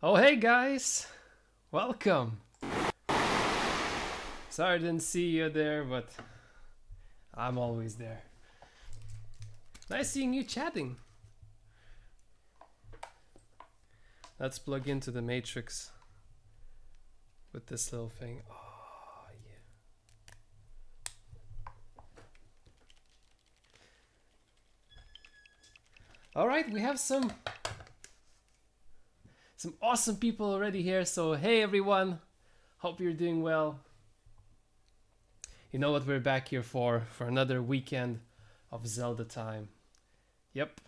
Oh, hey guys! Welcome! Sorry I didn't see you there, but I'm always there. Nice seeing you chatting. Let's plug into the matrix with this little thing. Oh, yeah. All right, we have some awesome people already here. So hey everyone, hope you're doing well. You know what we're back here for another weekend of Zelda time. Yep.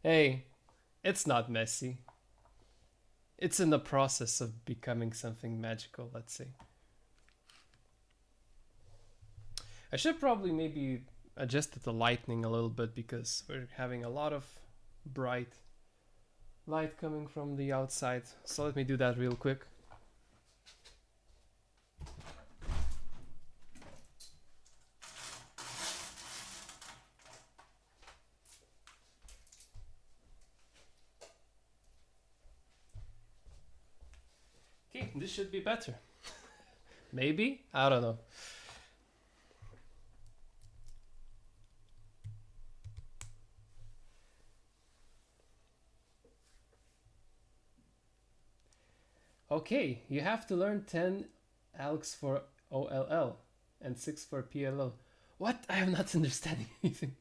Hey, it's not messy. It's in the process of becoming something magical, let's say. I should probably maybe adjust the lighting a little bit because we're having a lot of bright light coming from the outside. So let me do that real quick. Okay, this should be better. Maybe? I don't know. Okay, you have to learn 10 ALX for OLL and 6 for PLL. What? I am not understanding anything.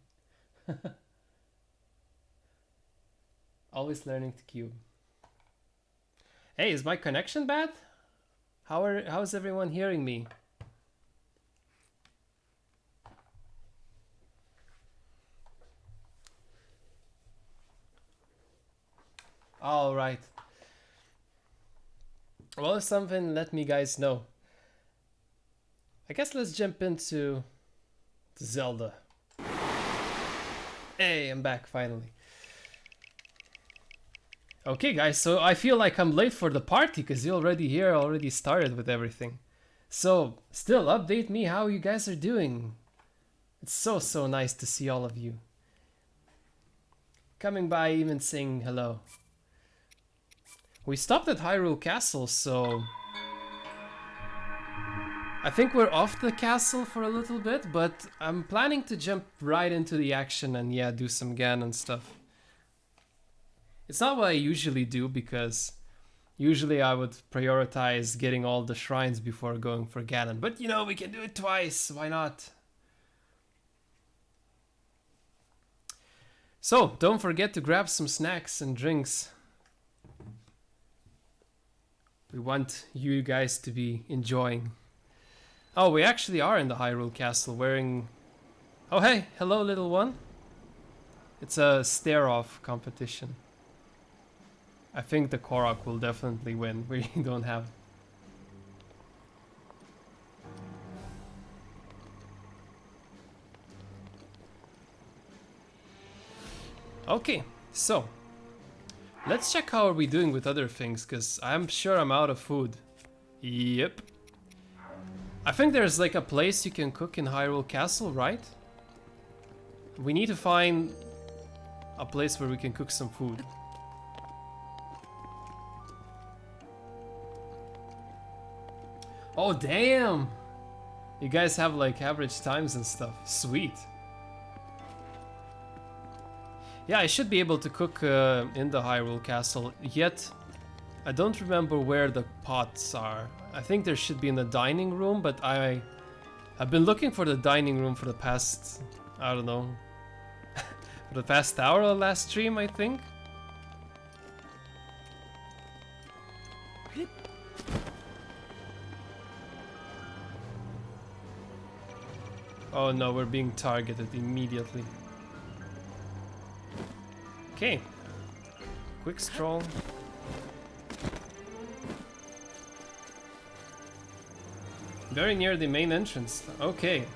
Always learning to cube. Hey, is my connection bad? How's everyone hearing me? All right. Well, if something, let me guys know. I guess let's jump into Zelda. Hey, I'm back finally. Okay guys, so I feel like I'm late for the party because you're already here, already started with everything. So, still update me how you guys are doing. It's so nice to see all of you. Coming by, even saying hello. We stopped at Hyrule Castle, so I think we're off the castle for a little bit, but I'm planning to jump right into the action and yeah, do some Ganon stuff. It's not what I usually do because usually I would prioritize getting all the shrines before going for Ganon, but you know, we can do it twice, why not? So, don't forget to grab some snacks and drinks. We want you guys to be enjoying. Oh, we actually are in the Hyrule Castle wearing... Oh hey, hello little one. It's a stare-off competition. I think the Korok will definitely win. We don't have... Okay, so... let's check how are we doing with other things, because I'm sure I'm out of food. Yep. I think there's like a place you can cook in Hyrule Castle, right? We need to find a place where we can cook some food. Oh damn! You guys have like average times and stuff. Sweet. Yeah, I should be able to cook in the Hyrule Castle, yet I don't remember where the pots are. I think there should be in the dining room, but I've been looking for the dining room for the past, I don't know, for the past hour of the last stream, I think. Oh no, we're being targeted immediately. Okay, quick stroll. Very near the main entrance. Okay.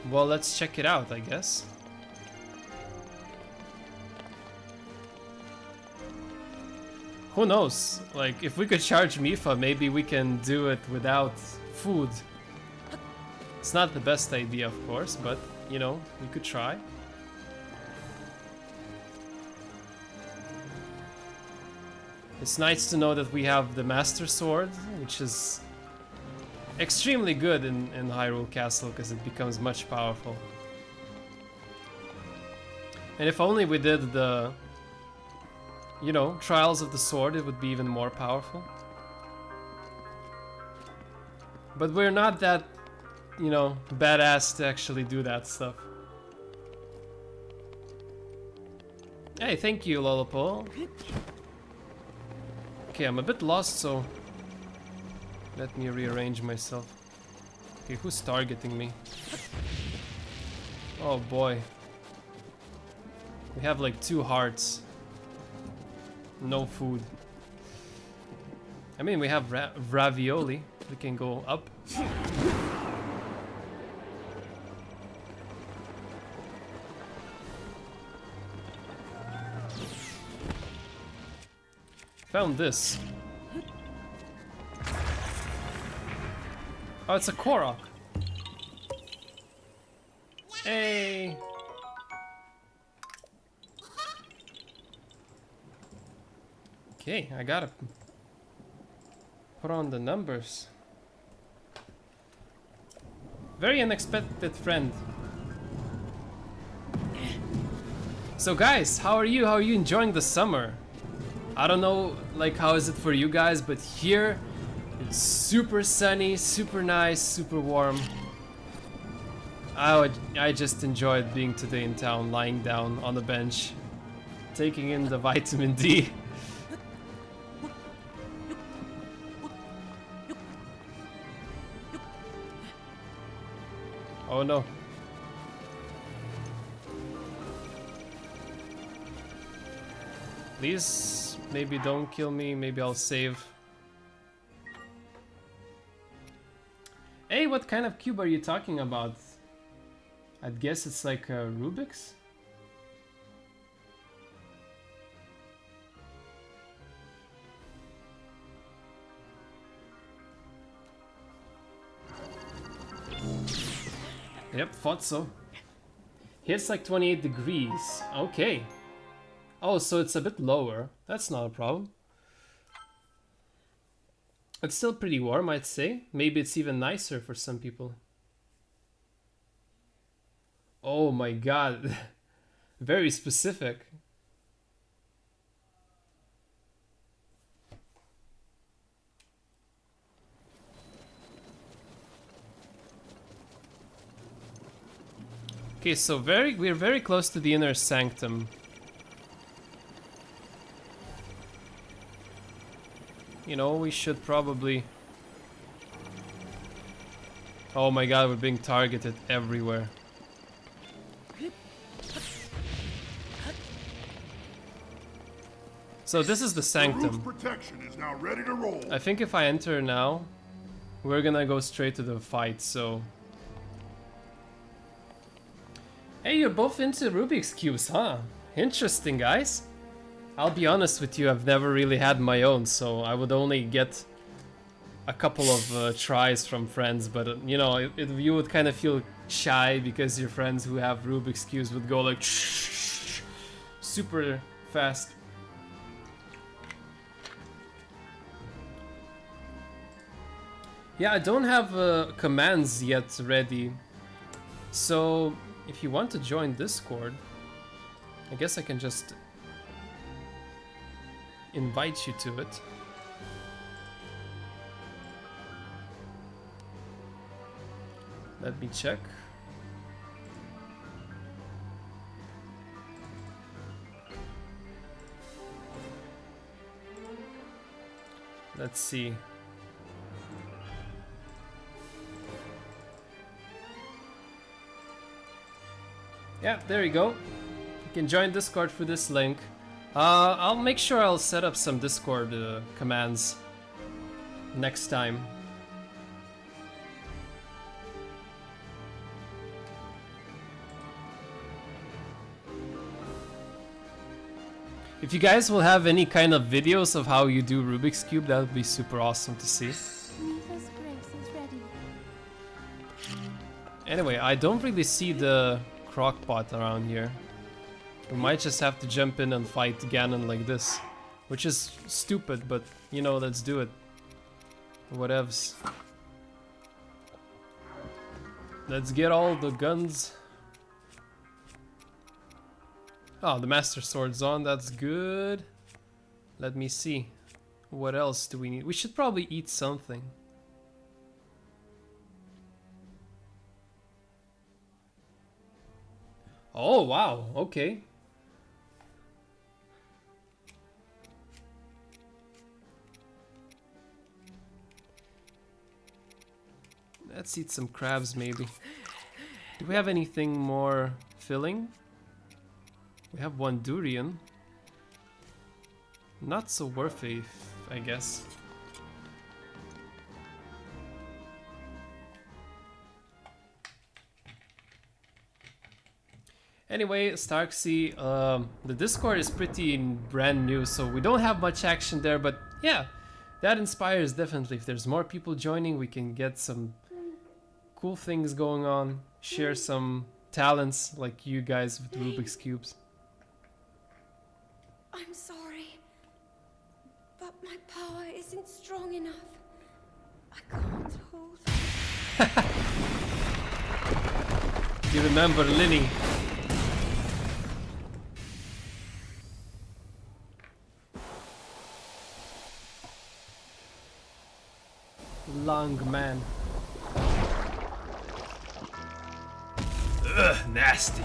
Well, let's check it out, I guess. Who knows? Like, if we could charge Mifa, maybe we can do it without food. It's not the best idea, of course, but, you know, we could try. It's nice to know that we have the Master Sword, which is extremely good in Hyrule Castle, because it becomes much powerful. And if only we did the, you know, Trials of the Sword, it would be even more powerful. But we're not that, you know, badass to actually do that stuff. Hey, thank you, Lolopol. Okay, I'm a bit lost, so let me rearrange myself. Okay, who's targeting me? Oh boy. We have like 2 hearts. No food. I mean, we have ravioli. We can go up. Found this. Oh, it's a Korok. Hey. Okay, I gotta put on the numbers. Very unexpected friend. So guys, how are you? How are you enjoying the summer? I don't know, like, how is it for you guys, but here it's super sunny, super nice, super warm. I just enjoyed being today in town, lying down on the bench, taking in the vitamin D. Oh no. Please, maybe don't kill me, maybe I'll save. Hey, what kind of cube are you talking about? I'd guess it's like a Rubik's? Yep, thought so. Hits like 28 degrees. Okay. Oh, so it's a bit lower. That's not a problem. It's still pretty warm, I'd say. Maybe it's even nicer for some people. Oh my god. Very specific. Okay, so we're very close to the inner sanctum. You know, we should probably... Oh my god, we're being targeted everywhere. So this is the sanctum. Protection is now ready to roll. I think if I enter now, we're gonna go straight to the fight, so... Hey, you're both into Rubik's Cubes, huh? Interesting, guys. I'll be honest with you, I've never really had my own, so I would only get a couple of tries from friends, but you know, you would kind of feel shy because your friends who have Rubik's Cubes would go like super fast. Yeah, I don't have commands yet ready, so if you want to join Discord, I guess I can just invite you to it. Let me check. Let's see. Yeah, there you go. You can join Discord through this link. I'll make sure I'll set up some Discord commands next time. If you guys will have any kind of videos of how you do Rubik's Cube, that would be super awesome to see. Neva's grace is ready. Anyway, I don't really see the crockpot around here. We might just have to jump in and fight Ganon like this. Which is stupid, but you know, let's do it. Whatevs. Let's get all the guns. Oh, the Master Sword's on, that's good. Let me see. What else do we need? We should probably eat something. Oh, wow, okay. Let's eat some crabs, maybe. Do we have anything more filling? We have one durian. Not so worth it, I guess. Anyway, Starksy, the Discord is pretty brand new, so we don't have much action there, but yeah, that inspires definitely. If there's more people joining, we can get some cool things going on, share some talents like you guys with Rubik's Cubes. I'm sorry, but my power isn't strong enough. I can't hold. You remember Linny? Long man. Ugh, nasty.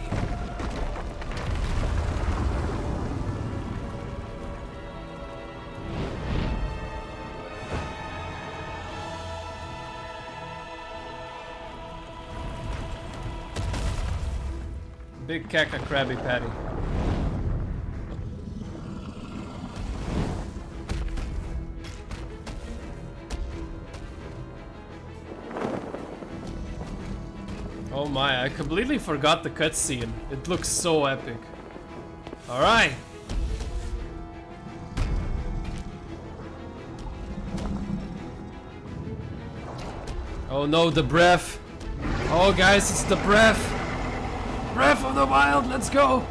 Big caca Krabby Patty. Oh my, I completely forgot the cutscene. It looks so epic. Alright. Oh no, the breath. Oh guys, it's the breath. Breath of the Wild, let's go.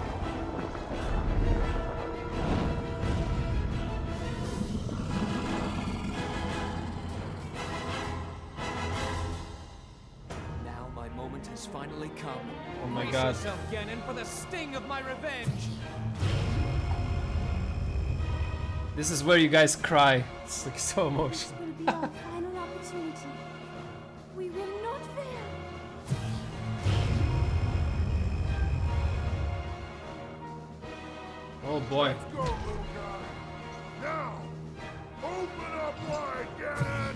Finally come. Oh my Brace god. yourself, Ganon, for the sting of my revenge. This is where you guys cry. It's like so emotional. This will be our final opportunity. We will not fail. Oh boy. Let's go, little guy. Now, open up wide, Ganon.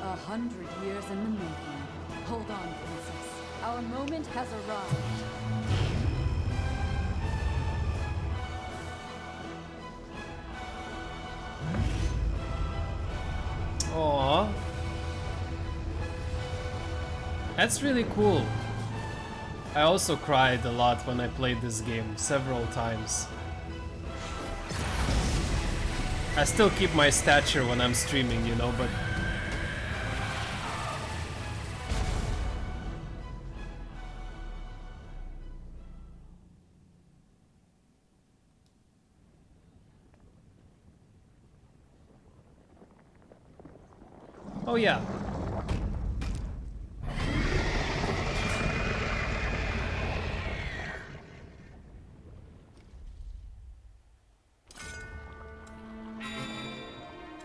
100 years in the making. Hold on, princess. Our moment has arrived. Aww. That's really cool. I also cried a lot when I played this game, several times. I still keep my stature when I'm streaming, you know, but... Oh yeah.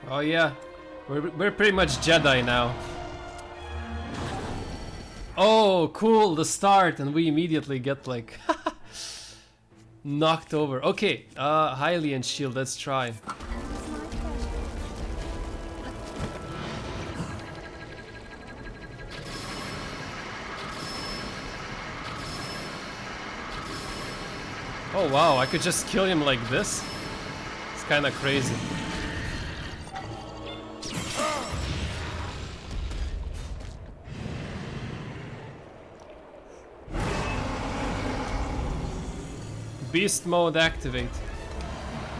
Oh yeah. We're pretty much Jedi now. Oh, cool, the start, and we immediately get like knocked over. Okay, Hylian shield, let's try. Oh wow, I could just kill him like this? It's kinda crazy. Beast mode activate.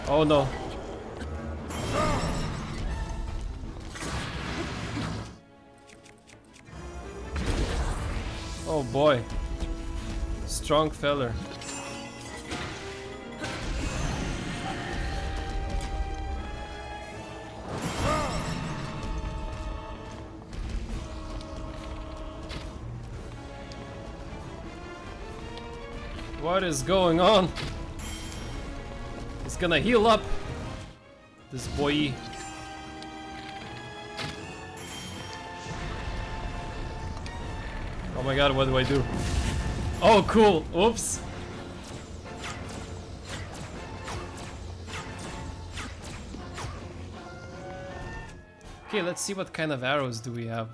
Oh no. Oh boy. Strong feller. What is going on? He's gonna heal up. This boy. Oh my god, what do I do? Oh, cool. Oops. Okay, let's see what kind of arrows do we have.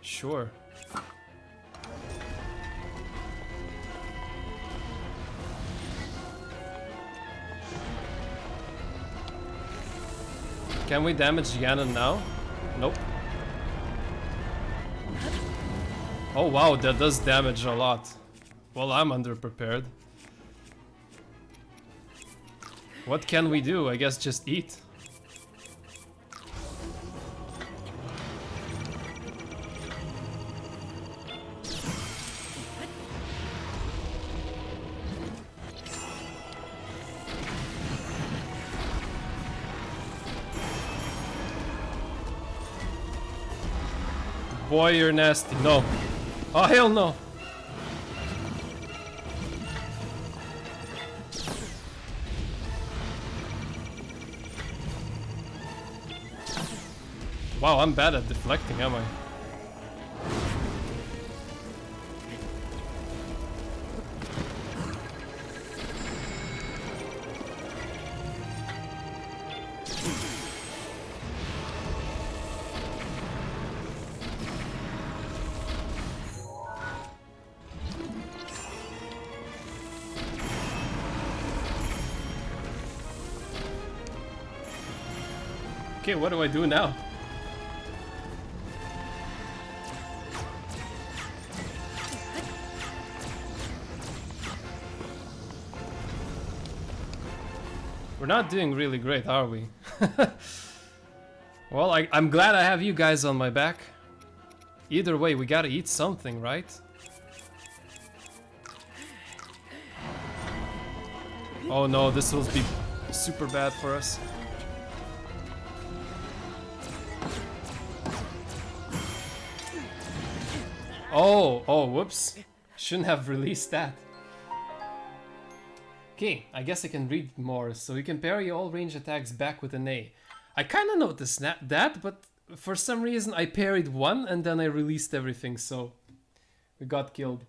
Sure. Can we damage Ganon now? Nope. Oh wow, that does damage a lot. Well, I'm underprepared. What can we do? I guess just eat. Boy, you're nasty. No. Oh, hell no. Wow, I'm bad at deflecting, am I? Okay, what do I do now? We're not doing really great, are we? Well, I'm glad I have you guys on my back. Either way, we gotta eat something, right? Oh no, this will be super bad for us. Oh, whoops. Shouldn't have released that. Okay, I guess I can read more. So you can parry all range attacks back with an A. I kind of noticed that, but for some reason I parried one and then I released everything, so we got killed.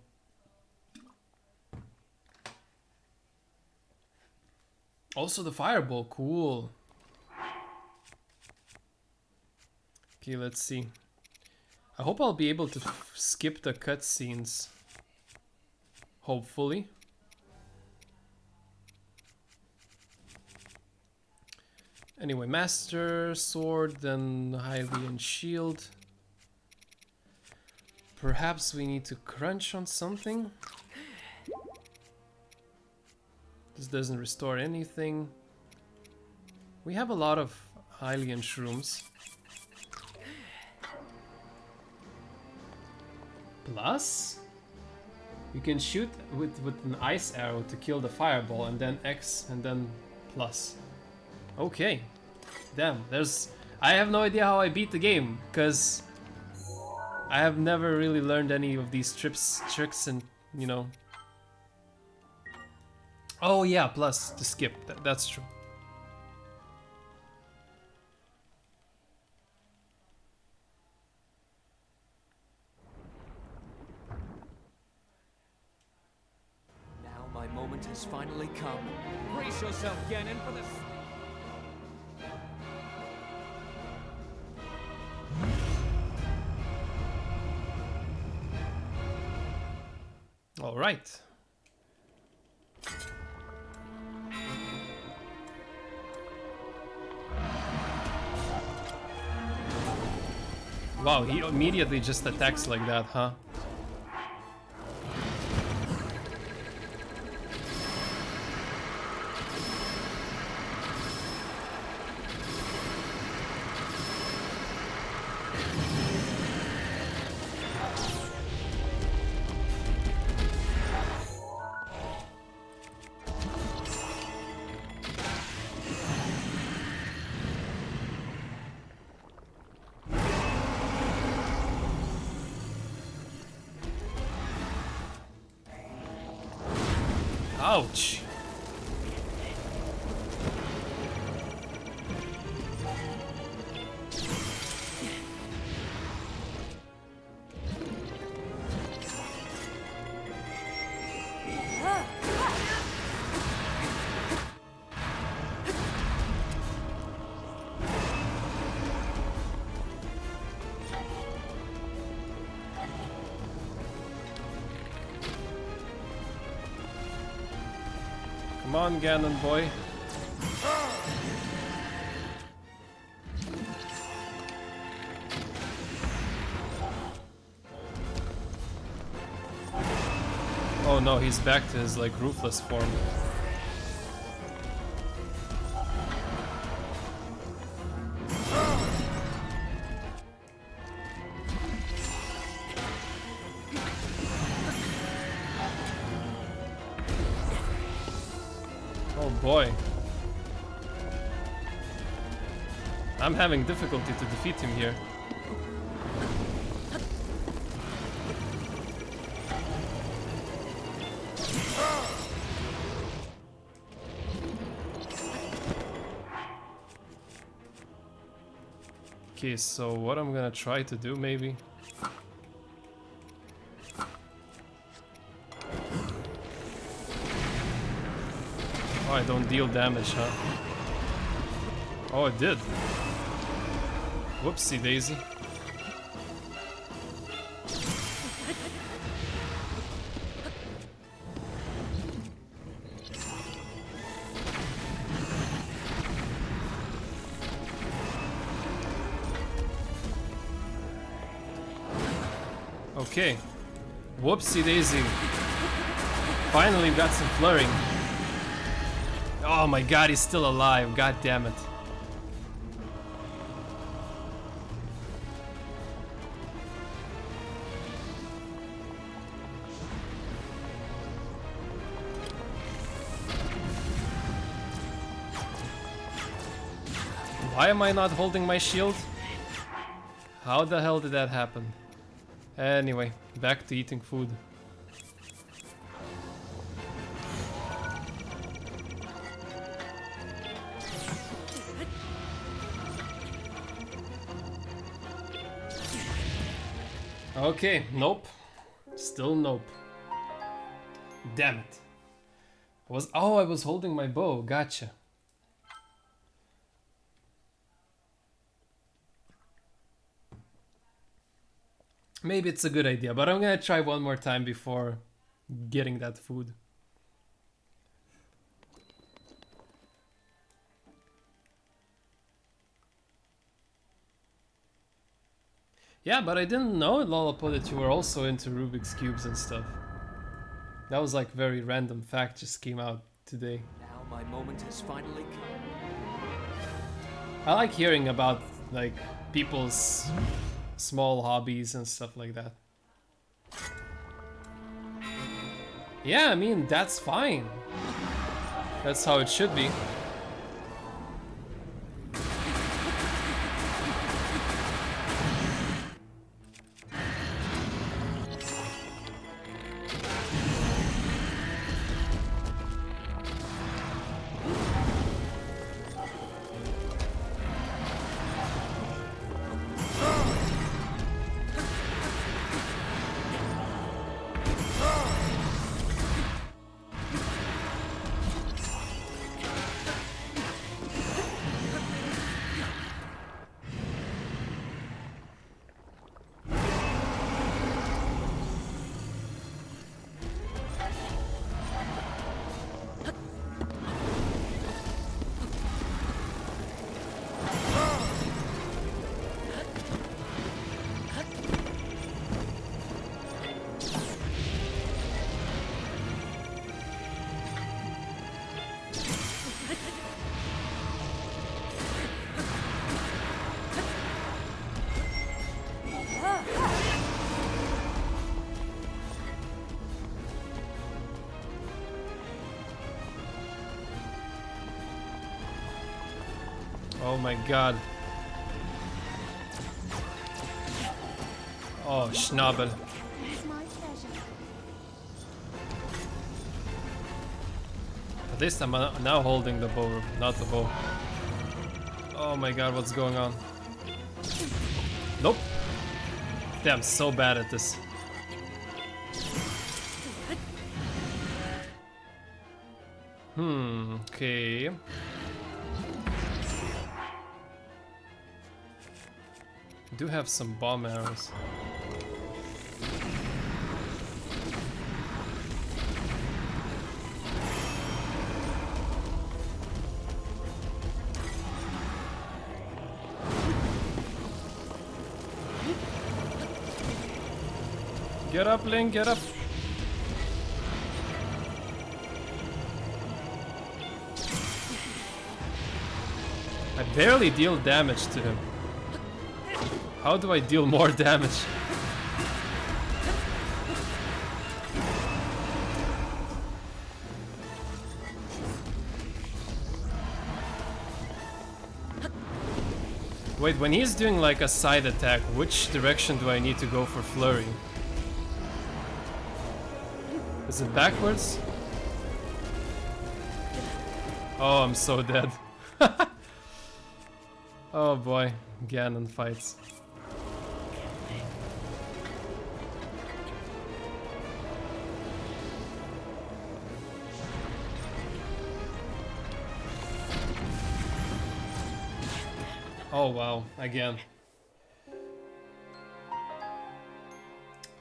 Also the fireball, cool. Okay, let's see. I hope I'll be able to skip the cutscenes. Hopefully. Anyway, Master Sword, then Hylian Shield. Perhaps we need to crunch on something. This doesn't restore anything. We have a lot of Hylian Shrooms. Plus, you can shoot with an ice arrow to kill the fireball, and then X, and then plus. Okay, damn. I have no idea how I beat the game, because I have never really learned any of these tricks, and you know. Oh yeah, plus to skip. That's true. My moment has finally come. Brace yourself, Ganon, for this. All right. Wow, he immediately just attacks like that, huh? Ouch! Come on, Ganon boy. Oh no, he's back to his like ruthless form. Oh boy. I'm having difficulty to defeat him here. Okay, so what I'm gonna try to do maybe... Oh, I don't deal damage, huh? Oh, it did. Whoopsie daisy. Okay. Whoopsie daisy. Finally got some flurrying. Oh my god, he's still alive. God damn it. Why am I not holding my shield? How the hell did that happen? Anyway, back to eating food. Okay, nope. Still nope. Damn it. I was holding my bow. Gotcha. Maybe it's a good idea, but I'm gonna try one more time before getting that food. Yeah, but I didn't know, Lollapalooza, that you were also into Rubik's Cubes and stuff. That was like very random fact just came out today. Now my moment has finally come. I like hearing about like people's small hobbies and stuff like that. Yeah, I mean, that's fine. That's how it should be. Oh my god. Oh, Schnabel. It's my pleasure. At least I'm now holding the bow, not the bow. Oh my god, what's going on? Nope. Damn, I'm so bad at this. Okay. Do have some bomb arrows. Get up, Link, get up! I barely deal damage to him. How do I deal more damage? Wait, when he's doing like a side attack, which direction do I need to go for flurry? Is it backwards? Oh, I'm so dead. Oh boy, Ganon fights. Oh wow, again.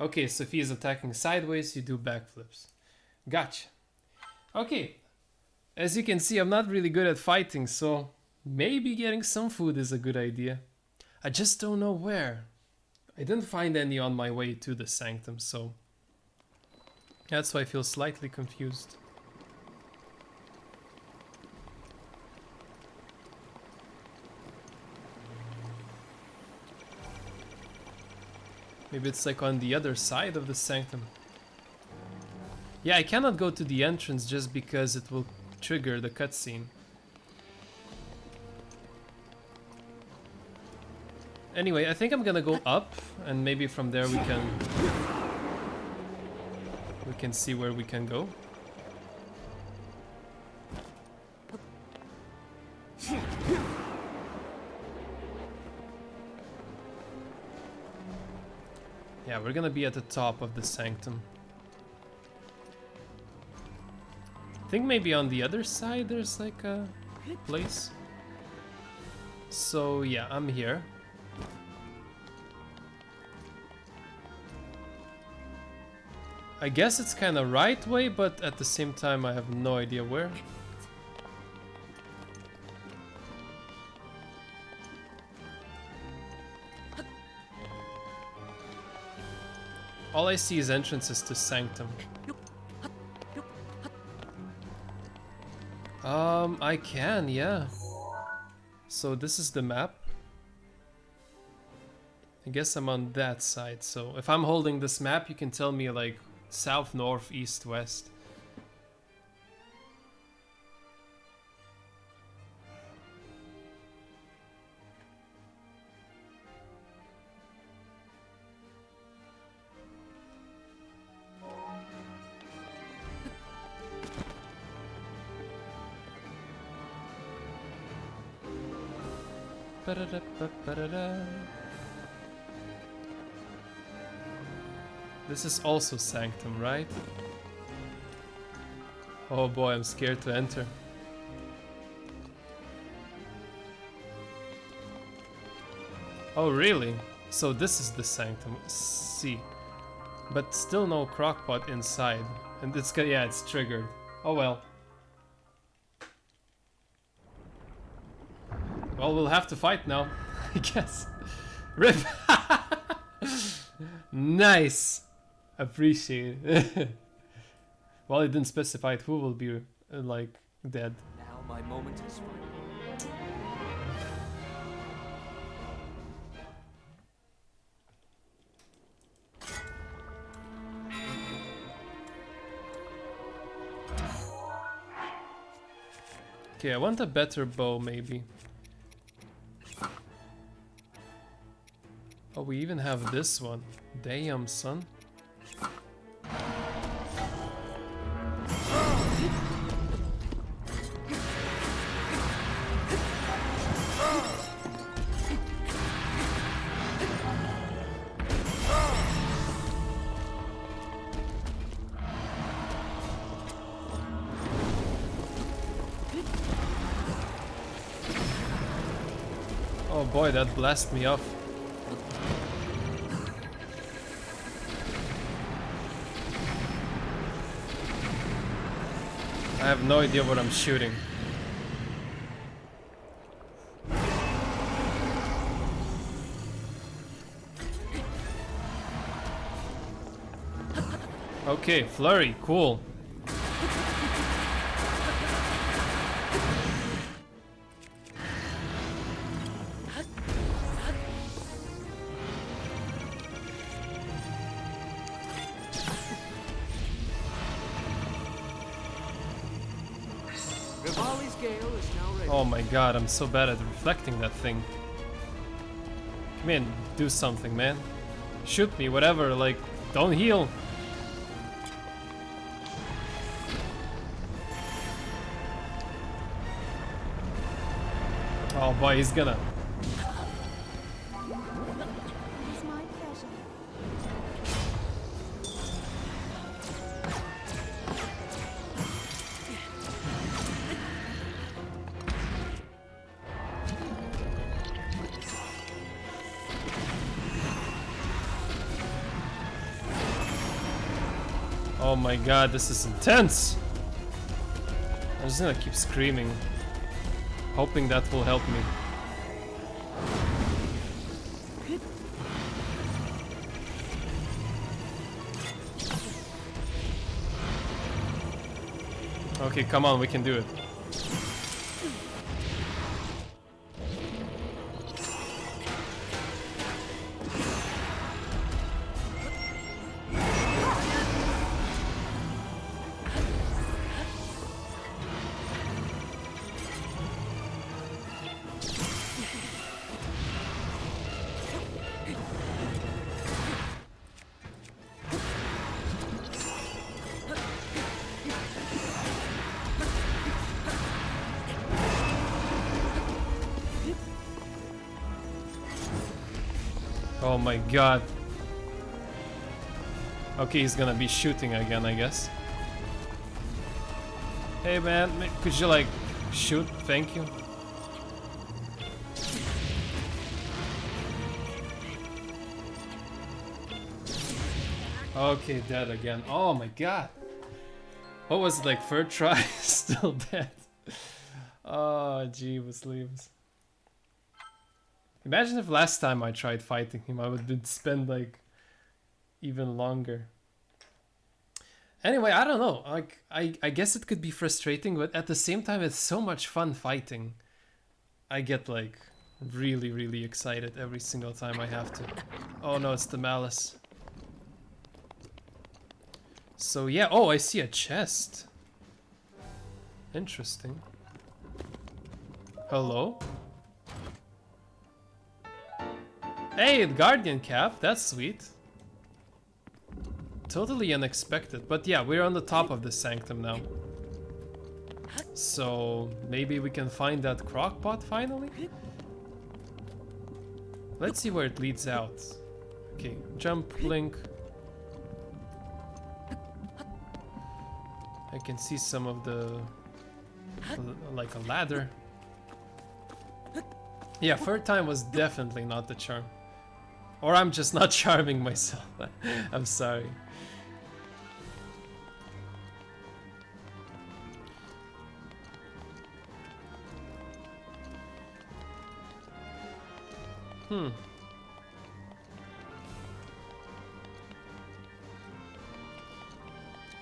Okay, so if he's attacking sideways, you do backflips. Gotcha. Okay, as you can see, I'm not really good at fighting, so maybe getting some food is a good idea. I just don't know where. I didn't find any on my way to the sanctum, so that's why I feel slightly confused. Maybe it's like on the other side of the sanctum. Yeah, I cannot go to the entrance just because it will trigger the cutscene. Anyway, I think I'm gonna go up, and maybe from there we can see where we can go. Yeah, we're gonna be at the top of the sanctum. I think maybe on the other side there's like a place. So yeah, I'm here. I guess it's kind of right way, but at the same time I have no idea where. All I see is entrances to Sanctum. I can, yeah. So this is the map. I guess I'm on that side, so if I'm holding this map, you can tell me like south, north, east, west. This is also Sanctum, right? Oh boy, I'm scared to enter. Oh really? So this is the Sanctum. See. But still no crockpot inside. And it's yeah, it's triggered. Oh well. Well, we'll have to fight now, I guess. RIP! Nice! Appreciate it. Well, it didn't specify who will be, like, dead. Now my moment is final. Okay, I want a better bow, maybe. Oh, we even have this one. Damn, son. boy, that blasted me off. I have no idea what I'm shooting. Okay, flurry, cool. Rivali's Gale is now ready. Oh my god, I'm so bad at reflecting that thing. Come in, do something, man. Shoot me, whatever, like, don't heal. Oh boy, he's gonna. It's my pleasure. Oh my god, this is intense! I'm just gonna keep screaming, hoping that will help me. Okay, come on, we can do it. Oh my god. Okay, he's gonna be shooting again, I guess. Hey man, could you like shoot? Thank you. Okay, dead again. Oh my god. What was it, like third try? Still dead. Oh, jeebus leaves. Imagine if last time I tried fighting him, I would spend like even longer. Anyway, I don't know. Like, I guess it could be frustrating, but at the same time, it's so much fun fighting. I get like really, really excited every single time I have to. Oh no, it's the Malice. So yeah, oh, I see a chest. Interesting. Hello? Hey, the Guardian Cap, that's sweet. Totally unexpected, but yeah, we're on the top of the sanctum now. So maybe we can find that crockpot finally? Let's see where it leads out. Okay, jump, link. I can see some of the... like a ladder. Yeah, third time was definitely not the charm. Or I'm just not charming myself. I'm sorry.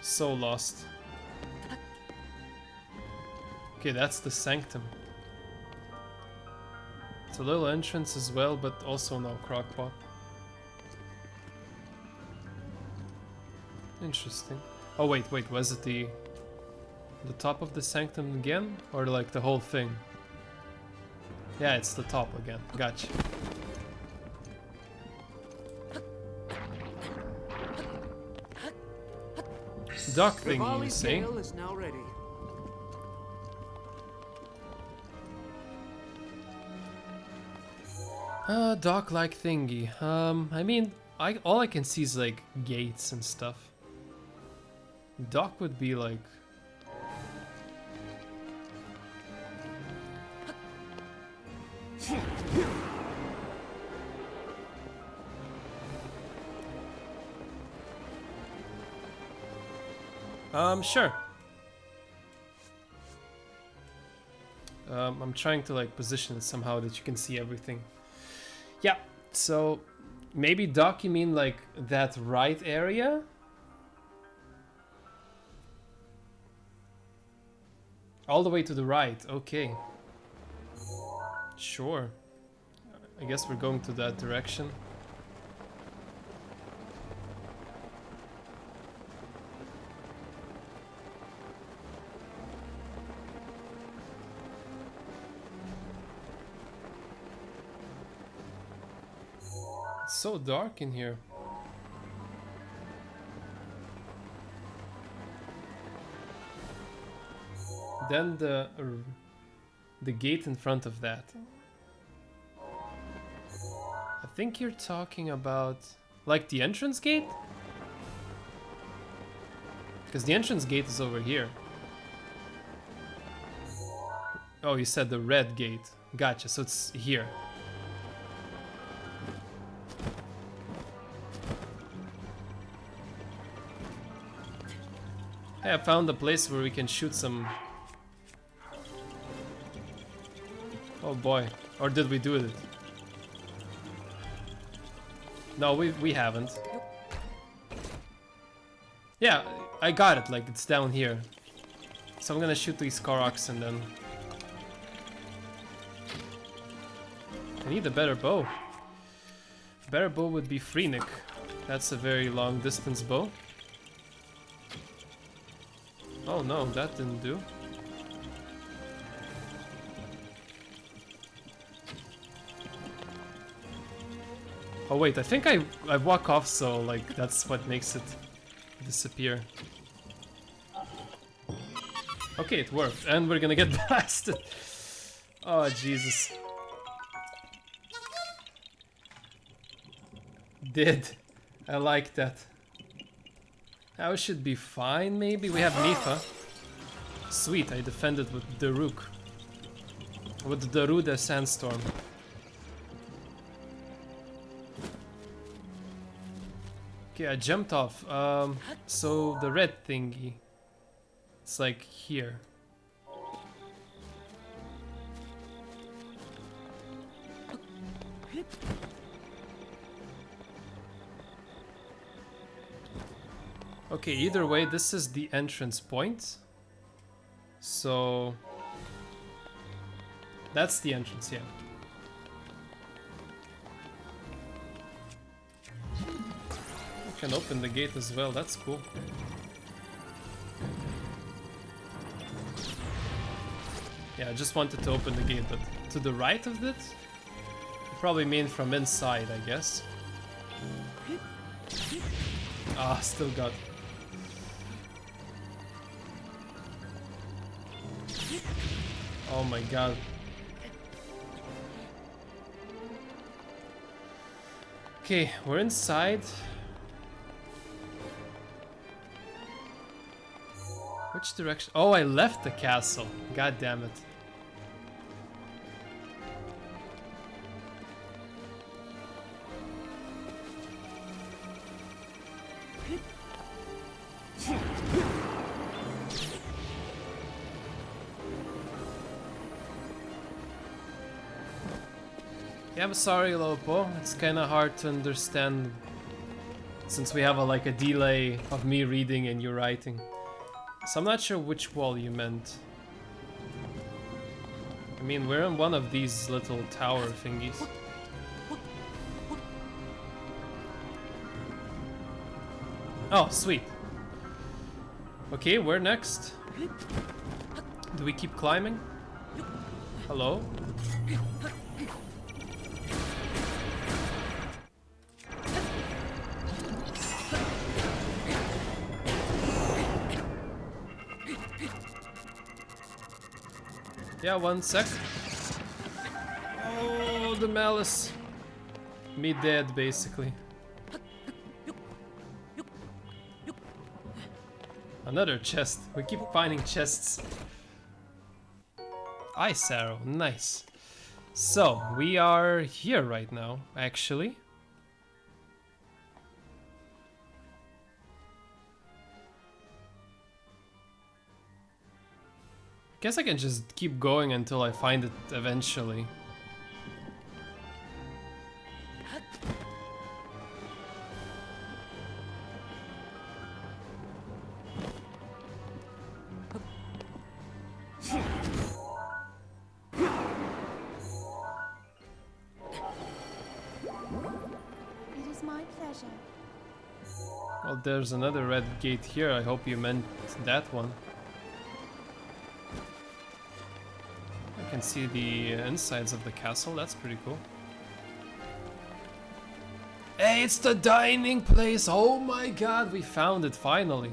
So lost. Okay, that's the sanctum. It's a little entrance as well, but also no crockpot. Interesting. Oh wait, was it the top of the sanctum again? Or like the whole thing? Yeah, it's the top again. Gotcha. Dock thingy, you Rivali's say? Gale is now ready. Dock-like thingy. I mean, all I can see is like gates and stuff. Dock would be like... Sure. I'm trying to like position it somehow that you can see everything. Yeah, so maybe Doc, you mean like that right area? All the way to the right, okay. Sure. I guess we're going to that direction. It's so dark in here. Then the gate in front of that. I think you're talking about like the entrance gate? Because the entrance gate is over here. Oh, you said the red gate. Gotcha, so it's here. Hey, I found a place where we can shoot some... Oh boy, or did we do it? No, we haven't. Yeah, I got it, like it's down here. So I'm gonna shoot these Koroks and then... I need a better bow. Better bow would be Freenik. That's a very long distance bow. Oh no, that didn't do. Oh wait, I think I walk off, so like that's what makes it disappear. Okay, it worked, and we're gonna get blasted. Oh Jesus. Did. I like that. Now it should be fine, maybe. We have Nifa. Sweet, I defended with Daruk. With Darude Sandstorm. Okay, I jumped off. So the red thingy. It's like here. Okay, either way, this is the entrance point. So... that's the entrance, yeah. I can open the gate as well, that's cool. Yeah, I just wanted to open the gate, but to the right of it? You probably mean from inside, I guess. Ah, still got... oh my god. Okay, we're inside. Which direction? Oh, I left the castle. God damn it. Yeah, I'm sorry, Lopo. It's kind of hard to understand since we have like a delay of me reading and you writing. So I'm not sure which wall you meant. I mean, we're in one of these little tower thingies. Oh, sweet. Okay, where next? Do we keep climbing? Hello? Yeah, one sec. Oh, the malice. Me dead, basically. Another chest. We keep finding chests. Ice arrow, nice. So, we are here right now, actually. Guess I can just keep going until I find it eventually. It is my pleasure. Well, there's another red gate here. I hope you meant that one. I can see the insides of the castle. That's pretty cool. Hey, it's the dining place! Oh my god, we found it finally.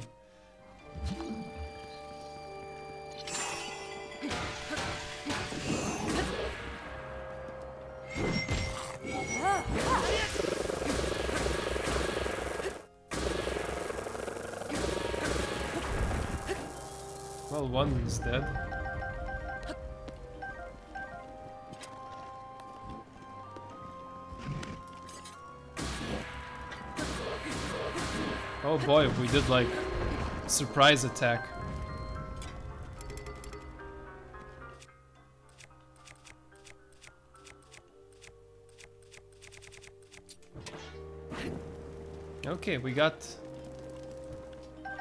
Well, one's dead. Oh boy, we did like surprise attack. Okay, we got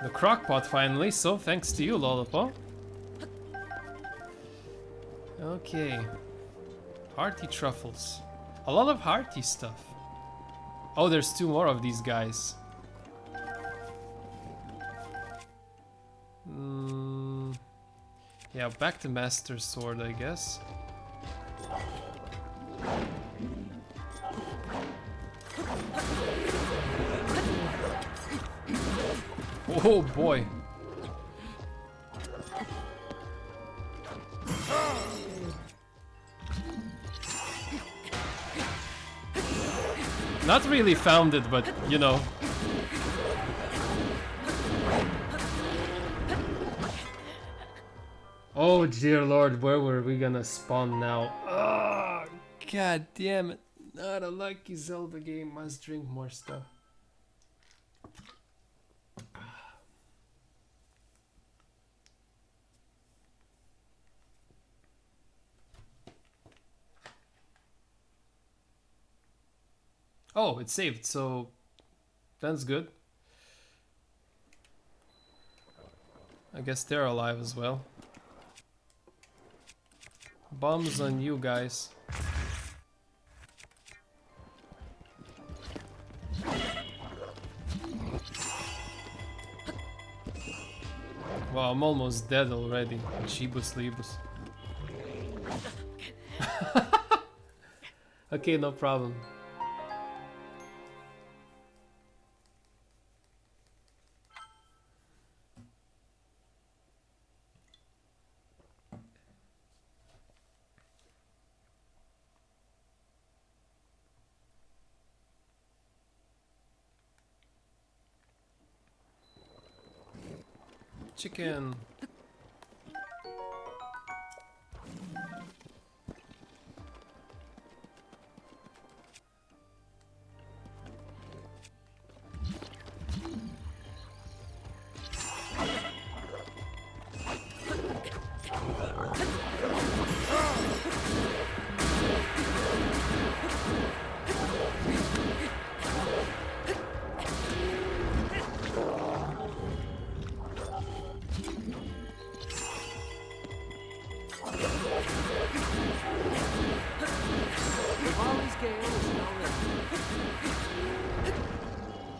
the crock pot finally, so thanks to you, Lollipop. Okay. Hearty truffles. A lot of hearty stuff. Oh, there's two more of these guys. Yeah, back to Master Sword, I guess. Oh boy. Not really founded, but you know. Oh dear lord, where were we gonna spawn now? Oh, god damn it. Not a lucky Zelda game, must drink more stuff. Oh, it's saved, so that's good. I guess they're alive as well. Bombs on you guys. Wow, I'm almost dead already. Jeebus Leebus. Okay, no problem. Chicken.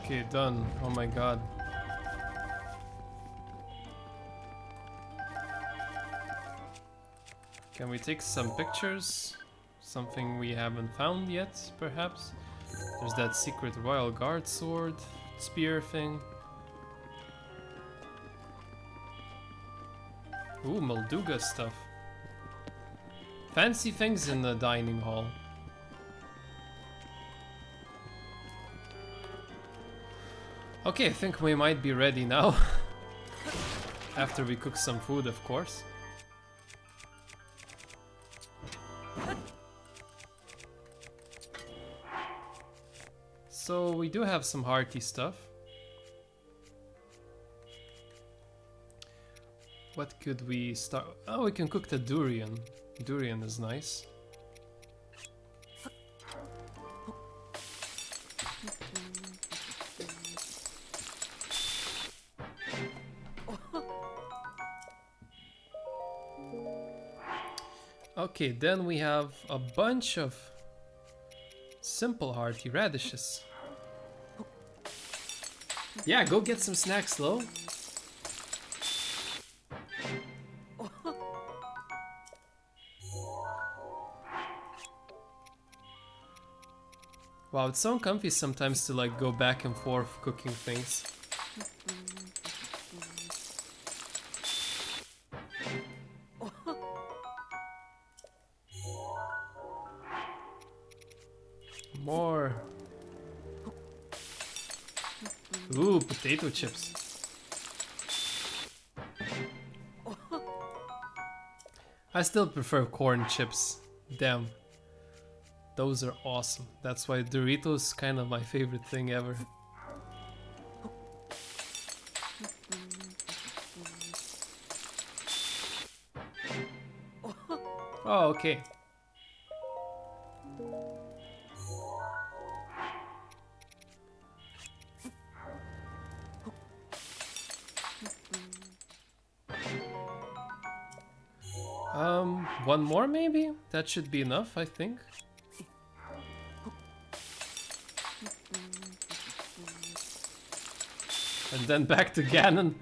Okay, done. Oh my god. Can we take some pictures? Something we haven't found yet, perhaps? There's that secret Royal Guard sword, spear thing. Ooh, Molduga stuff. Fancy things in the dining hall. Okay, I think we might be ready now. After we cook some food, of course. So we do have some hearty stuff. What could we start? Oh, we can cook the durian. Durian is nice. Okay, then we have a bunch of simple hearty radishes. Yeah, go get some snacks, Lo. Wow, it's so comfy sometimes to like go back and forth cooking things. More. Ooh, potato chips. I still prefer corn chips. Damn. Those are awesome. That's why Doritos kind of my favorite thing ever. Oh, okay. One more maybe? That should be enough, I think. And then back to Ganon.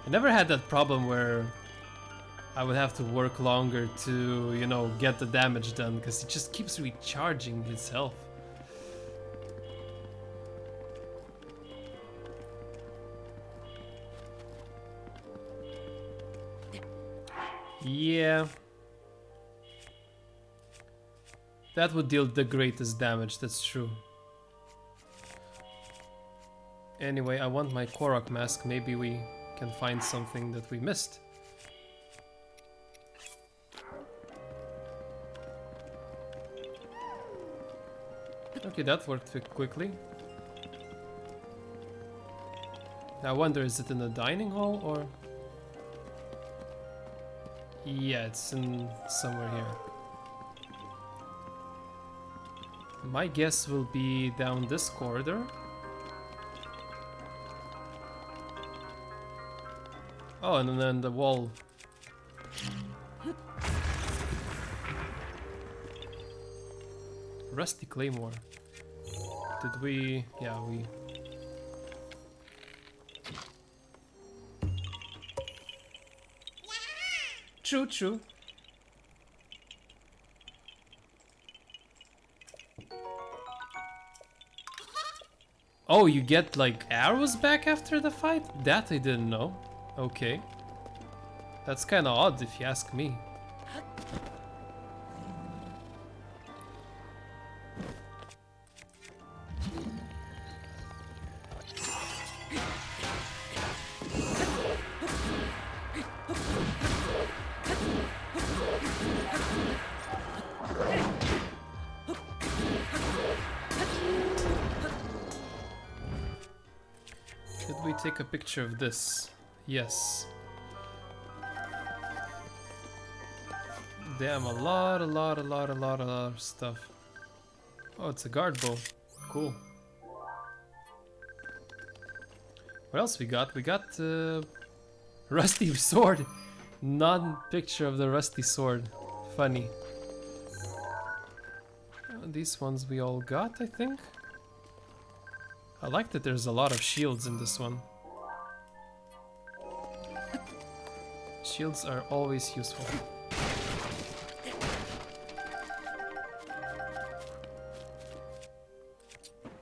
I never had that problem where I would have to work longer to, you know, get the damage done, because he just keeps recharging his health. Yeah. That would deal the greatest damage, that's true. Anyway, I want my Korok mask. Maybe we can find something that we missed. Okay, that worked quickly. I wonder, is it in the dining hall or... Yeah, it's in somewhere here. My guess will be down this corridor. Oh, and then the wall. Rusty Claymore. Did we... Yeah, we... True, true. Oh, you get like arrows back after the fight? That I didn't know. Okay. That's kinda odd if you ask me. Should we take a picture of this? Yes. Damn, a lot of stuff. Oh, it's a guard bow. Cool. What else we got? We got rusty sword. Non-picture of the rusty sword. Funny. These ones we all got, I think. I like that there's a lot of shields in this one. Shields are always useful.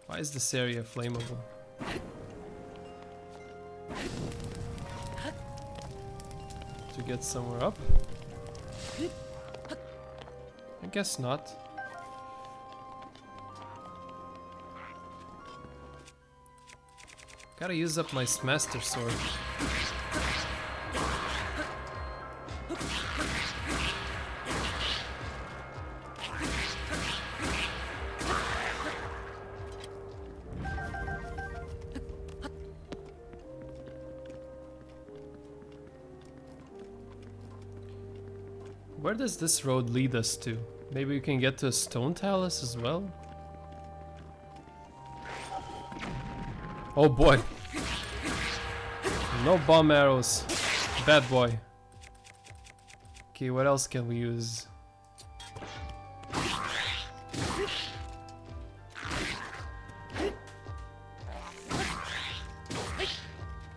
Why is this area flammable? To get somewhere up? I guess not. Gotta use up my master sword. Where does this road lead us to? Maybe we can get to a stone talus as well? Oh boy. No bomb arrows. Bad boy. Okay, what else can we use?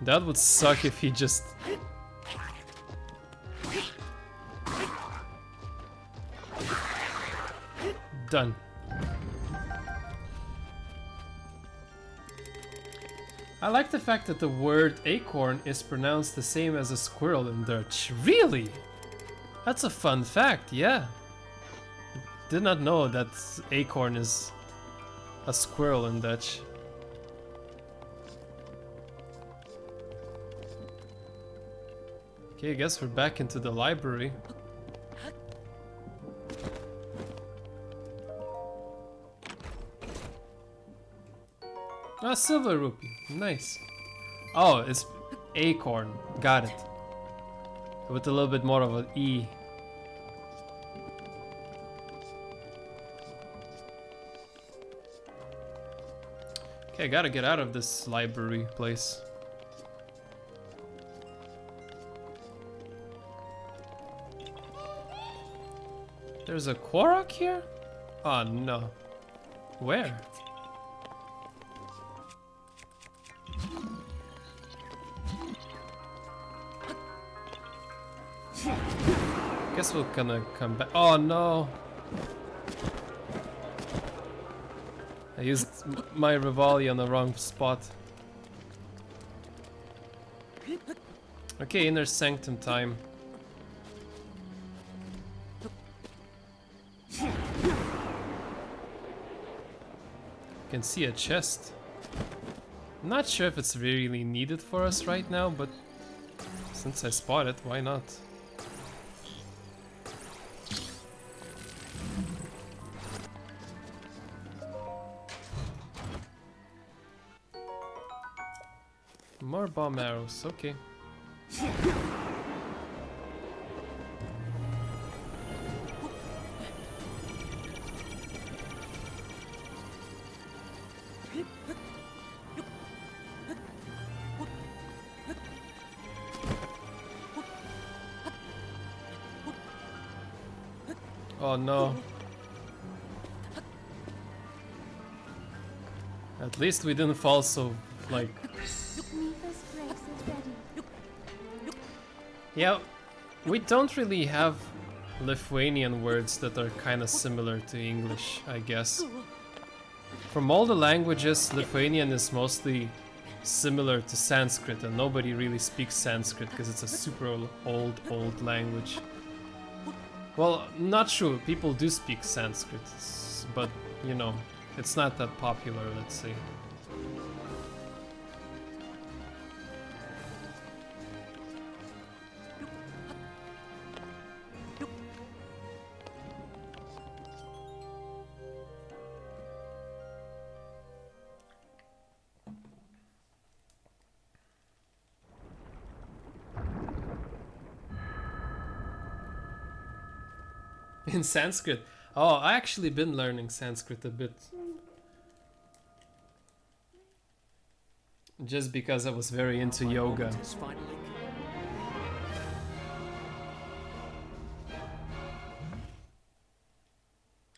That would suck if he just... Done. I like the fact that the word acorn is pronounced the same as a squirrel in Dutch. Really? That's a fun fact, yeah. Did not know that acorn is a squirrel in Dutch. Okay, I guess we're back into the library. Ah, silver rupee. Nice. Oh, it's acorn. Got it. With a little bit more of an E. Okay, I gotta get out of this library place. There's a Korok here? Oh no. Where? Guess we're gonna come back. Oh no! I used my Rivali on the wrong spot. Okay, inner sanctum time. Can see a chest. I'm not sure if it's really needed for us right now, but since I spot it, why not? More bomb arrows, okay. Oh no. At least we didn't fall so, like... Yeah, we don't really have Lithuanian words that are kind of similar to English, I guess. From all the languages, Lithuanian is mostly similar to Sanskrit, and nobody really speaks Sanskrit because it's a super old language. Well, not true, people do speak Sanskrit, but, you know, it's not that popular, let's say. In Sanskrit? Oh, I actually been learning Sanskrit a bit. Just because I was very into yoga.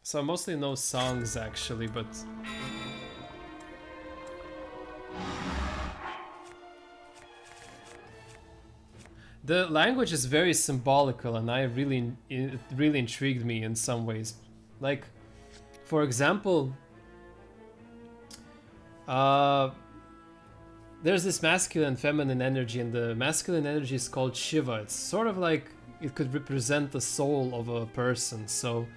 So I mostly know songs actually, but... The language is very symbolical, and it really intrigued me in some ways. Like, for example, there's this masculine and feminine energy, and the masculine energy is called Shiva. It's sort of like it could represent the soul of a person. So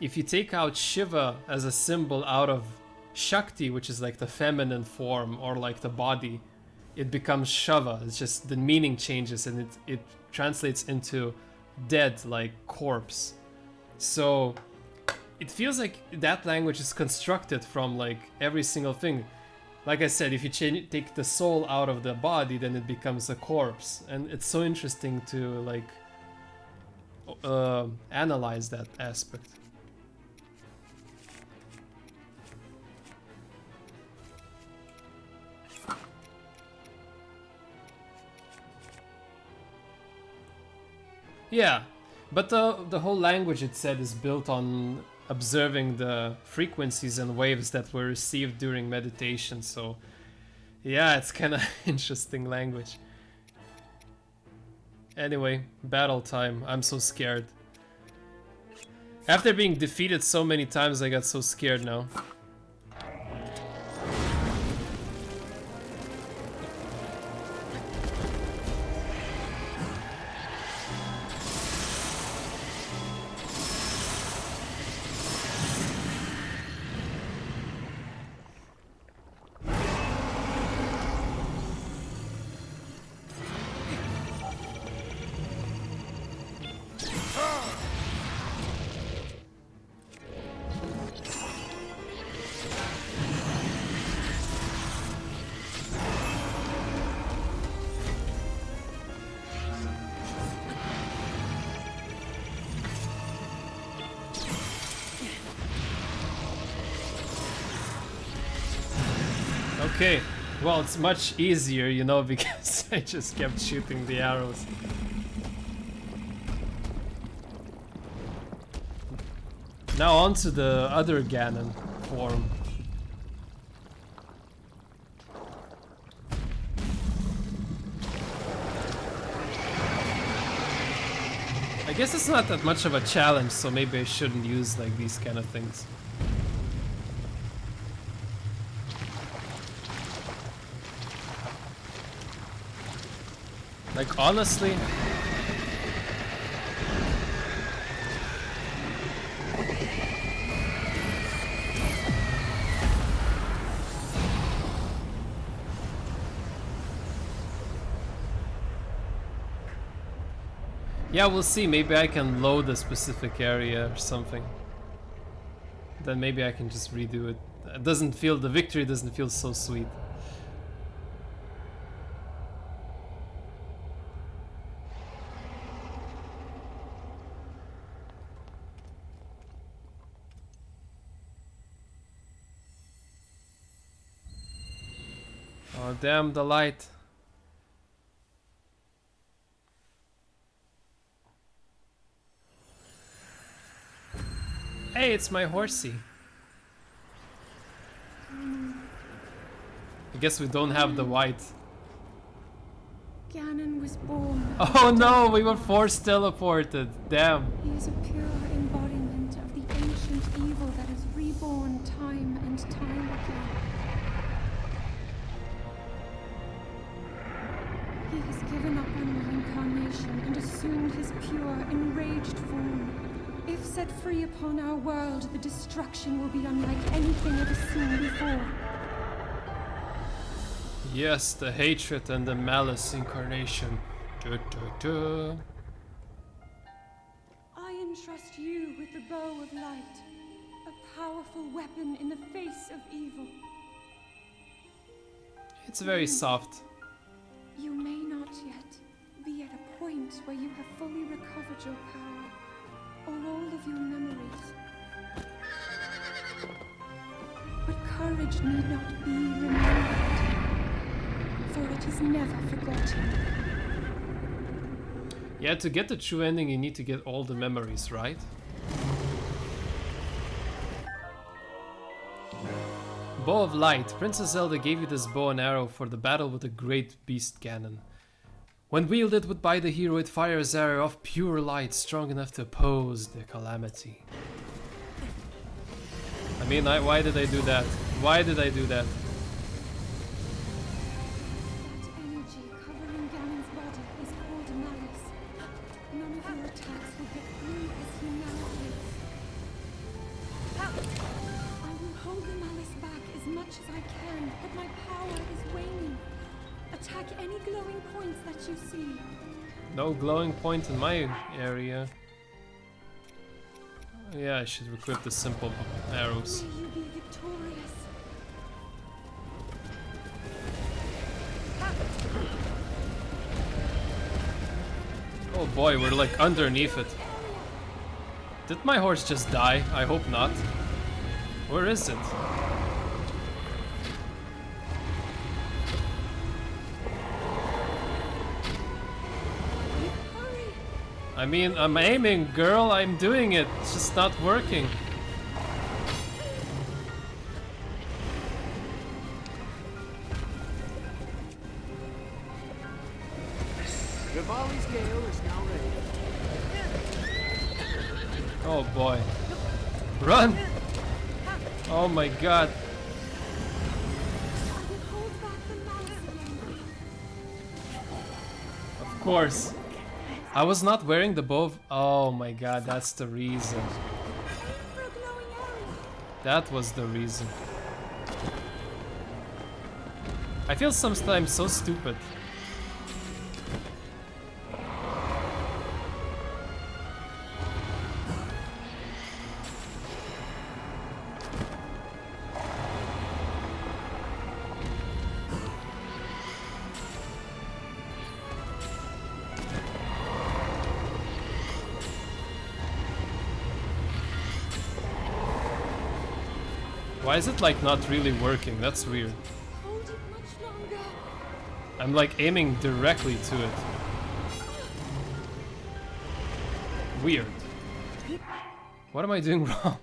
if you take out Shiva as a symbol out of Shakti, which is like the feminine form or like the body, it becomes Shava. It's just the meaning changes, and it translates into dead, like corpse. So it feels like that language is constructed from like every single thing. Like I said, if you take the soul out of the body, then it becomes a corpse. And it's so interesting to like analyze that aspect. Yeah, but the whole language, it said, is built on observing the frequencies and waves that were received during meditation, so yeah, it's kind of interesting language. Anyway, battle time. I'm so scared. After being defeated so many times, I got so scared now. Okay, well, it's much easier, you know, because I just kept shooting the arrows. Now on to the other Ganon form. I guess it's not that much of a challenge, so maybe I shouldn't use like these kind of things. Like, honestly, yeah, we'll see. Maybe I can load a specific area or something. Then maybe I can just redo it. It doesn't feel, the victory doesn't feel so sweet. Oh, damn the light. Hey, it's my horsey. I guess we don't have the white. Ganon was born. Oh no, we were force teleported. Damn. He is a pure embodiment of the ancient evil that is reborn time and time again. He has given up on reincarnation and assumed his pure, enraged form. If set free upon our world, the destruction will be unlike anything ever seen before. Yes, the hatred and the malice incarnation. Duh, duh, duh. I entrust you with the bow of light, a powerful weapon in the face of evil. It's very soft. You may not yet be at a point where you have fully recovered your power, or all of your memories. But courage need not be remembered, for it is never forgotten. Yeah, to get the true ending, you need to get all the memories, right? Bow of Light. Princess Zelda gave you this bow and arrow for the battle with the great beast Ganon. When wielded by the hero, it fires an arrow of pure light, strong enough to oppose the calamity. I mean, why did I do that? Why did I do that? That energy covering Ganon's body is called malice. None of your attacks will get through as he now is. I will hold the malice back as much as I can, but my power is waning. Attack any glowing points that you see. No glowing point in my area. Yeah, I should equip the simple arrows. May you be victorious. Oh boy, we're like underneath it. Did my horse just die? I hope not. Where is it? I mean, I'm aiming, girl. I'm doing it. It's just not working. Rivali's gale is now ready. Oh boy. Run! Oh my god. Of course. I was not wearing the bow. Oh my god, that's the reason. That was the reason. I feel sometimes so stupid. Why is it like not really working? That's weird. Hold it much longer. I'm like aiming directly to it. Weird. What am I doing wrong?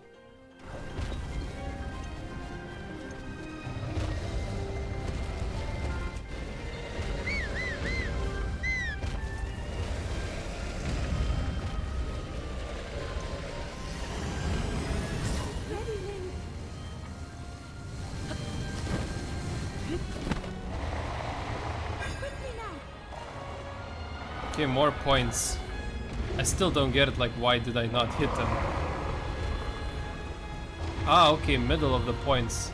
Ready, Link. Quickly now. Okay, more points. I still don't get it, like why did I not hit them? Ah, okay, middle of the points.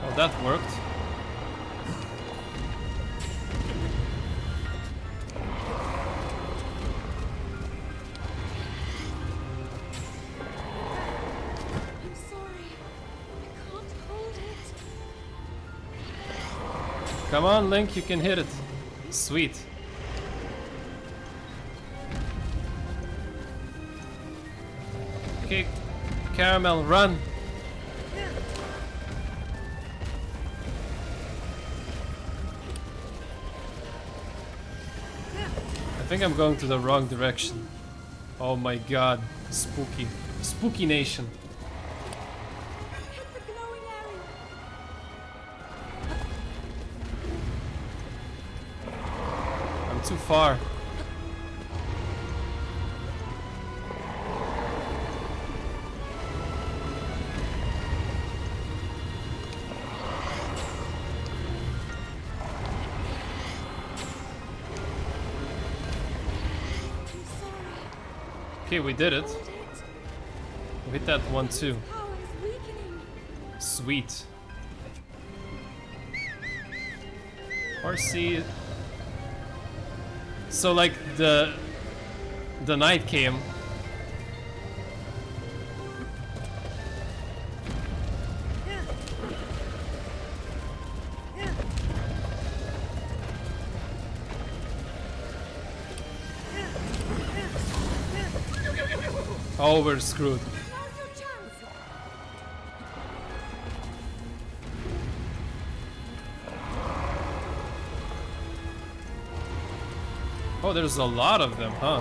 Oh, that worked. I'm sorry. I can't hold it. Come on, Link, you can hit it. Sweet. Okay, Caramel, run! I think I'm going to the wrong direction. Oh my god, spooky. Spooky Nation. Hit the glowing area. I'm too far. I'm sorry. Okay, we did it. Hold it. We hit that one too. Power is weakening. Sweet. Horsey. So like the night came. Oh, we're screwed. Now's your chance. Oh, there's a lot of them, huh?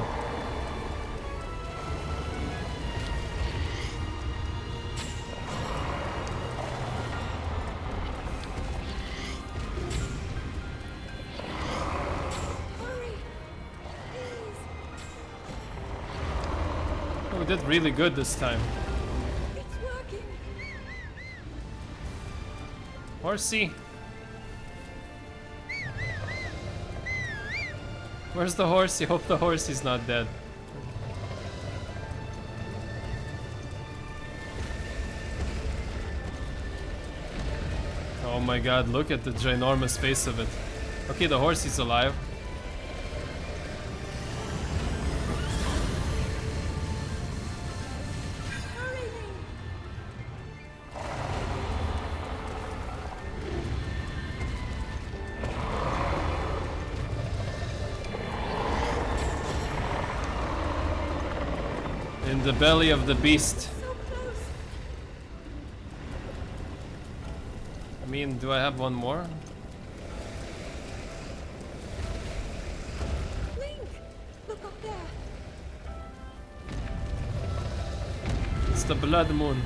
Hurry. Please. Oh, we did really good this time. It's working. Horsey. Where's the horsey? Hope the horsey's not dead. Oh my god, look at the ginormous face of it. Okay, the horsey's alive. Hurry, Link. In the belly of the beast. So close. I mean, do I have one more? Link, look up there. It's the blood moon.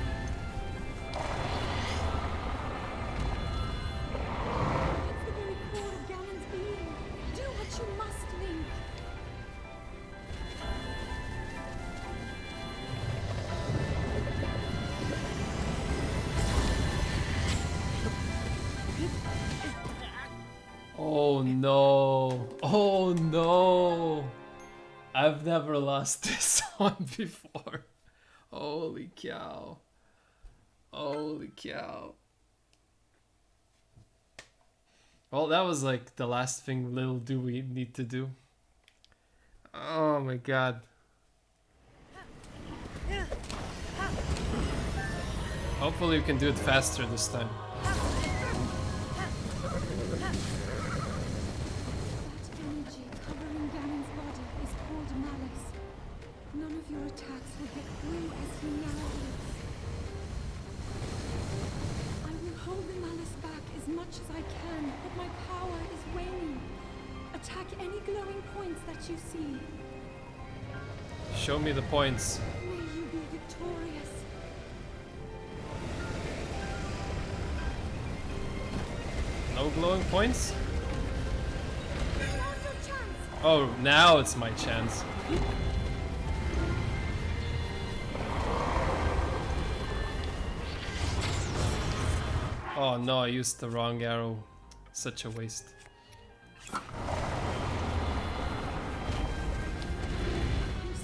It's the very core of Ganon's being. Do what you must, Link. Oh no. Oh no. I've never lost this one before. Holy cow. Holy cow. Well, that was like the last thing little do we need to do. Oh my god. Hopefully we can do it faster this time. That energy covering Ganon's body is called malice. None of your attacks will get through as he now is. I will hold the malice back as much as I can, but my power is waning. Attack any glowing points that you see. Show me the points. May you be victorious. No glowing points? Now's your chance. Oh, now it's my chance. Oh no, I used the wrong arrow. Such a waste. I'm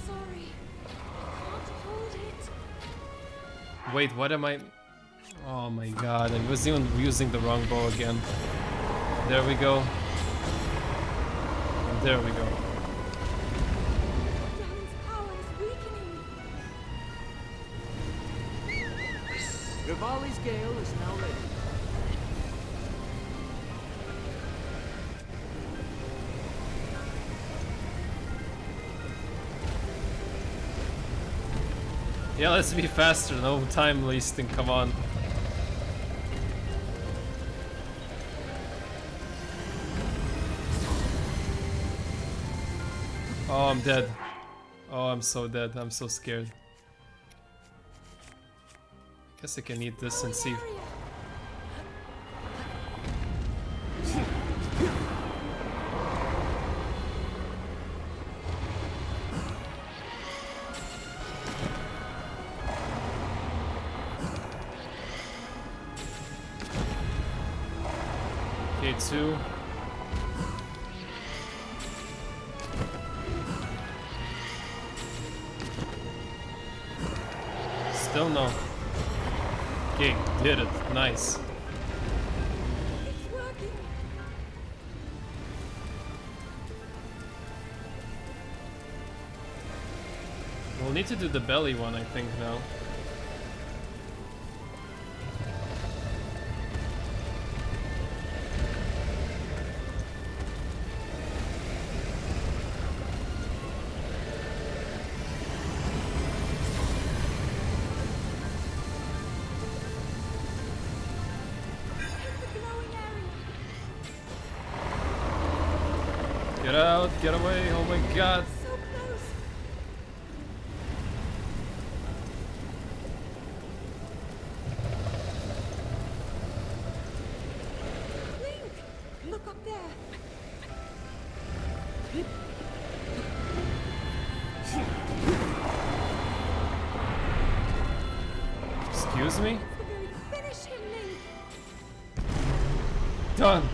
sorry. I can't hold it. Wait, what am I? Oh my god, I was even using the wrong bow again. There we go. And there we go. Ganon's power is weakening. Rivali's gale is now ready. Yeah, let's be faster, no time wasting, come on. Oh, I'm dead. Oh, I'm so dead, I'm so scared. Guess I can eat this and see. Okay, 2. Still no. Okay, did it. Nice. It's working. We'll need to do the belly one, I think, now. Hit the glowing area. Get out, get away, oh my god. So close. Link, look up there. Excuse me? Finish him, Link. Done.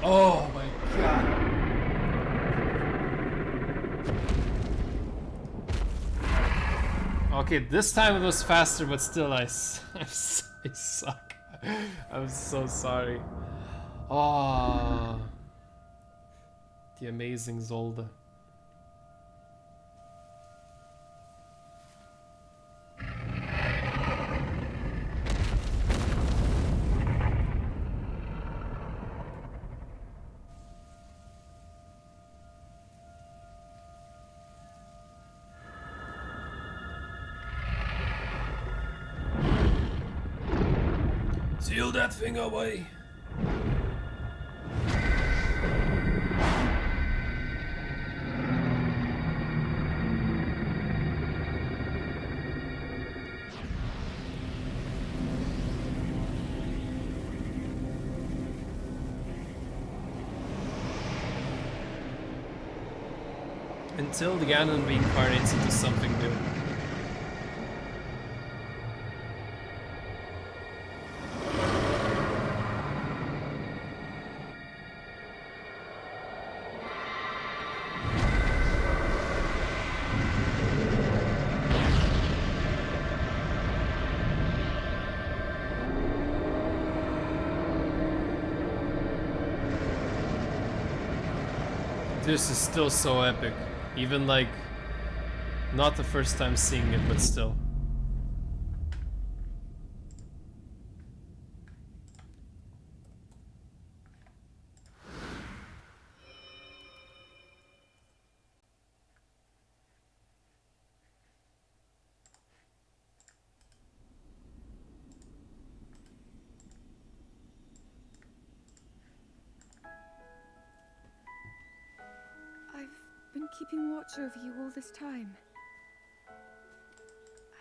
Oh my god. Okay, this time it was faster, but still I suck. I'm so sorry. Oh, the amazing Zelda. Steal that thing away. Until the Ganon reincarnates into something new. This is still so epic. Even like, not the first time seeing it, but still. Keeping watch over you all this time.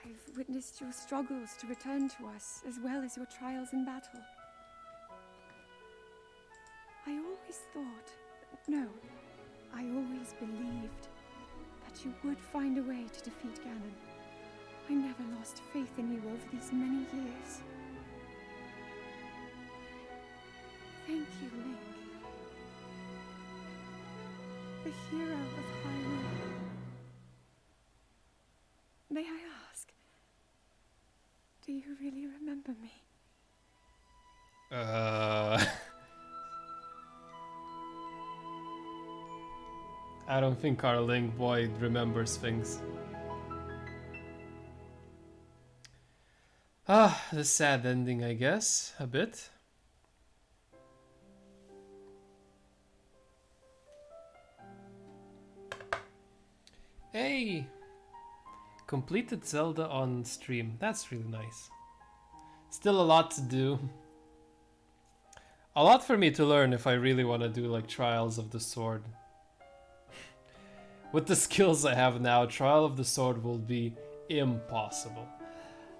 I've witnessed your struggles to return to us, as well as your trials in battle. I always thought, no, I always believed that you would find a way to defeat Ganon. I never lost faith in you over these many years. Thank you, Link. The hero of Hyrule. May I ask, do you really remember me? I don't think our Link boy remembers things. Ah, the sad ending, I guess, a bit. Hey! Completed Zelda on stream. That's really nice. Still a lot to do. A lot for me to learn if I really want to do like Trials of the Sword. With the skills I have now, Trial of the Sword will be impossible.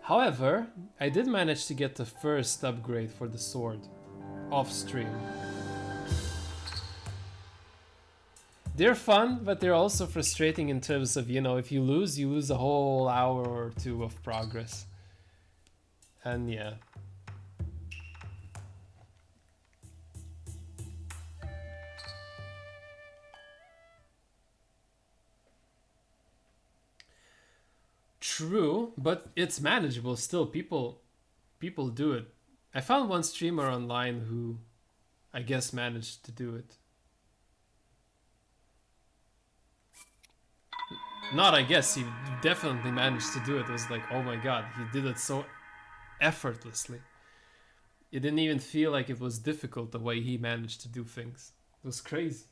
However, I did manage to get the first upgrade for the sword off stream. They're fun, but they're also frustrating in terms of, you know, if you lose a whole hour or two of progress. And yeah. True, but it's manageable still. People do it. I found one streamer online who I guess managed to do it. Not I guess, he definitely managed to do it. It was like, oh my god, he did it so effortlessly. It didn't even feel like it was difficult the way he managed to do things. It was crazy.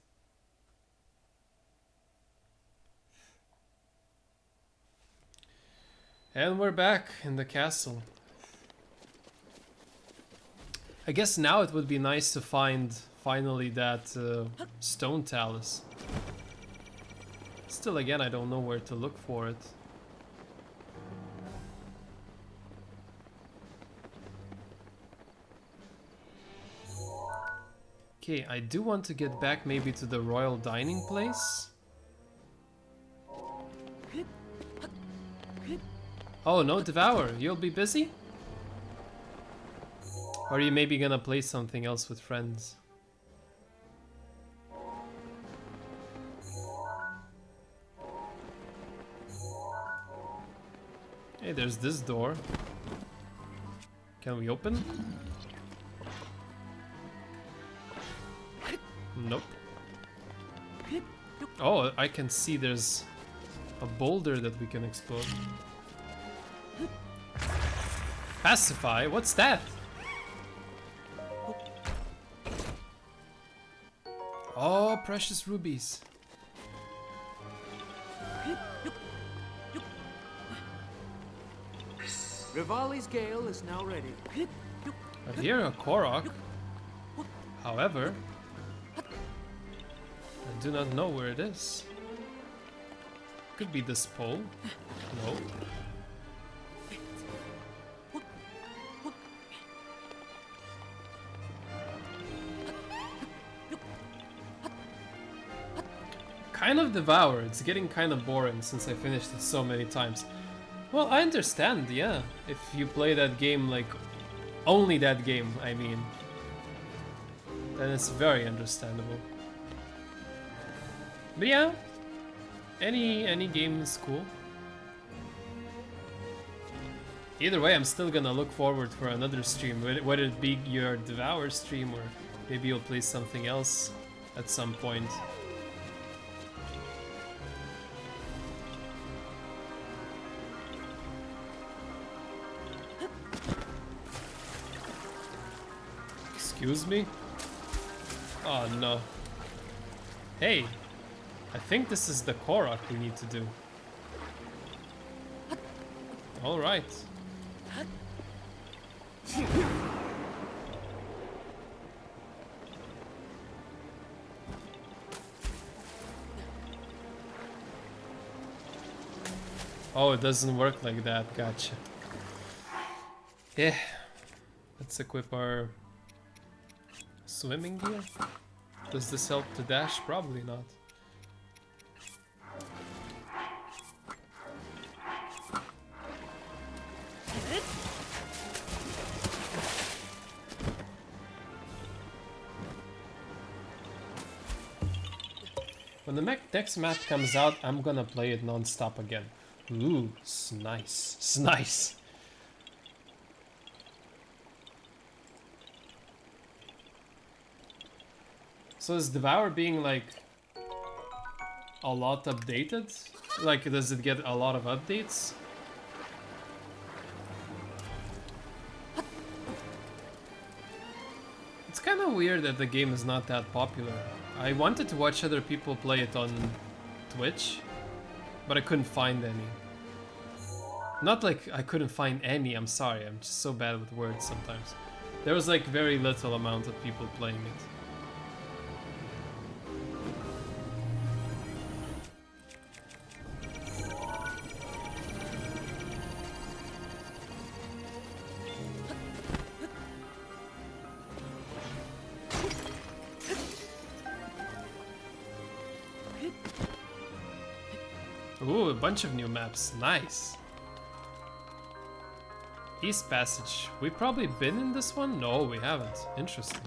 And we're back in the castle. I guess now it would be nice to find finally that stone talus. Still, again, I don't know where to look for it. Okay, I do want to get back maybe to the royal dining place. Oh, no, Devour, you'll be busy? Or are you maybe gonna play something else with friends? Hey, there's this door. Can we open? Nope. Oh, I can see there's a boulder that we can explode. Pacify? What's that? Oh, precious rubies. Rivali's gale is now ready. I hear a Korok. However, I do not know where it is. Could be this pole. No. Kind of devour. It's getting kind of boring since I finished it so many times. Well, I understand, yeah. If you play that game, like, only that game, I mean, then it's very understandable. But yeah, any game is cool. Either way, I'm still gonna look forward for another stream, whether it be your Devour stream or maybe you'll play something else at some point. Excuse me? Oh no. Hey, I think this is the Korok we need to do. Alright. Oh, it doesn't work like that, gotcha. Yeah, let's equip our swimming gear. Does this help to dash? Probably not. When the next map comes out, I'm gonna play it non-stop again. Ooh, it's nice. It's nice. So is Devour being like a lot updated? Like, does it get a lot of updates? It's kind of weird that the game is not that popular. I wanted to watch other people play it on Twitch, but I couldn't find any. Not like I couldn't find any, I'm sorry, I'm just so bad with words sometimes. There was like very little amount of people playing it. Ooh, a bunch of new maps. Nice. East Passage. We probably been in this one? No, we haven't. Interesting.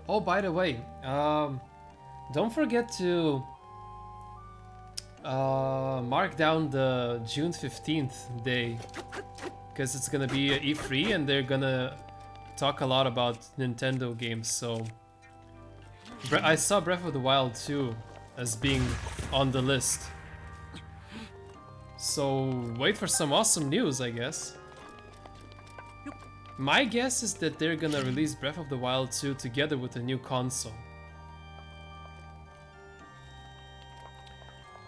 Oh, by the way, don't forget to mark down the June 15th day, because it's gonna be E3 and they're gonna talk a lot about Nintendo games, so I saw Breath of the Wild 2 as being on the list. So wait for some awesome news, I guess. My guess is that they're gonna release Breath of the Wild 2 together with a new console.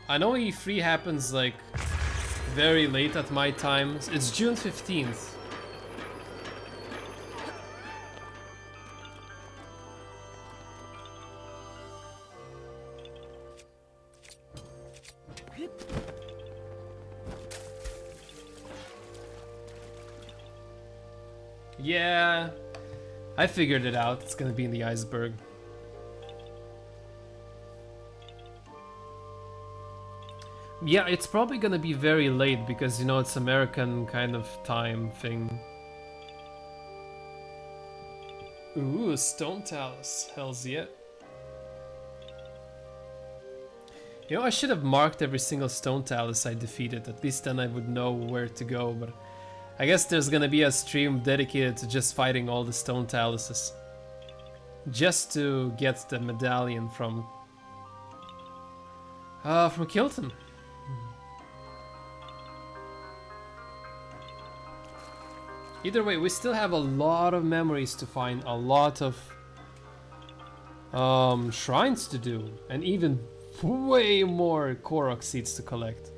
I know E3 happens like very late at my time. It's June 15th. Yeah, I figured it out. It's gonna be in the iceberg. Yeah, it's probably gonna be very late because, you know, it's American kind of time thing. Ooh, Stone Talus. Hells yeah. You know, I should have marked every single Stone Talus I defeated. At least then I would know where to go, but I guess there's gonna be a stream dedicated to just fighting all the Stone Taluses. Just to get the medallion from Kilton. Either way, we still have a lot of memories to find, a lot of shrines to do, and even way more Korok seeds to collect.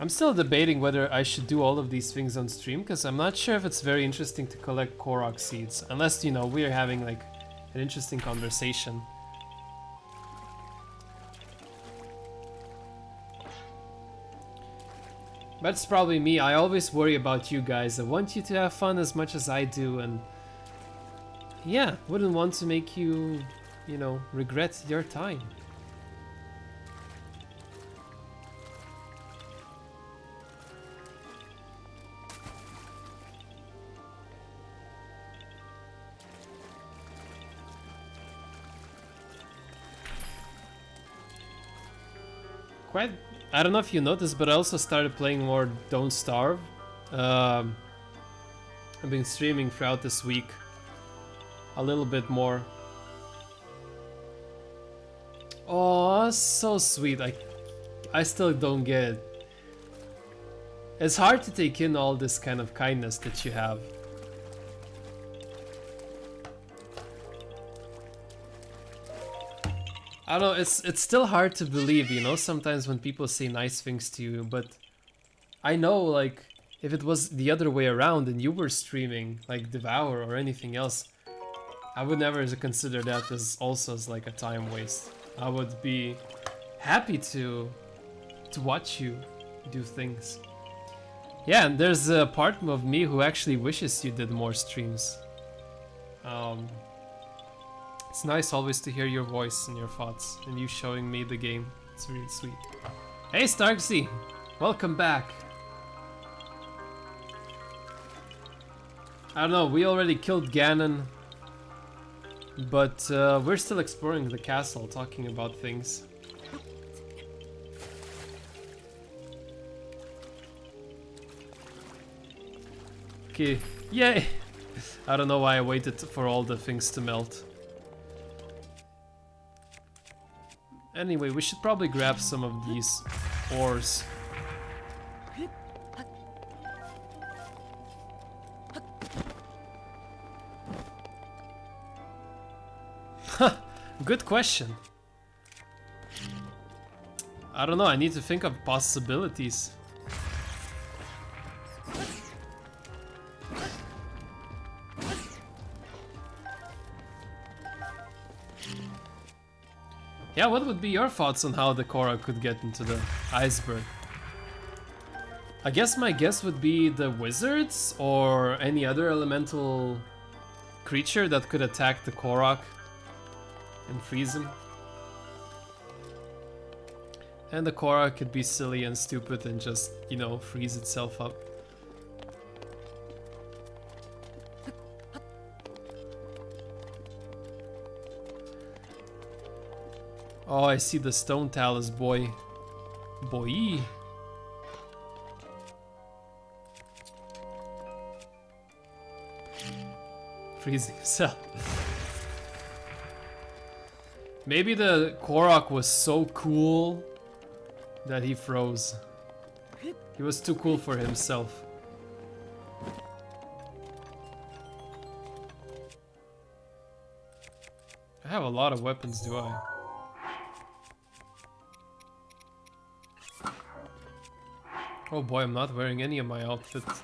I'm still debating whether I should do all of these things on stream, because I'm not sure if it's very interesting to collect Korok seeds, unless, you know, we're having like an interesting conversation. That's probably me. I always worry about you guys. I want you to have fun as much as I do, and yeah, wouldn't want to make you, you know, regret your time. Quite, I don't know if you noticed, but I also started playing more Don't Starve. I've been streaming throughout this week a little bit more. Oh, so sweet. I still don't get it. It's hard to take in all this kind of kindness that you have. I don't know, it's still hard to believe, you know, sometimes when people say nice things to you, but I know, like, if it was the other way around and you were streaming, like Devour or anything else, I would never consider that as also as like a time waste. I would be happy to watch you do things. Yeah, and there's a part of me who actually wishes you did more streams. It's nice always to hear your voice and your thoughts, and you showing me the game. It's really sweet. Hey Starksy! Welcome back! I don't know, we already killed Ganon, but we're still exploring the castle, talking about things. Okay, yay! I don't know why I waited for all the things to melt. Anyway, we should probably grab some of these ores. Good question. I don't know, I need to think of possibilities. Yeah, what would be your thoughts on how the Korok could get into the iceberg? I guess my guess would be the wizards or any other elemental creature that could attack the Korok and freeze him. And the Korok could be silly and stupid and just, you know, freeze itself up. Oh, I see the stone talus, boy. Boy. Freezing himself. Maybe the Korok was so cool that he froze. He was too cool for himself. I have a lot of weapons, do I? Oh boy, I'm not wearing any of my outfits.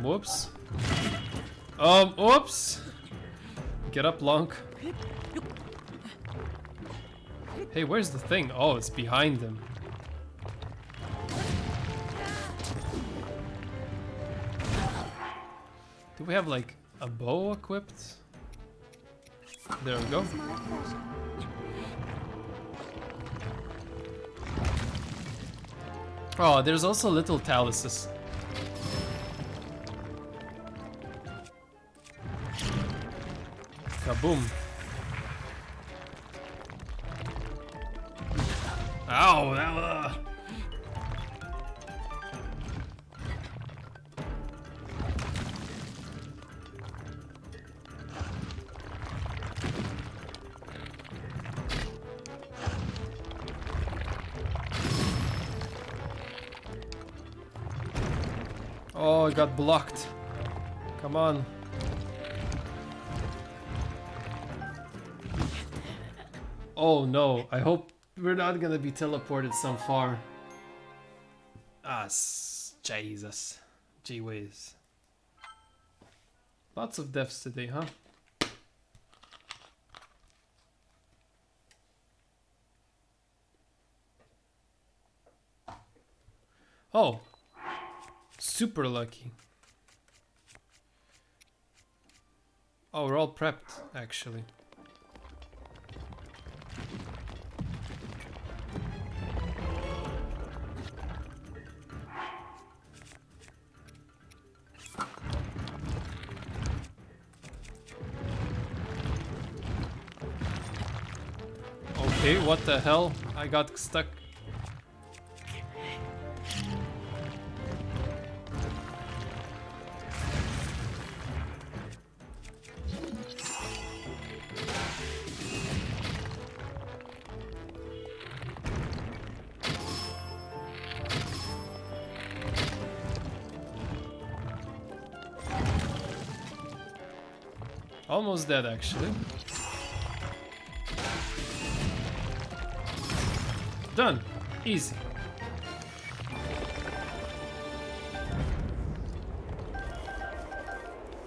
Whoops. Whoops! Get up, Lonk. Hey, where's the thing? Oh, it's behind him. Do we have, like, a bow equipped? There we go. Oh, there's also little taluses. Kaboom. Ow! Oh, it got blocked. Come on. Oh no, I hope we're not gonna be teleported some far. Ah, Jesus. Gee whiz. Lots of deaths today, huh? Oh. Super lucky. Oh, we're all prepped, actually. Okay, what the hell? I got stuck. Almost dead, actually. Done. Easy.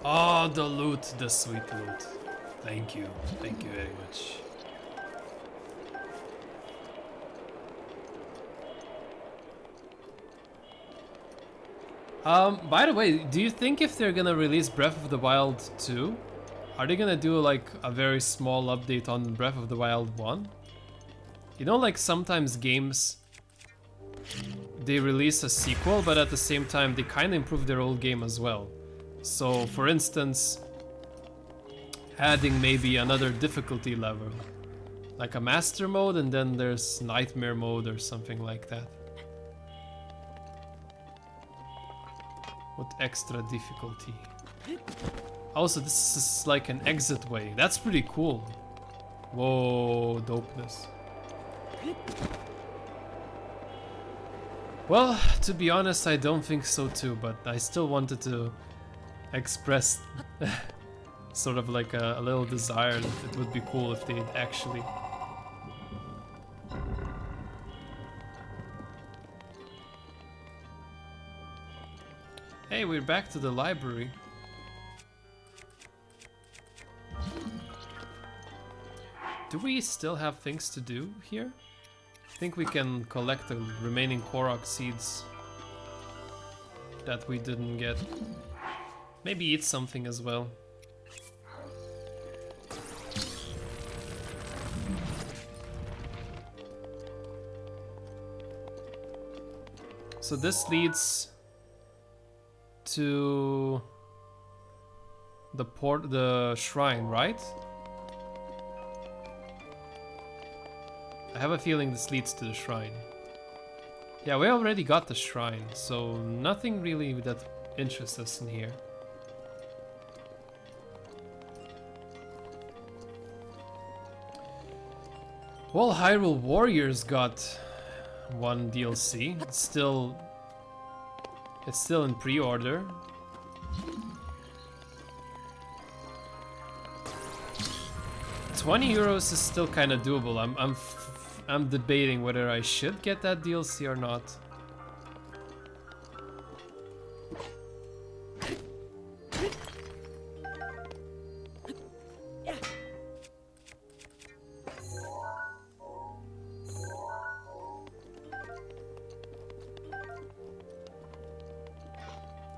Oh, the loot, the sweet loot. Thank you. Thank you very much. By the way, do you think if they're gonna release Breath of the Wild 2, are they gonna do like a very small update on Breath of the Wild 1? You know, like sometimes games, they release a sequel, but at the same time they kind of improve their old game as well. So, for instance, adding maybe another difficulty level, like a master mode, and then there's nightmare mode or something like that. With extra difficulty. Also, this is like an exit way. That's pretty cool. Whoa, dopeness. Well, to be honest, I don't think so too, but I still wanted to express sort of like a little desire that it would be cool if they'd actually. Hey, we're back to the library. Do we still have things to do here? I think we can collect the remaining Korok seeds that we didn't get. Maybe eat something as well. So this leads to the shrine, right? I have a feeling this leads to the shrine. Yeah, we already got the shrine, so nothing really that interests us in here. Well, Hyrule Warriors got one DLC. It's still in pre-order. €20 is still kind of doable. I'm debating whether I should get that DLC or not.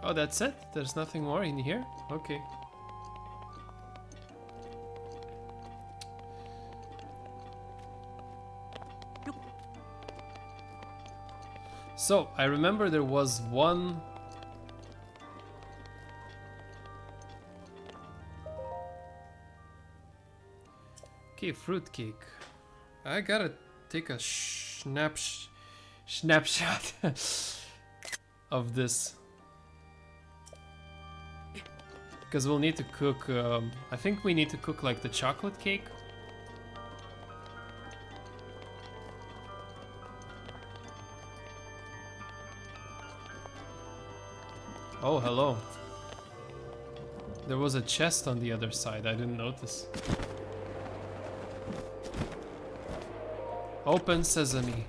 Oh, that's it? There's nothing more in here? Okay. So, I remember there was one... Okay, fruitcake. I gotta take a snapshot of this. Because we'll need to cook, I think we need to cook like the chocolate cake. Oh, hello. There was a chest on the other side, I didn't notice. Open sesame.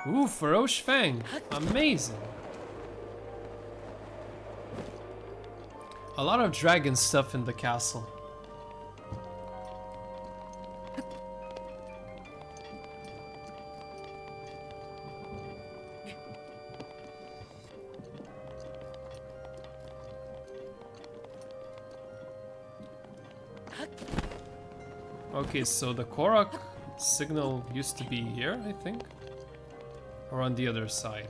Ooh, Feroce Fang. Amazing. A lot of dragon stuff in the castle. Okay, so the Korok signal used to be here, I think. Or on the other side.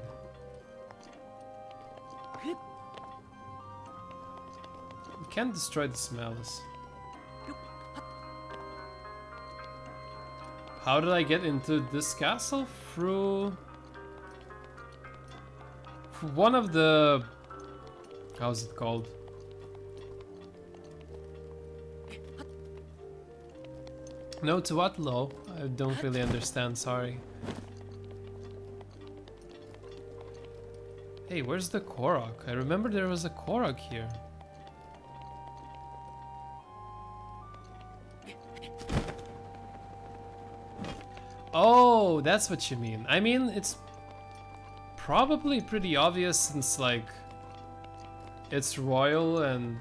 You can't destroy the smells. How did I get into this castle? Through one of the... how's it called? No, to what low? I don't really understand, sorry. Hey, where's the Korok? I remember there was a Korok here. Oh, that's what you mean. I mean, it's probably pretty obvious since, like, it's royal and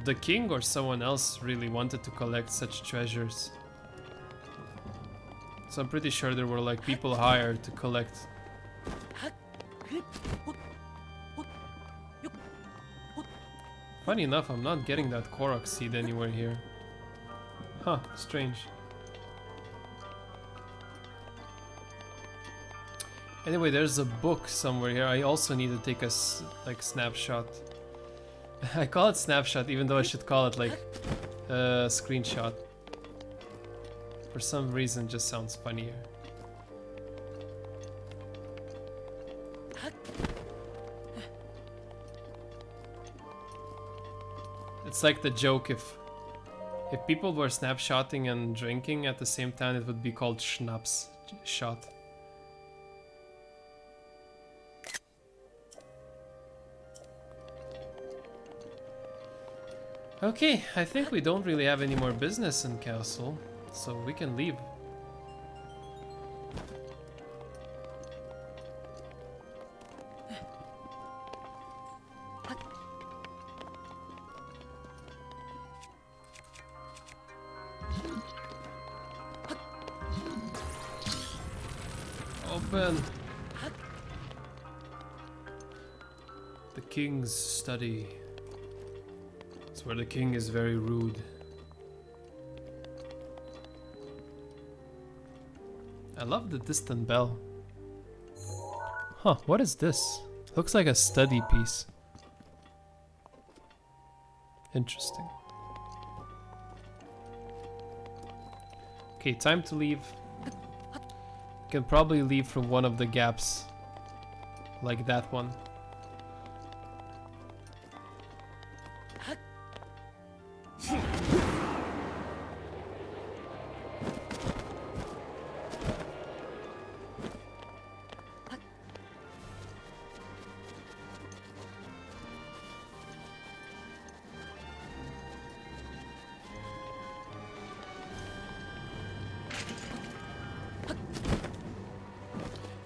the king or someone else really wanted to collect such treasures. So I'm pretty sure there were like people hired to collect. Funny enough, I'm not getting that Korok seed anywhere here. Huh, strange. Anyway, there's a book somewhere here. I also need to take a snapshot. I call it snapshot even though I should call it like a screenshot. For some reason, it just sounds funnier. It's like the joke if people were snapshotting and drinking at the same time, it would be called schnapps shot. Okay, I think we don't really have any more business in castle, so we can leave. Open. The king's study. It's where the king is very rude. I love the distant bell. Huh, what is this? Looks like a study piece. Interesting. Okay, time to leave. Can probably leave from one of the gaps. Like that one.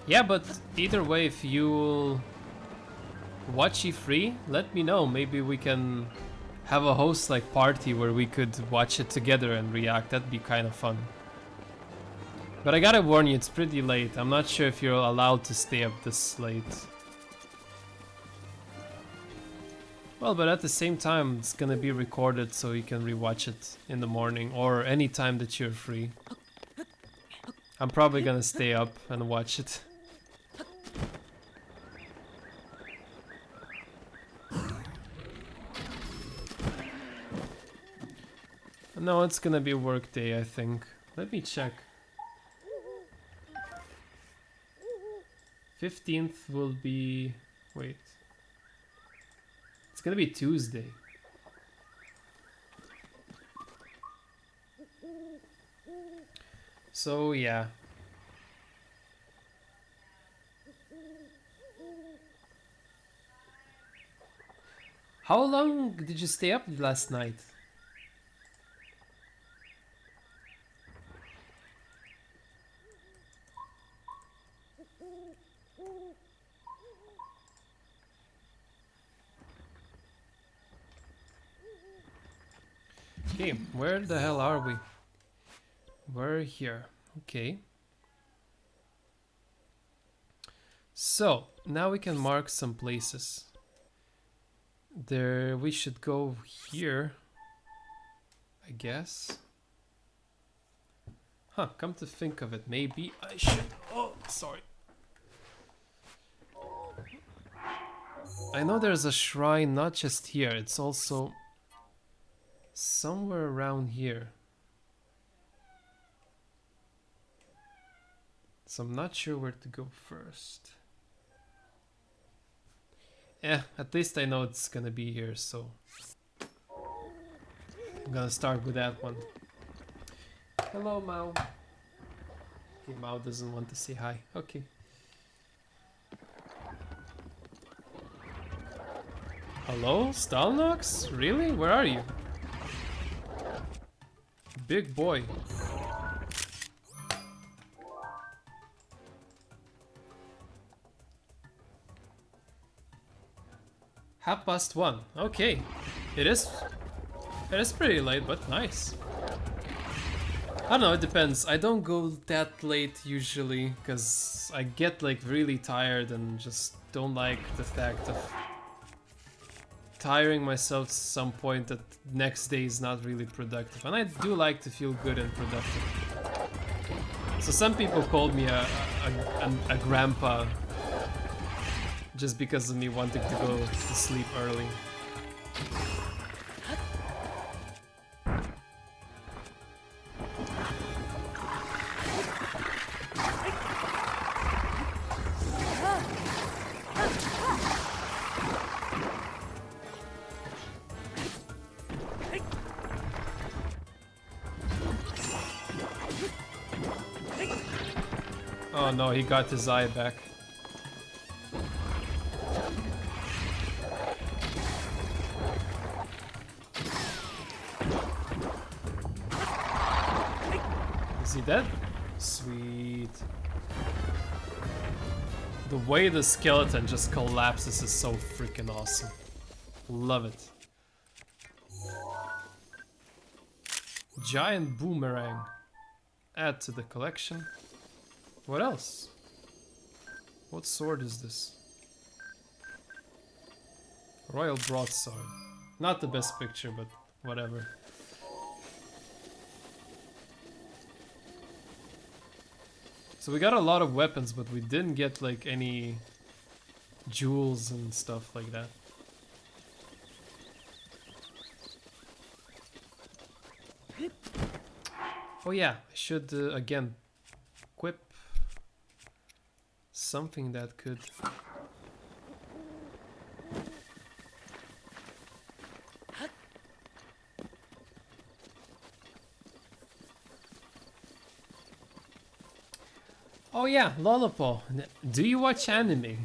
Yeah, but either way, if you'll watch E3, let me know. Maybe we can have a host like party where we could watch it together and react. That'd be kind of fun. But I gotta warn you, it's pretty late. I'm not sure if you're allowed to stay up this late. Well, but at the same time, it's gonna be recorded so you can rewatch it in the morning or any time that you're free. I'm probably gonna stay up and watch it. No, it's gonna be work day, I think. Let me check. 15th will be... wait. It's gonna be Tuesday. So, yeah. How long did you stay up last night? Okay, where the hell are we? We're here. Okay. So, now we can mark some places. There, we should go here, I guess. Huh, come to think of it, maybe I should... Oh, sorry. I know there's a shrine not just here, it's also somewhere around here. So I'm not sure where to go first. At least I know it's gonna be here, so I'm gonna start with that one. Hello, Mao. Okay, Mao doesn't want to say hi. Okay. Hello, Stalnox? Really? Where are you? Big boy. ½1. Okay. It is pretty late, but nice. I don't know, it depends. I don't go that late usually, because I get like really tired and just don't like the fact of tiring myself to some point that next day is not really productive. And I do like to feel good and productive. So some people called me a grandpa just because of me wanting to go to sleep early. Oh no, he got his eye back. Is he dead? Sweet. The way the skeleton just collapses is so freaking awesome. Love it. Giant boomerang. Add to the collection. What else? What sword is this? Royal broadsword. Not the best picture, but whatever. So we got a lot of weapons, but we didn't get like any jewels and stuff like that. Oh yeah, I should again equip something that could... Oh yeah, Lollipop. Do you watch anime?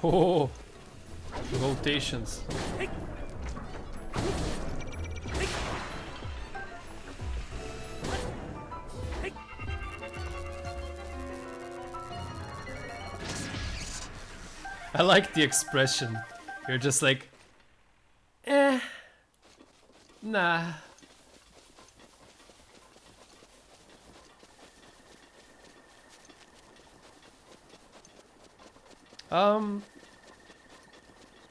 Oh, rotations. I like the expression. You're just like, nah.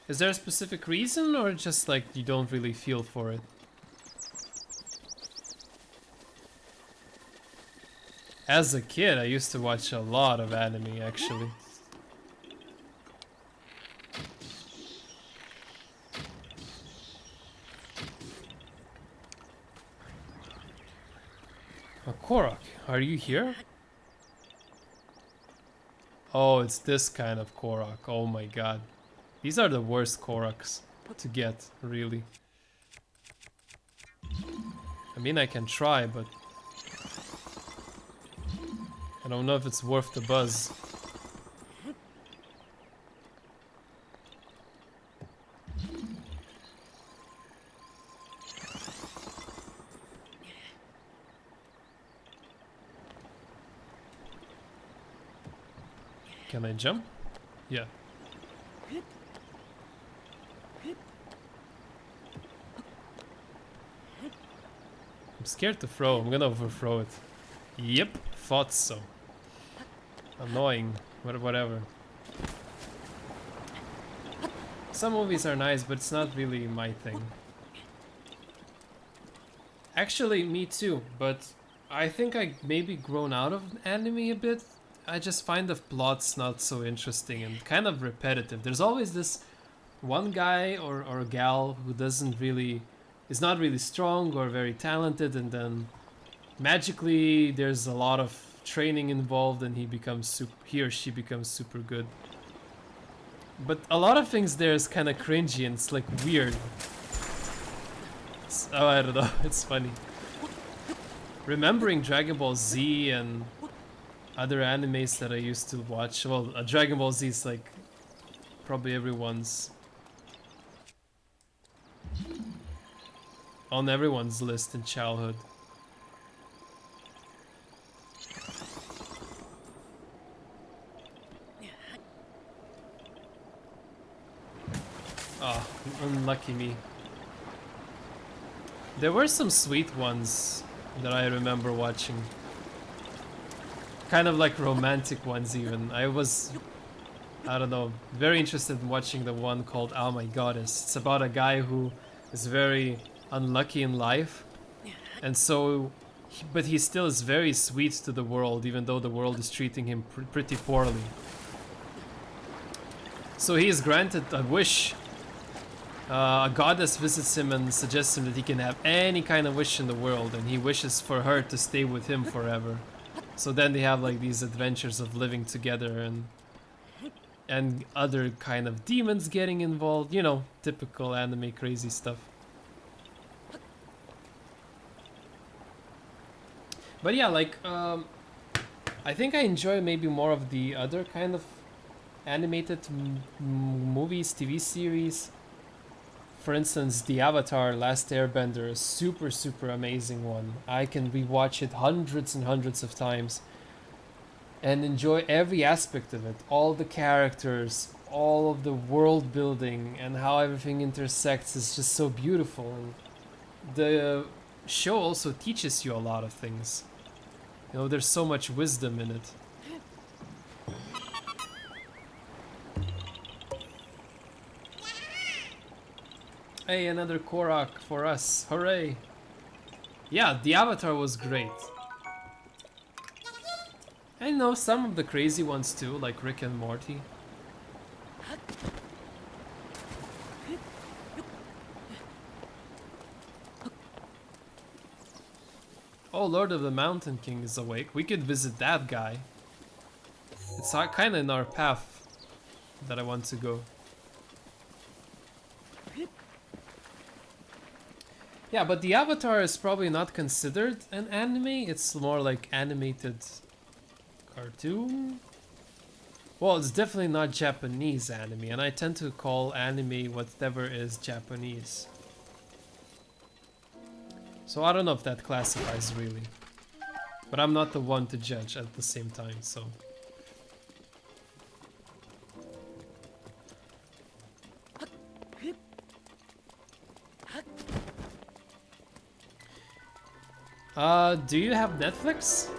Is there a specific reason or just like you don't really feel for it? As a kid, I used to watch a lot of anime actually. Korok, are you here? Oh, it's this kind of Korok. Oh my god. These are the worst Koroks to get, really. I mean, I can try, but I don't know if it's worth the buzz. Can I jump? Yeah. I'm scared to throw. I'm gonna overthrow it. Yep, thought so. Annoying. Whatever. Some movies are nice, but it's not really my thing. Actually, me too, but I think I maybe grown out of anime a bit. I just find the plots not so interesting and kind of repetitive. There's always this one guy or gal who is not really strong or very talented, and then magically there's a lot of training involved and he or she becomes super good. But a lot of things there is kind of cringy and it's like weird. Oh, I don't know, it's funny. Remembering Dragon Ball Z and other animes that I used to watch. Well, Dragon Ball Z is like probably everyone's on everyone's list in childhood. Oh, unlucky me. There were some sweet ones that I remember watching. Kind of like romantic ones even. I don't know, very interested in watching the one called Oh My Goddess. It's about a guy who is very unlucky in life. And so, but he still is very sweet to the world, even though the world is treating him pretty poorly. So he is granted a wish. A goddess visits him and suggests him that he can have any kind of wish in the world, and he wishes for her to stay with him forever. So then they have like these adventures of living together and other kind of demons getting involved, you know, typical anime crazy stuff. But yeah, like I think I enjoy maybe more of the other kind of animated movies, TV series. For instance, the Avatar Last Airbender is super amazing one. I can rewatch it hundreds and hundreds of times and enjoy every aspect of it. All the characters, all of the world building and how everything intersects is just so beautiful. And the show also teaches you a lot of things. You know, there's so much wisdom in it. Hey, another Korok for us. Hooray! Yeah, the Avatar was great. I know some of the crazy ones too, like Rick and Morty. Oh, Lord of the Mountain King is awake. We could visit that guy. It's kind of in our path that I want to go. Yeah, but the Avatar is probably not considered an anime. It's more like animated cartoon. Well, it's definitely not Japanese anime, and I tend to call anime whatever is Japanese. So I don't know if that classifies really. But I'm not the one to judge at the same time, so... do you have Netflix?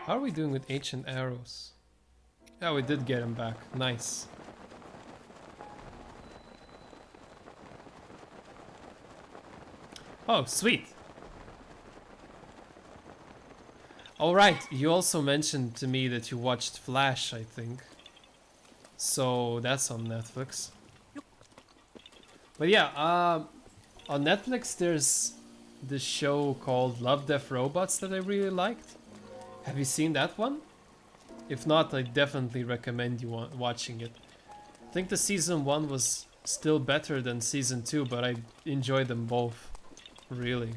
How are we doing with ancient arrows? Yeah, we did get him back. Nice. Oh, sweet. Alright, you also mentioned to me that you watched Flash, I think. So that's on Netflix. But yeah, on Netflix there's this show called Love, Death, Robots that I really liked. Have you seen that one? If not, I definitely recommend you watching it. I think the season 1 was still better than season 2, but I enjoyed them both. Really.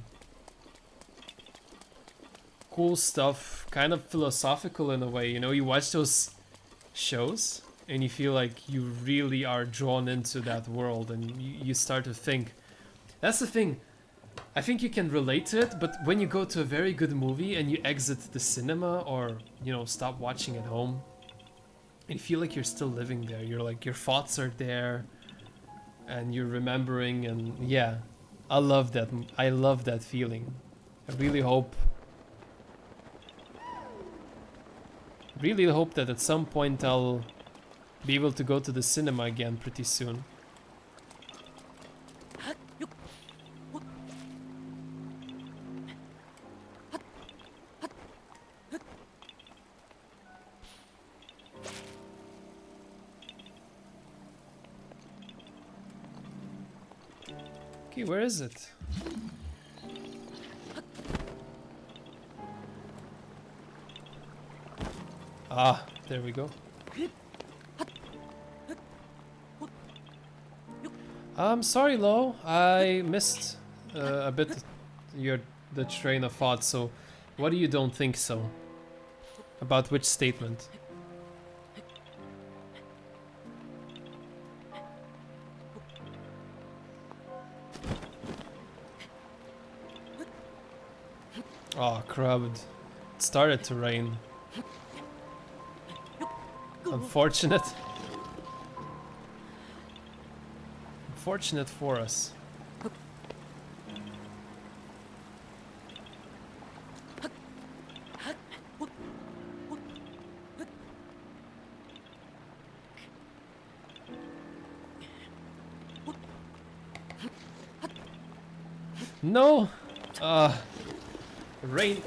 Cool stuff, kind of philosophical in a way, you know, you watch those shows and you feel like you really are drawn into that world and you start to think. That's the thing. I think you can relate to it, but when you go to a very good movie and you exit the cinema or, you know, stop watching at home, you feel like you're still living there. You're like, your thoughts are there and you're remembering, and yeah, I love that. I love that feeling. I really hope that at some point I'll be able to go to the cinema again pretty soon. Okay, where is it? Ah, there we go. I'm sorry, Lo. I missed a bit the train of thought. So, what do you don't think so? About which statement? Oh, crud. It started to rain. Unfortunate. Unfortunate for us. No! Rain.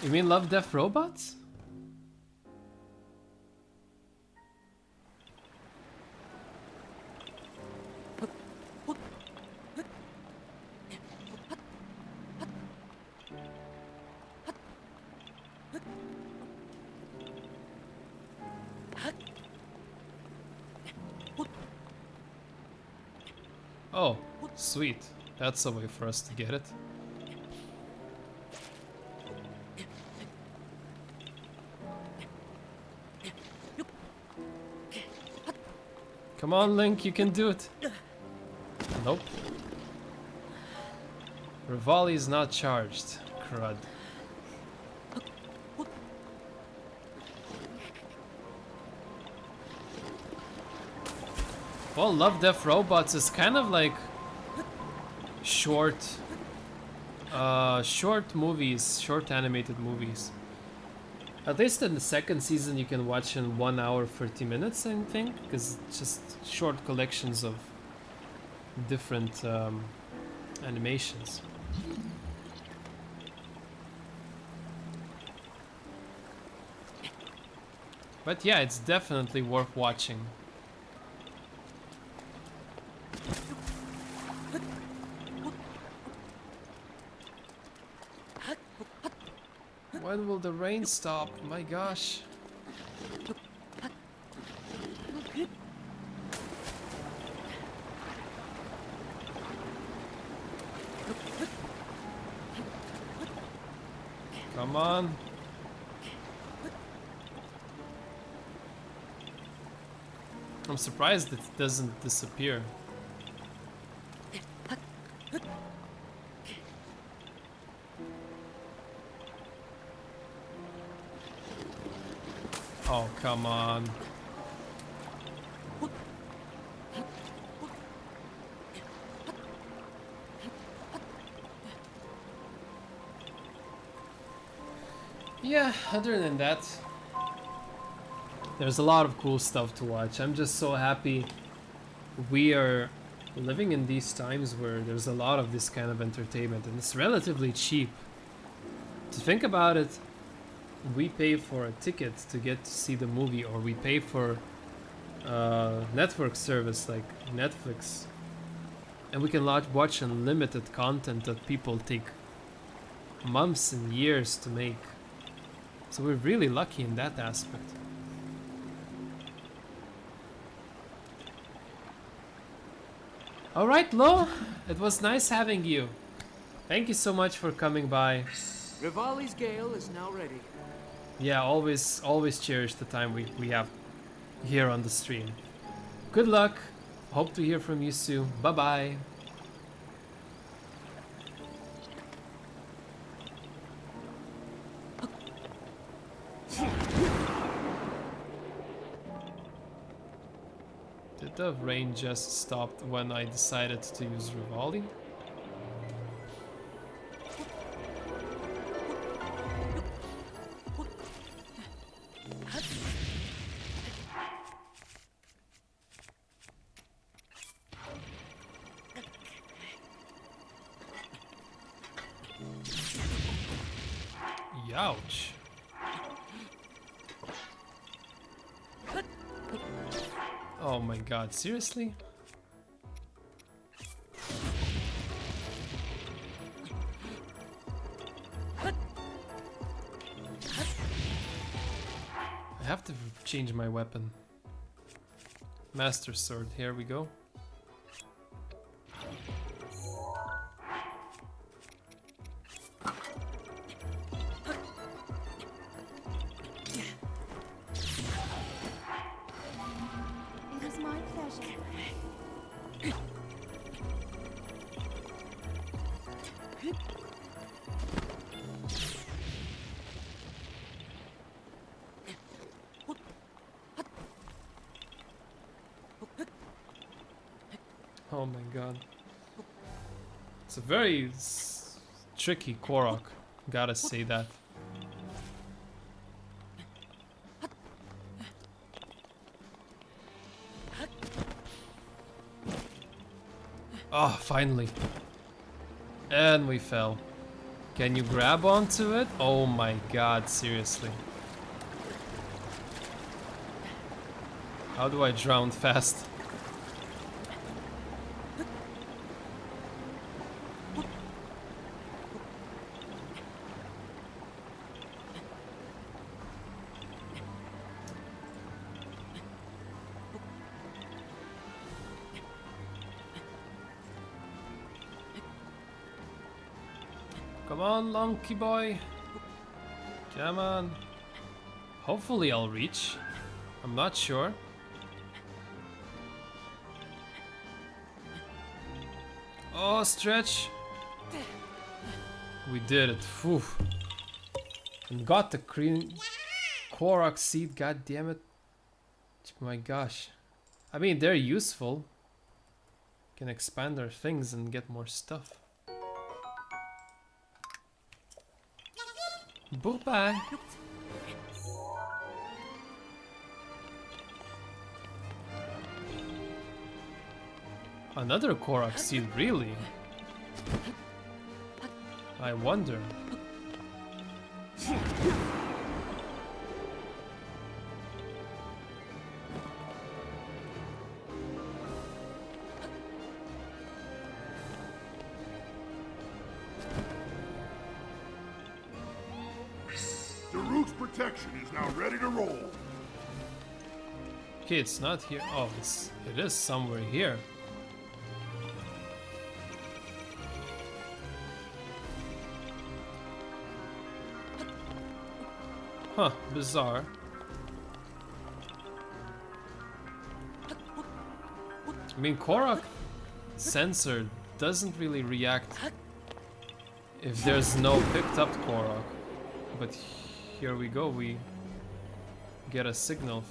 You mean Love, Death, Robots? Oh, sweet. That's a way for us to get it. Come on, Link, you can do it. Nope. Rivali is not charged. Crud. Well, Love, Death, Robots is kind of like short movies, short animated movies. At least in the second season you can watch in 1 hour 30 minutes, I think, because it's just short collections of different animations. But yeah, it's definitely worth watching. When will the rain stop? My gosh. Come on. I'm surprised it doesn't disappear. Oh, come on. Yeah, other than that, there's a lot of cool stuff to watch. I'm just so happy we are We're living in these times where there's a lot of this kind of entertainment and it's relatively cheap. To think about it, we pay for a ticket to get to see the movie, or we pay for network service like Netflix, and we can watch unlimited content that people take months and years to make. So we're really lucky in that aspect. Alright, Lo, it was nice having you. Thank you so much for coming by. Rivali's Gale is now ready. Yeah, always cherish the time we have here on the stream. Good luck. Hope to hear from you soon. Bye bye. Did the rain just stop when I decided to use Rivali? Ouch. Oh my god, seriously? I have to change my weapon. Master Sword, here we go. Oh my god. It's a very tricky Korok, gotta say that. Oh, finally. And we fell. Can you grab onto it? Oh my god, seriously. How do I drown fast? Come on, Lonky boy. Come on. Hopefully I'll reach. I'm not sure. Oh, stretch. We did it. Phew. And got the green Korok seed, god damn it. My gosh. I mean, they're useful. Can expand our things and get more stuff. Bye. Another Korok seed, really? I wonder. Protection is now ready to roll. Okay, it's not here. Oh, it is somewhere here. Huh, bizarre. I mean, Korok sensor doesn't really react if there's no picked up Korok, but here we go, we get a signal.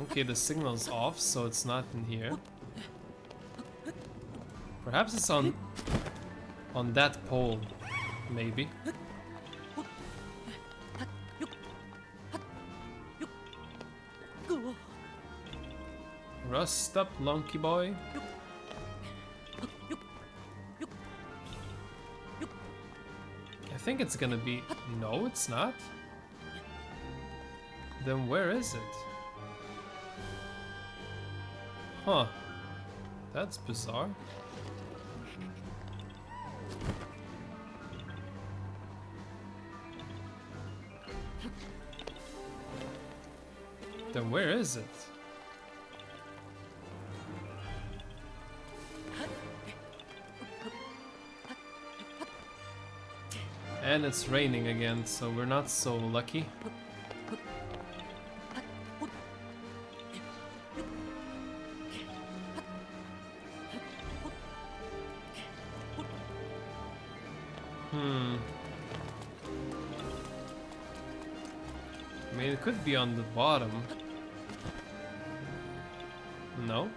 Okay, the signal's off, so it's not in here. Perhaps it's on that pole, maybe. Rust up, Lunky boy. I think it's gonna be... No, it's not. Then where is it? Huh. That's bizarre. Then where is it? And it's raining again, so we're not so lucky. I mean, it could be on the bottom. No?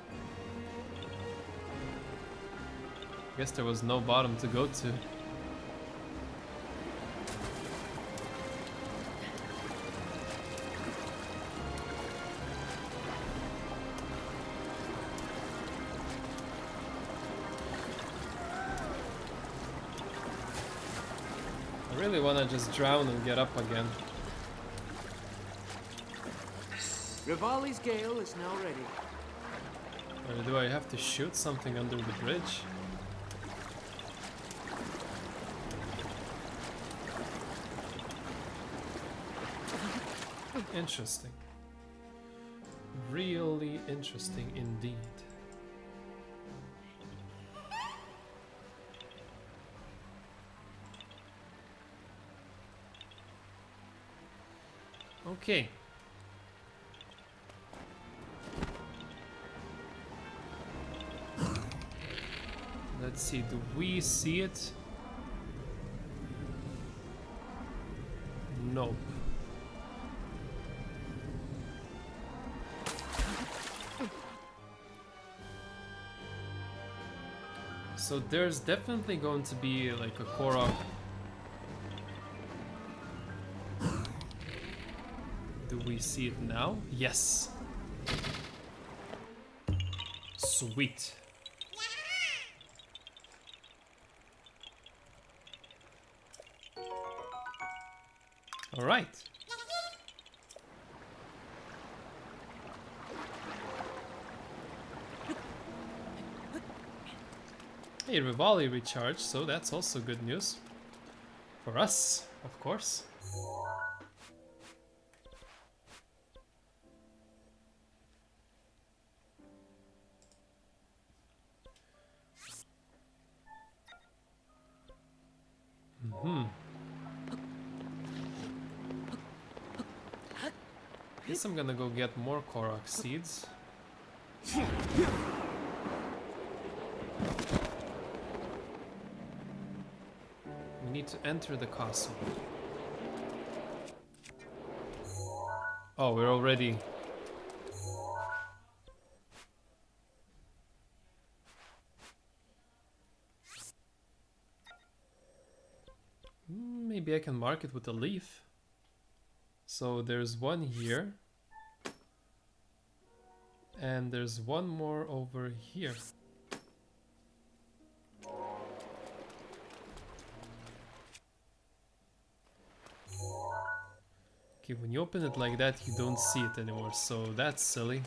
Guess there was no bottom to go to. I really wanna just drown and get up again. Rivali's gale is now ready. Or do I have to shoot something under the bridge? Interesting. Really interesting indeed. Okay. Let's see, do we see it? Nope. So there's definitely going to be like a Korok. Do we see it now? Yes. Sweet. All right. Hey, Rivali recharged, so that's also good news. For us, of course. Guess I'm gonna go get more Korok seeds. We need to enter the castle. Oh, we're already... Maybe I can mark it with a leaf. So there's one here. And there's one more over here. Okay, when you open it like that, you don't see it anymore, so that's silly.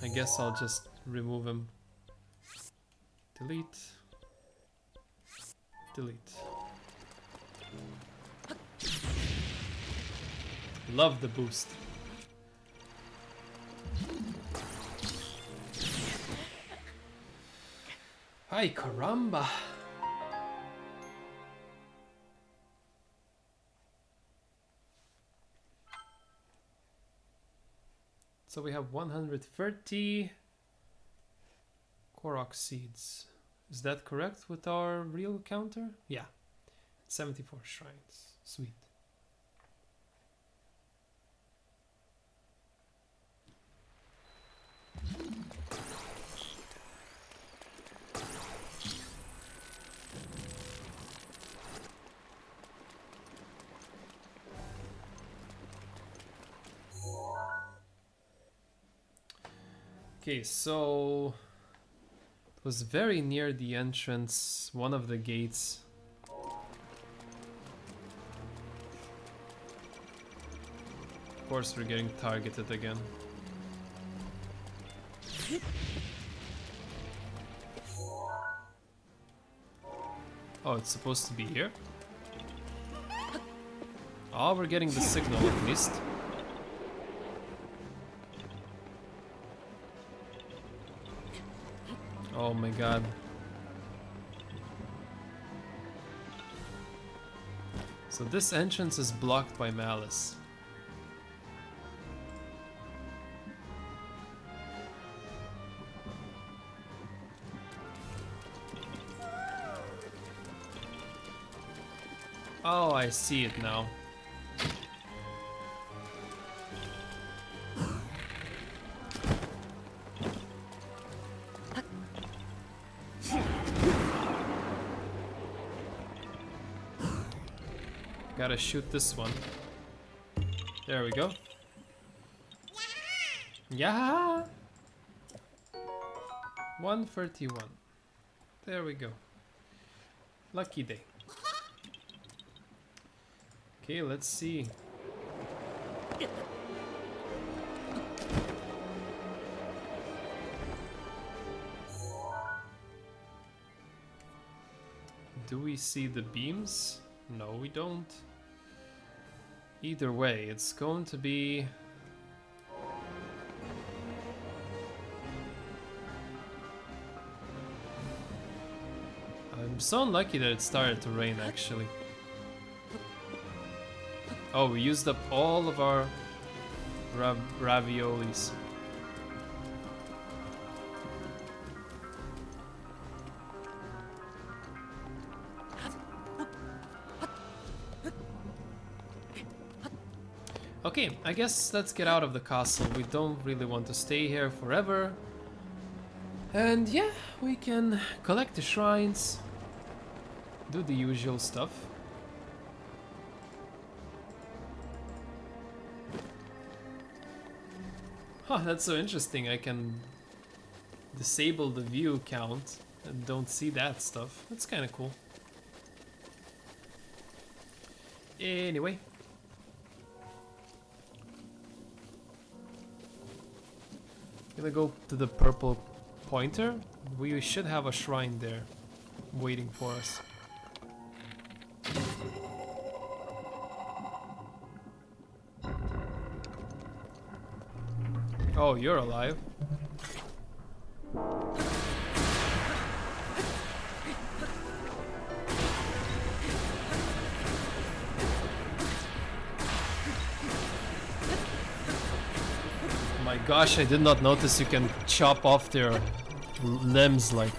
I guess I'll just remove him. Delete. Delete. Love the boost. Ay, caramba. So we have 130 Korok seeds. Is that correct with our real counter? Yeah. 74 shrines. Sweet. Okay, so it was very near the entrance, one of the gates. Of course, we're getting targeted again. Oh, it's supposed to be here? Oh, we're getting the signal at least. Oh my god. So this entrance is blocked by Malice. Oh, I see it now. Gotta shoot this one. There we go. Yeah. 131. There we go. Lucky day. Okay, let's see. Do we see the beams? No, we don't. Either way, it's going to be... I'm so unlucky that it started to rain, actually. Oh, we used up all of our raviolis. Okay, I guess let's get out of the castle. We don't really want to stay here forever. And yeah, we can collect the shrines, do the usual stuff. Huh, that's so interesting. I can disable the view count and don't see that stuff. That's kind of cool. Anyway. Gonna go to the purple pointer. We should have a shrine there waiting for us. Oh, you're alive. My gosh, I did not notice you can chop off their limbs like.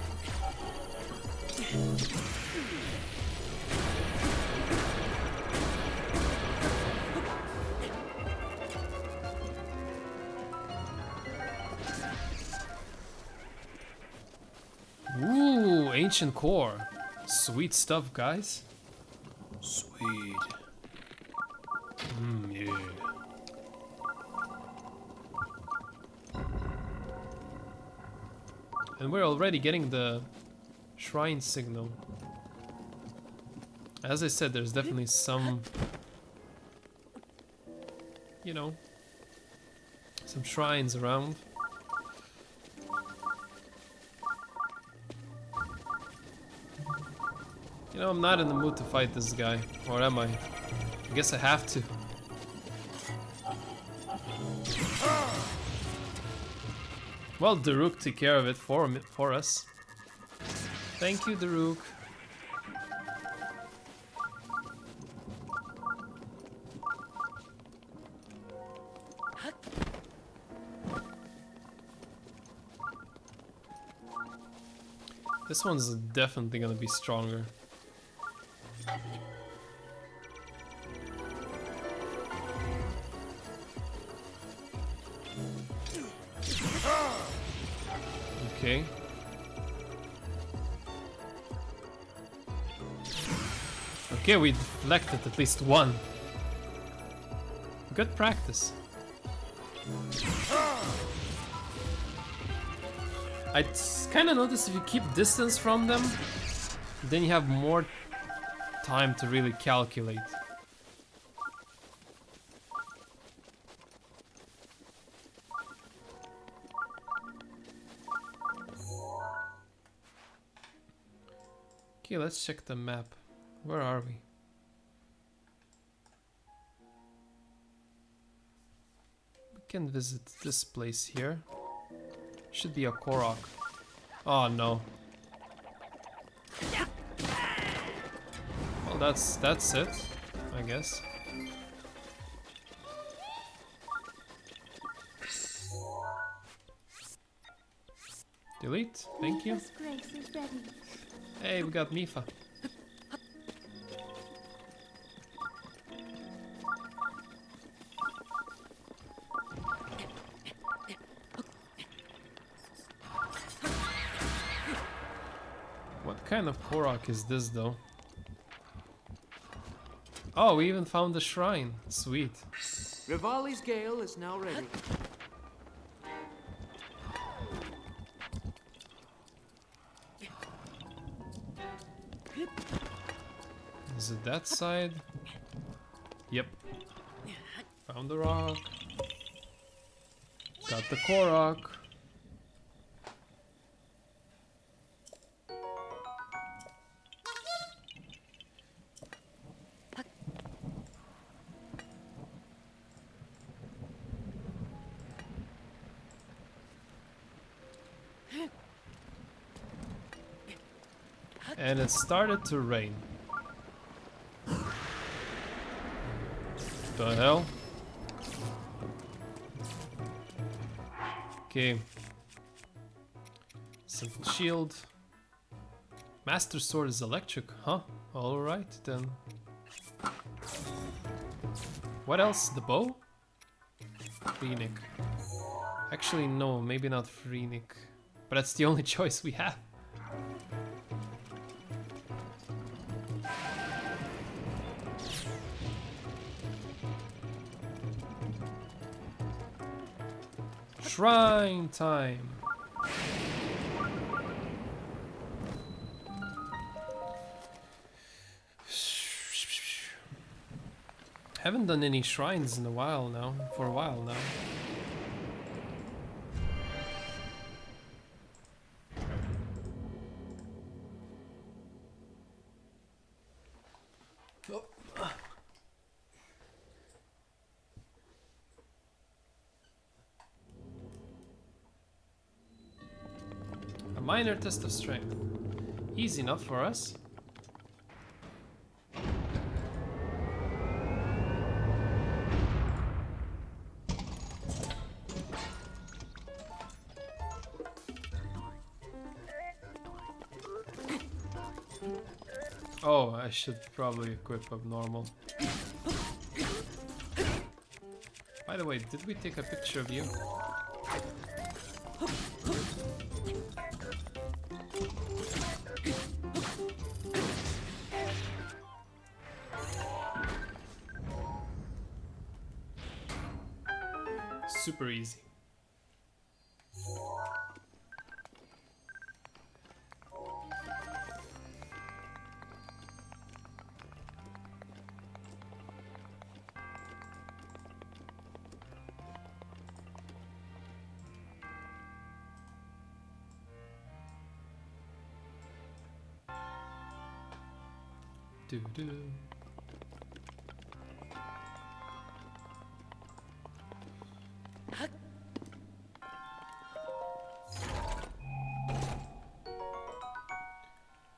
Ooh, ancient core. Sweet stuff, guys. Sweet. Yeah. And we're already getting the shrine signal. As I said, there's definitely some, you know, some shrines around. You know, I'm not in the mood to fight this guy. Or am I? I guess I have to. Well, Daruk took care of it for us. Thank you, Daruk. This one's definitely gonna be stronger. Okay. Okay, we deflected at least one. Good practice. I kind of noticed if you keep distance from them, then you have more time to really calculate. Okay, let's check the map. Where are we? We can visit this place here. Should be a Korok. Oh no. Well, that's it, I guess. Delete. Thank you. Mifa's grace is ready. Hey, we got Mifa. What kind of Korok is this though? Oh, we even found the shrine. Sweet. Rivali's Gale is now ready. Is it that side? Yep. Found the rock. Got the Korok. And it started to rain. The hell? Okay. Simple shield. Master sword is electric, huh? Alright then. What else? The bow? Phoenix. Actually no, maybe not Phoenix. But that's the only choice we have. Shrine time. Haven't done any shrines in a while now, for a while now. A minor test of strength. Easy enough for us. Oh, I should probably equip abnormal. By the way, did we take a picture of you? Super easy. Do.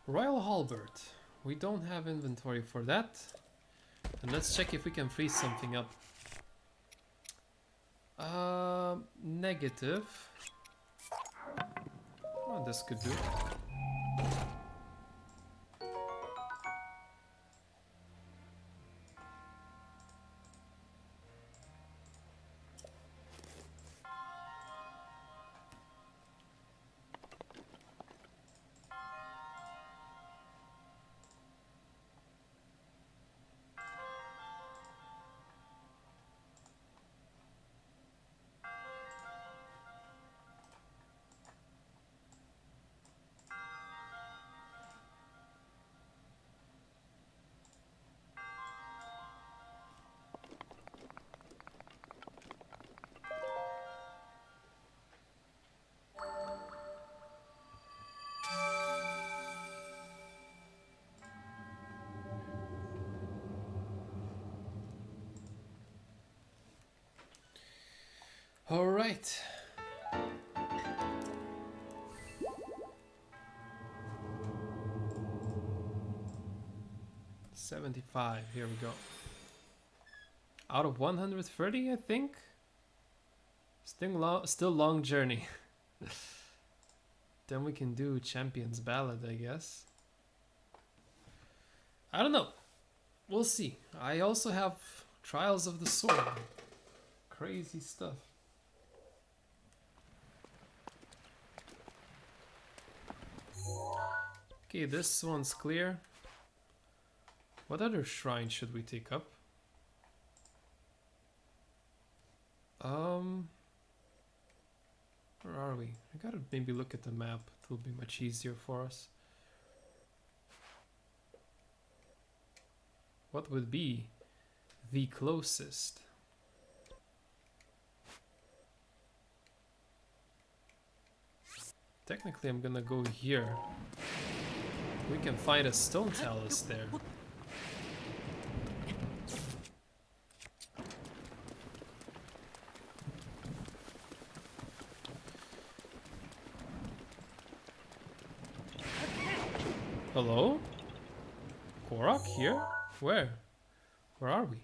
Royal Halberd. We don't have inventory for that. And let's check if we can freeze something up. Negative. Oh, this could do. All right. $75. Here we go. Out of 130, I think. Still long journey. Then we can do Champion's Ballad, I guess. I don't know. We'll see. I also have Trials of the Sword. Crazy stuff. Okay, this one's clear. What other shrine should we take up? Where are we? I gotta maybe look at the map. It'll be much easier for us. What would be the closest? Technically, I'm gonna go here. We can find a stone talus there. Hello? Korok here? Where? Where are we?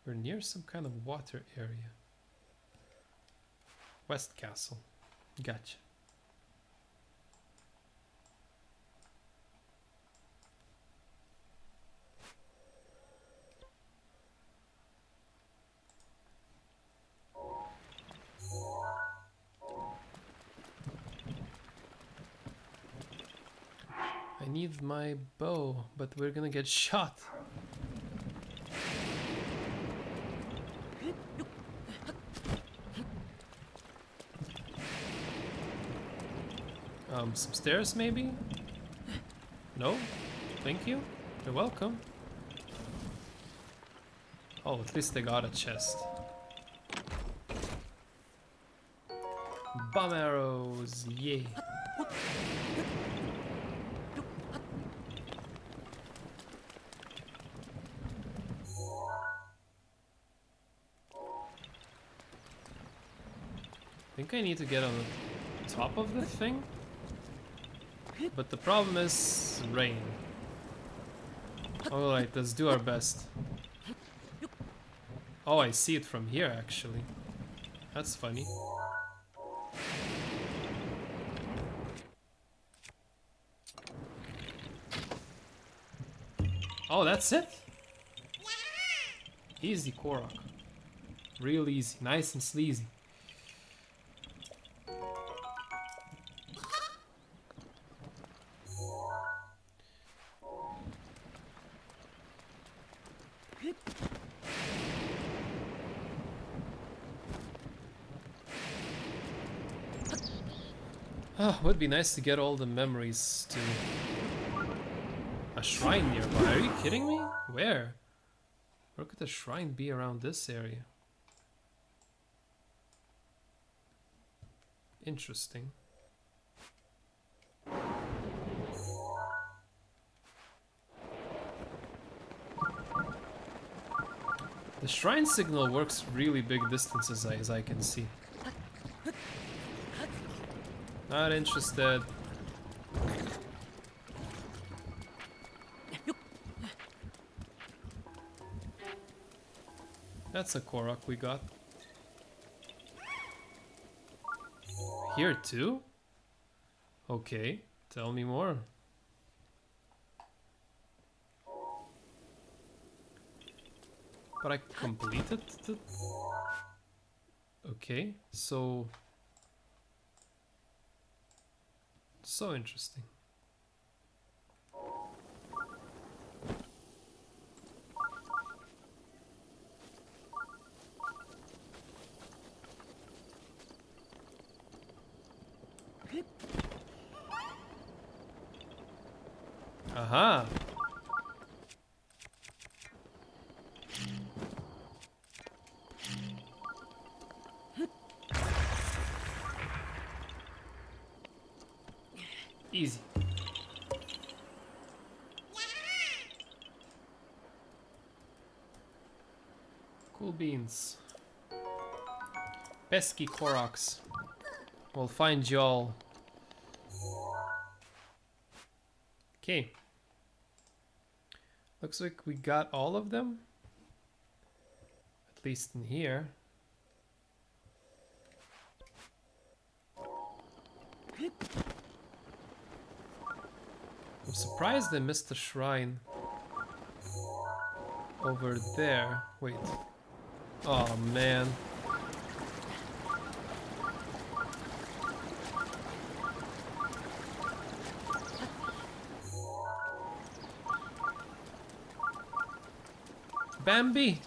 We're near some kind of water area. West Castle. Gotcha. I need my bow, but we're gonna get shot. Some stairs maybe? No? Thank you. You're welcome. Oh, at least they got a chest. Bomb arrows, yay. I think I need to get on the top of the thing. But the problem is rain. Alright, let's do our best. Oh, I see it from here actually. That's funny. Oh, that's it? Easy, Korok. Real easy, nice and sleazy. Would be nice to get all the memories to a shrine nearby. Are you kidding me? Where? Where could the shrine be around this area? Interesting. The shrine signal works really big distances as I can see. Not interested. That's a Korok we got. Here too? Okay, tell me more. But I completed the... Okay, so... So interesting. Aha! Easy. Cool beans. Pesky Koroks. We'll find y'all. Okay. Looks like we got all of them. At least in here. I'm surprised I missed the shrine. Over there. Wait. Oh man. Bambi!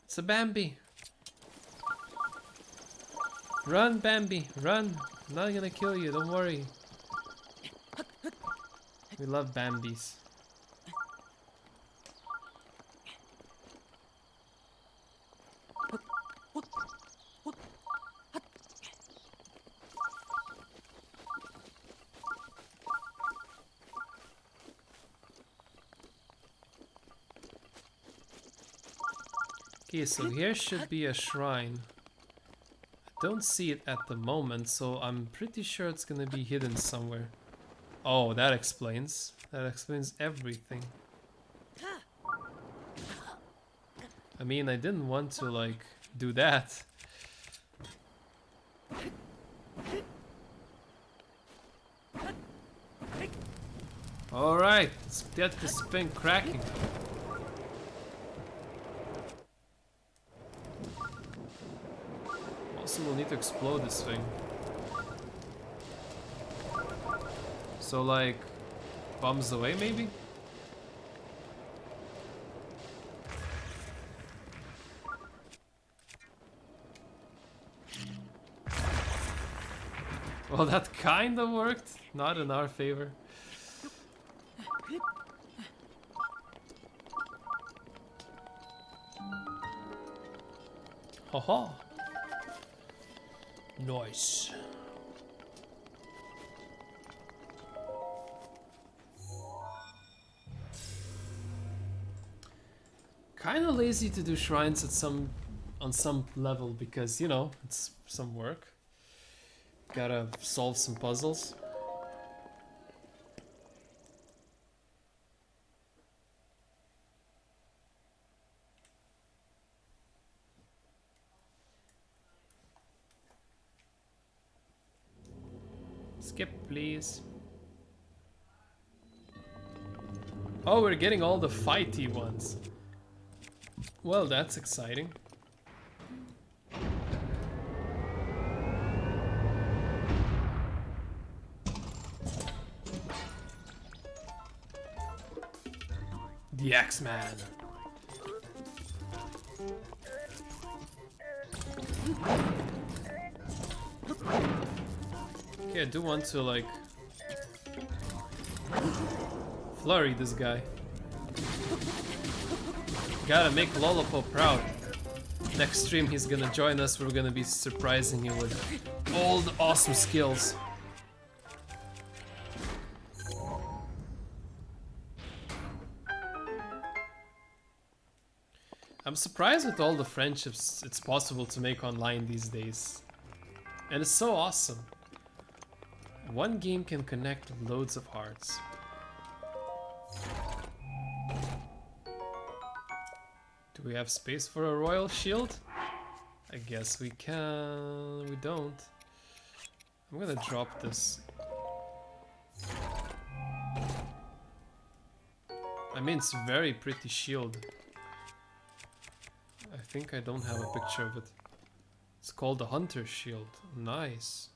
It's a Bambi! Run, Bambi! Run! I'm not gonna kill you, don't worry. We love Bambis. Okay, so here should be a shrine. I don't see it at the moment, so I'm pretty sure it's gonna be hidden somewhere. Oh, that explains. That explains everything. I mean, I didn't want to, like, do that. Alright, let's get this thing cracking. Also, we'll need to explode this thing. So, like, bombs away, maybe? Well, that kinda worked. Not in our favor. Haha. Nice. Kinda lazy to do shrines at on some level because, you know, it's some work. Gotta solve some puzzles. Skip, please. Oh, we're getting all the fighty ones. Well, that's exciting. The Axeman. Okay, I do want to, like, flurry this guy. Gotta make Lolopo proud. Next stream he's gonna join us, we're gonna be surprising you with all the awesome skills. I'm surprised with all the friendships it's possible to make online these days. And it's so awesome. One game can connect loads of hearts. Do we have space for a royal shield? I guess we can. We don't. I'm gonna drop this. I mean, it's a very pretty shield. I think I don't have a picture of it. It's called the Hunter Shield. Nice.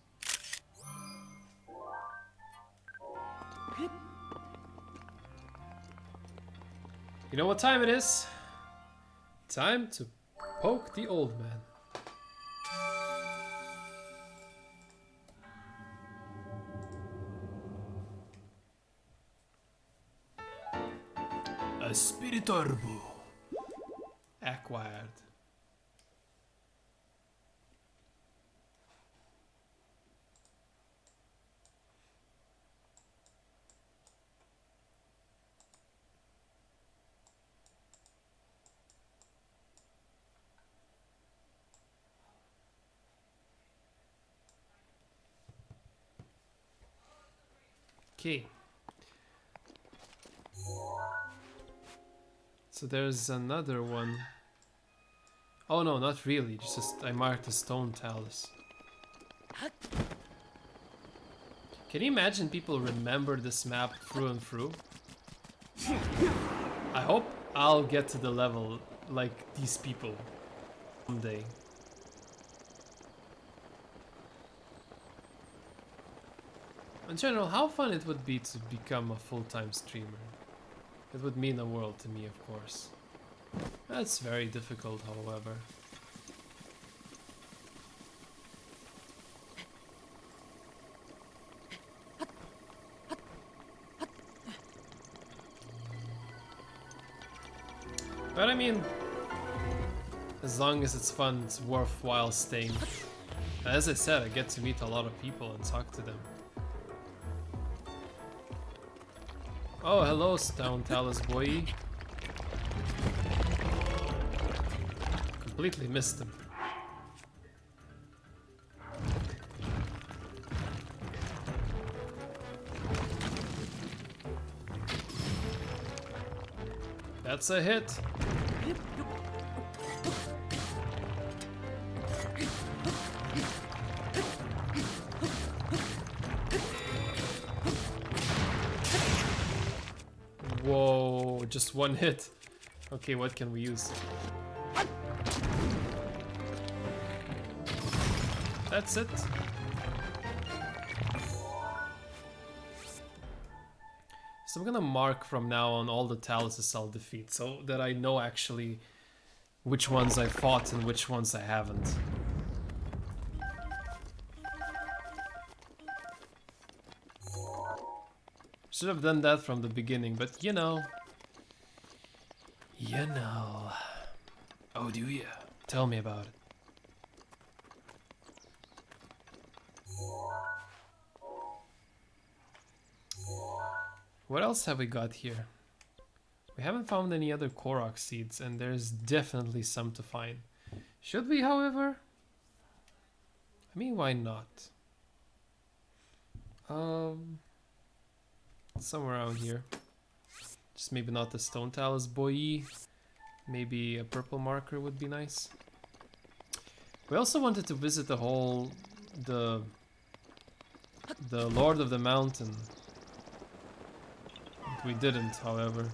You know what time it is? Time to poke the old man. A Spiritorbo. Acquired. Okay. So there's another one. Oh no, not really. Just I marked a stone talus. Can you imagine people remember this map through and through? I hope I'll get to the level like these people someday. In general, how fun it would be to become a full-time streamer. It would mean the world to me, of course. That's very difficult, however. But I mean, as long as it's fun, it's worthwhile staying. As I said, I get to meet a lot of people and talk to them. Oh, hello, Stone Talus boy. Completely missed him. That's a hit. Whoa, just one hit. Okay, what can we use? That's it. So I'm gonna mark from now on all the taluses I'll defeat so that I know actually which ones I fought and which ones I haven't. Should have done that from the beginning, but you know. You know. Oh, do ya? Tell me about it. What else have we got here? We haven't found any other Korok seeds, and there's definitely some to find. Should we, however? I mean, why not? Somewhere around here. Just maybe not the Stone Talus boy. Maybe a purple marker would be nice. We also wanted to visit the whole... the Lord of the Mountain. We didn't, however.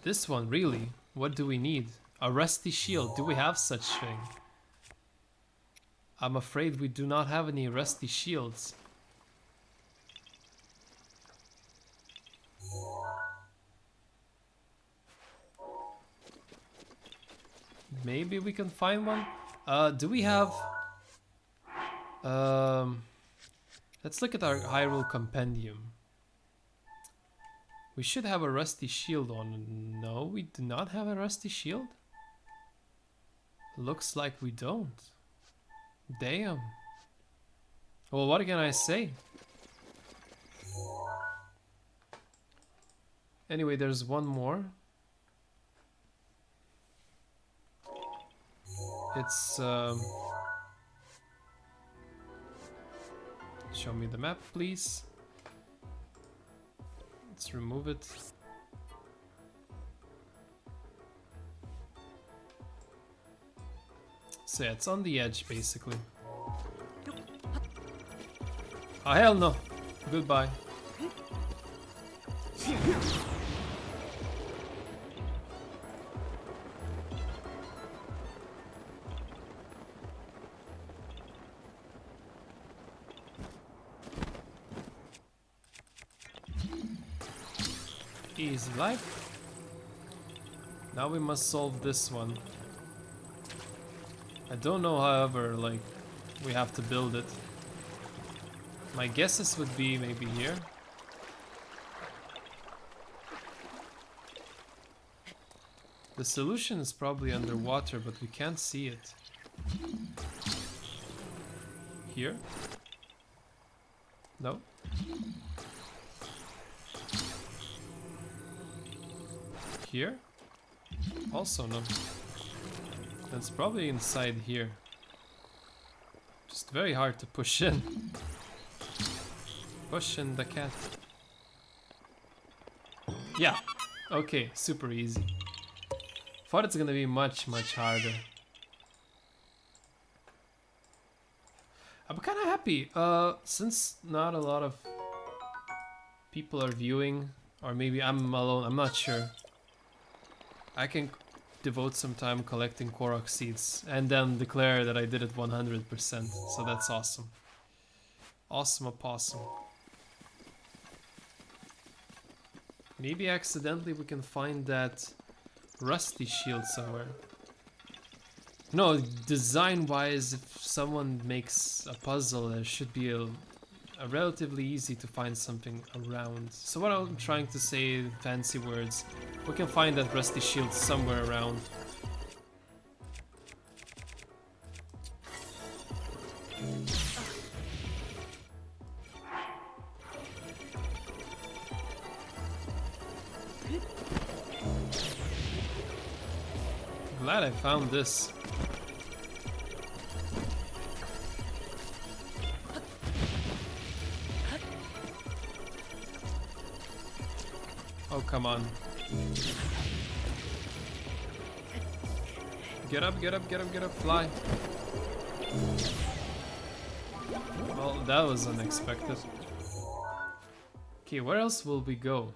This one, really? What do we need? A rusty shield. Do we have such thing? I'm afraid we do not have any rusty shields. Maybe we can find one? Do we have... let's look at our Hyrule Compendium. We should have a rusty shield on. No, we do not have a rusty shield? Looks like we don't. Damn. Well, what can I say? Anyway, there's one more. It's show me the map, please. Let's remove it. So yeah, it's on the edge, basically. Oh, hell no. Goodbye. Easy life. Now we must solve this one. I don't know, however, like, we have to build it. My guesses would be maybe here. The solution is probably underwater, but we can't see it. Here? No? Here? Also no. That's probably inside here. Just very hard to push in. Pushing the cat. Yeah. Okay, super easy. Thought it's gonna be much harder. I'm kind of happy. Since not a lot of people are viewing, or maybe I'm alone. I'm not sure. I can devote some time collecting Korok seeds and then declare that I did it 100%. So that's awesome. Awesome opossum. Maybe accidentally we can find that rusty shield somewhere. No, design-wise, if someone makes a puzzle, there should be a relatively easy to find something around. So what I'm trying to say in fancy words, we can find that rusty shield somewhere around. Glad I found this. Oh, come on. Get up, get up, get up, get up, fly. Well, that was unexpected. Okay, where else will we go?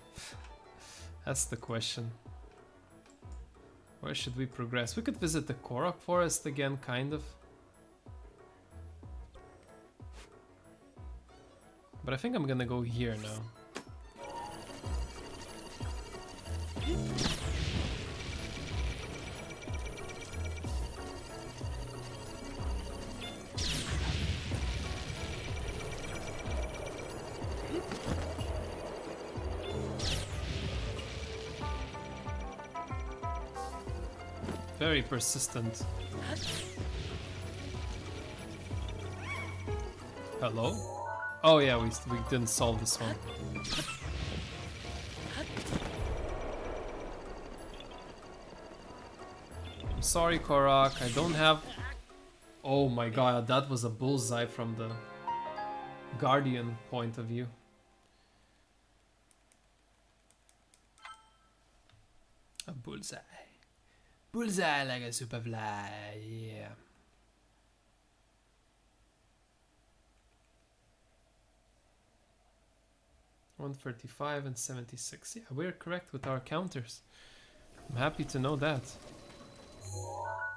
That's the question. Where should we progress? We could visit the Korok forest again, kind of. But I think I'm gonna go here now. Very persistent. Hello? Oh yeah, we didn't solve this one. I'm sorry, Korok, I don't have... Oh my god, that was a bullseye from the Guardian point of view. A bullseye. Bullseye like a superfly, yeah. $135 and 76. Yeah, we're correct with our counters. I'm happy to know that.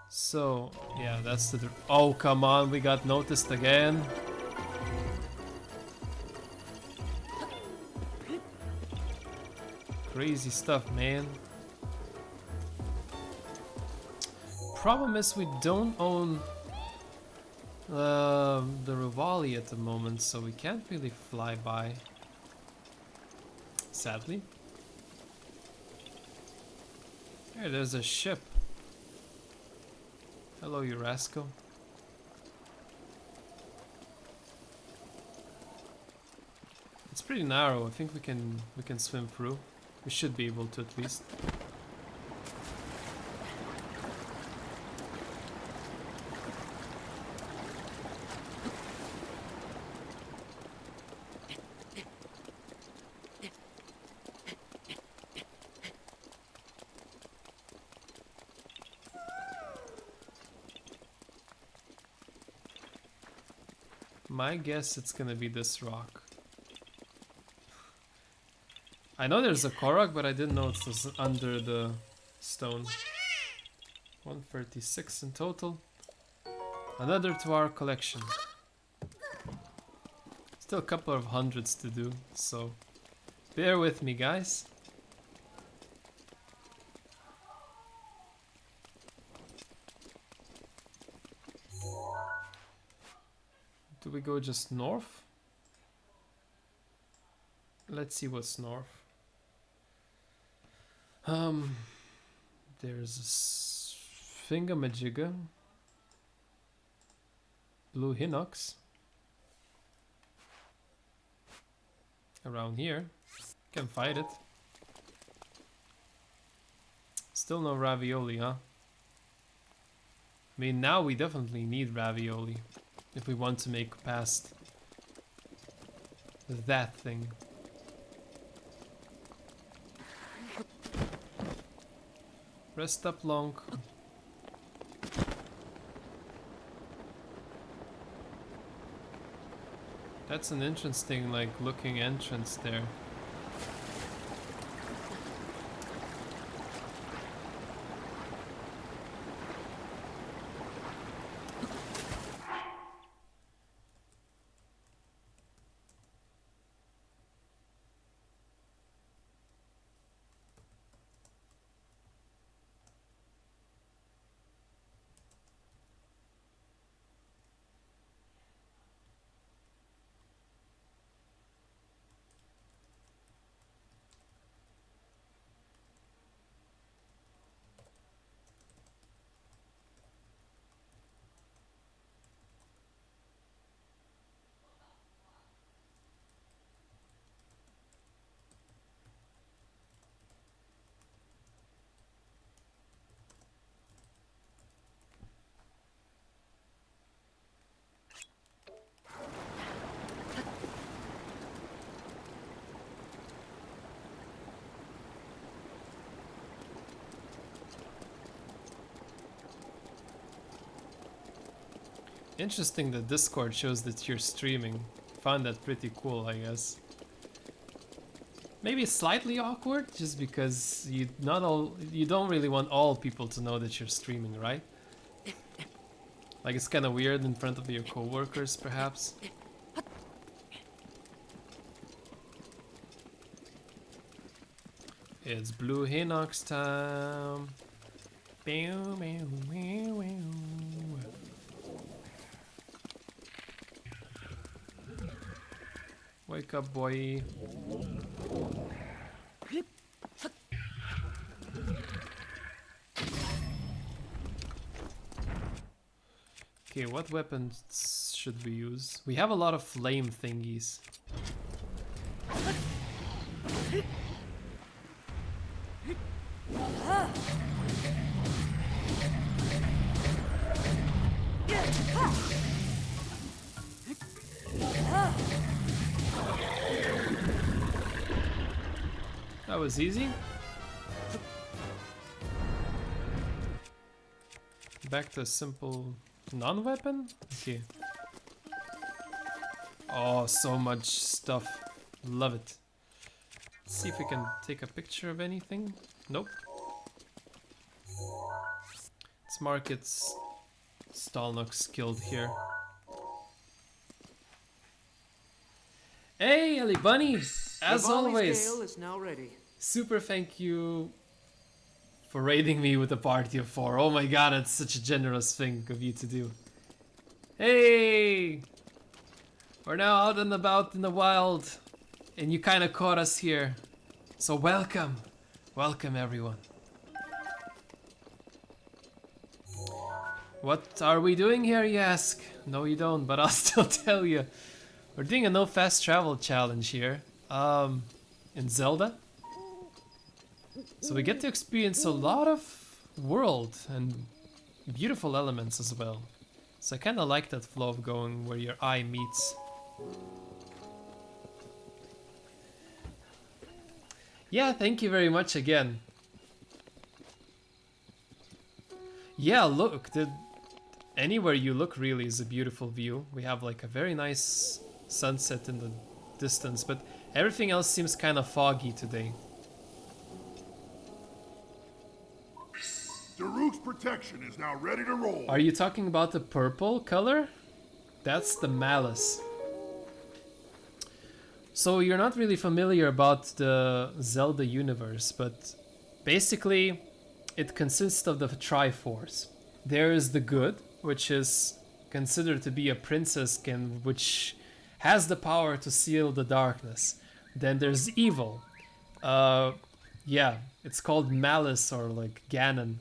So, yeah, that's the... Oh, come on, we got noticed again. Crazy stuff, man. Problem is we don't own the Rivali at the moment, so we can't really fly by. Sadly. Here, there's a ship. Hello, Urasco. It's pretty narrow. I think we can swim through. We should be able to at least. My guess it's gonna be this rock. I know there's a Korok, but I didn't know it was under the stone. 136 in total. Another to our collection. Still a couple of hundreds to do, so bear with me, guys. Do we go just north? Let's see what's north. There's a Thingamajigga. Blue Hinox. Around here. Can fight it. Still no ravioli, huh? I mean, now we definitely need ravioli if we want to make past that thing. Rest up, long. That's an interesting, like, looking entrance there. Interesting that Discord shows that you're streaming. Found that pretty cool, I guess. Maybe slightly awkward, just because you don't really want all people to know that you're streaming, right? Like it's kind of weird in front of your coworkers, perhaps. It's Blue Hinox time. Bow, bow, bow, bow. Wake up, boy. Okay, what weapons should we use? We have a lot of flame thingies. That was easy. Back to a simple non-weapon? Okay. Oh, so much stuff. Love it. Let's see if we can take a picture of anything. Nope. Let's mark its Stalnox killed here. Hey, Ellie Bunny! As always, scale is now ready. Super thank you for raiding me with a party of 4. Oh my god, it's such a generous thing of you to do. Hey! We're now out and about in the wild, and you kinda caught us here. So welcome. Welcome everyone. What are we doing here, you ask? No you don't, but I'll still tell you. We're doing a no fast travel challenge here. In Zelda. So we get to experience a lot of world and beautiful elements as well. So I kind of like that flow of going where your eye meets. Yeah, thank you very much again. Yeah, look, anywhere you look really is a beautiful view. We have like a very nice sunset in the distance, but everything else seems kind of foggy today. Daruk's protection is now ready to roll. Are you talking about the purple color? That's the Malice. So you're not really familiar about the Zelda universe, but basically it consists of the Triforce. There is the good, which is considered to be a princess which has the power to seal the darkness. Then there's evil. Yeah, it's called Malice or like Ganon.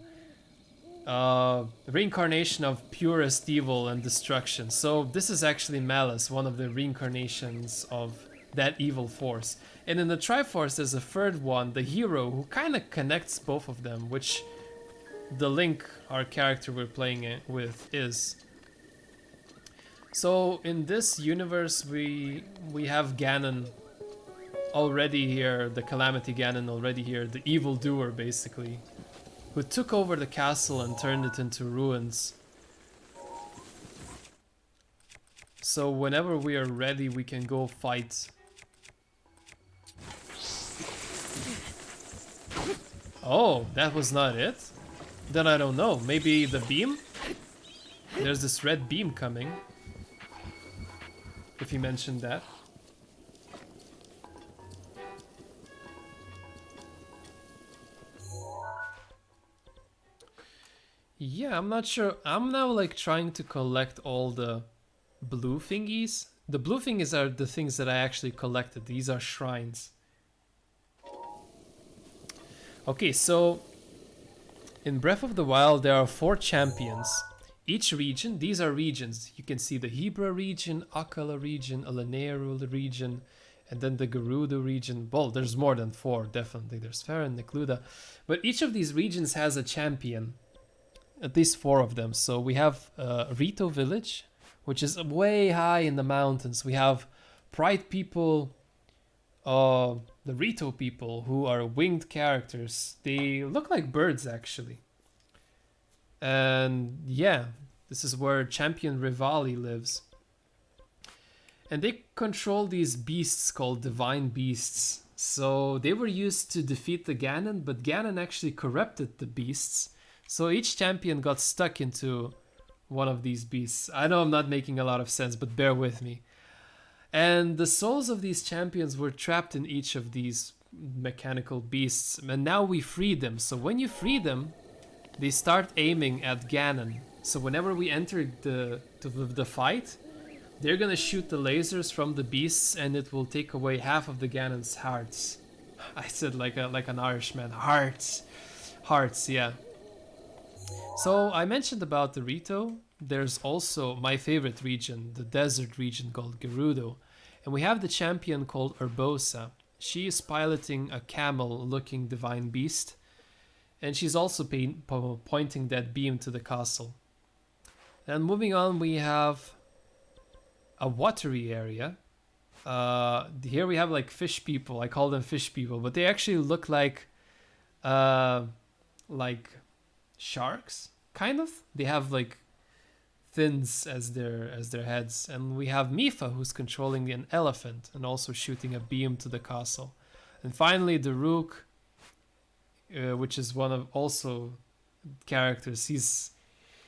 Reincarnation of purest evil and destruction. So this is actually Malice, one of the reincarnations of that evil force. And in the Triforce there's a third one, the hero, who kind of connects both of them, which the Link, our character we're playing with, is. So in this universe we have Ganon already here, the Calamity Ganon already here, the evil doer basically, who took over the castle and turned it into ruins. So whenever we are ready, we can go fight. Oh, that was not it? Then I don't know, maybe the beam? There's this red beam coming. If he mentioned that. Yeah, I'm not sure. I'm now like trying to collect all the blue thingies. The blue thingies are the things that I actually collected. These are shrines. Okay, so in Breath of the Wild there are 4 champions. Each region, these are regions. You can see the Hebra region, Akala region, Alaneru region, and then the Gerudo region. Well, there's more than 4, definitely. There's Farron, Necluda. But each of these regions has a champion. At least 4 of them. So we have Rito village, which is way high in the mountains. We have Pride people, the Rito people, who are winged characters. They look like birds, actually. And yeah, this is where Champion Rivali lives. And they control these beasts called divine beasts. So they were used to defeat the Ganon, but Ganon actually corrupted the beasts. So each champion got stuck into one of these beasts. I know I'm not making a lot of sense, but bear with me. And the souls of these champions were trapped in each of these mechanical beasts. And now we free them. So when you free them, they start aiming at Ganon. So whenever we enter the fight, they're gonna shoot the lasers from the beasts and it will take away half of the Ganon's hearts. I said like an Irishman. Hearts. Hearts, yeah. So I mentioned about the Rito. There's also my favorite region, the desert region called Gerudo. And we have the champion called Urbosa. She is piloting a camel-looking divine beast. And she's also pointing that beam to the castle. And moving on, we have a watery area. Here we have like fish people. I call them fish people, but they actually look like sharks, kind of. They have like fins as their heads. And we have Mifa, who's controlling an elephant and also shooting a beam to the castle. And finally, the Rook, which is one of also characters.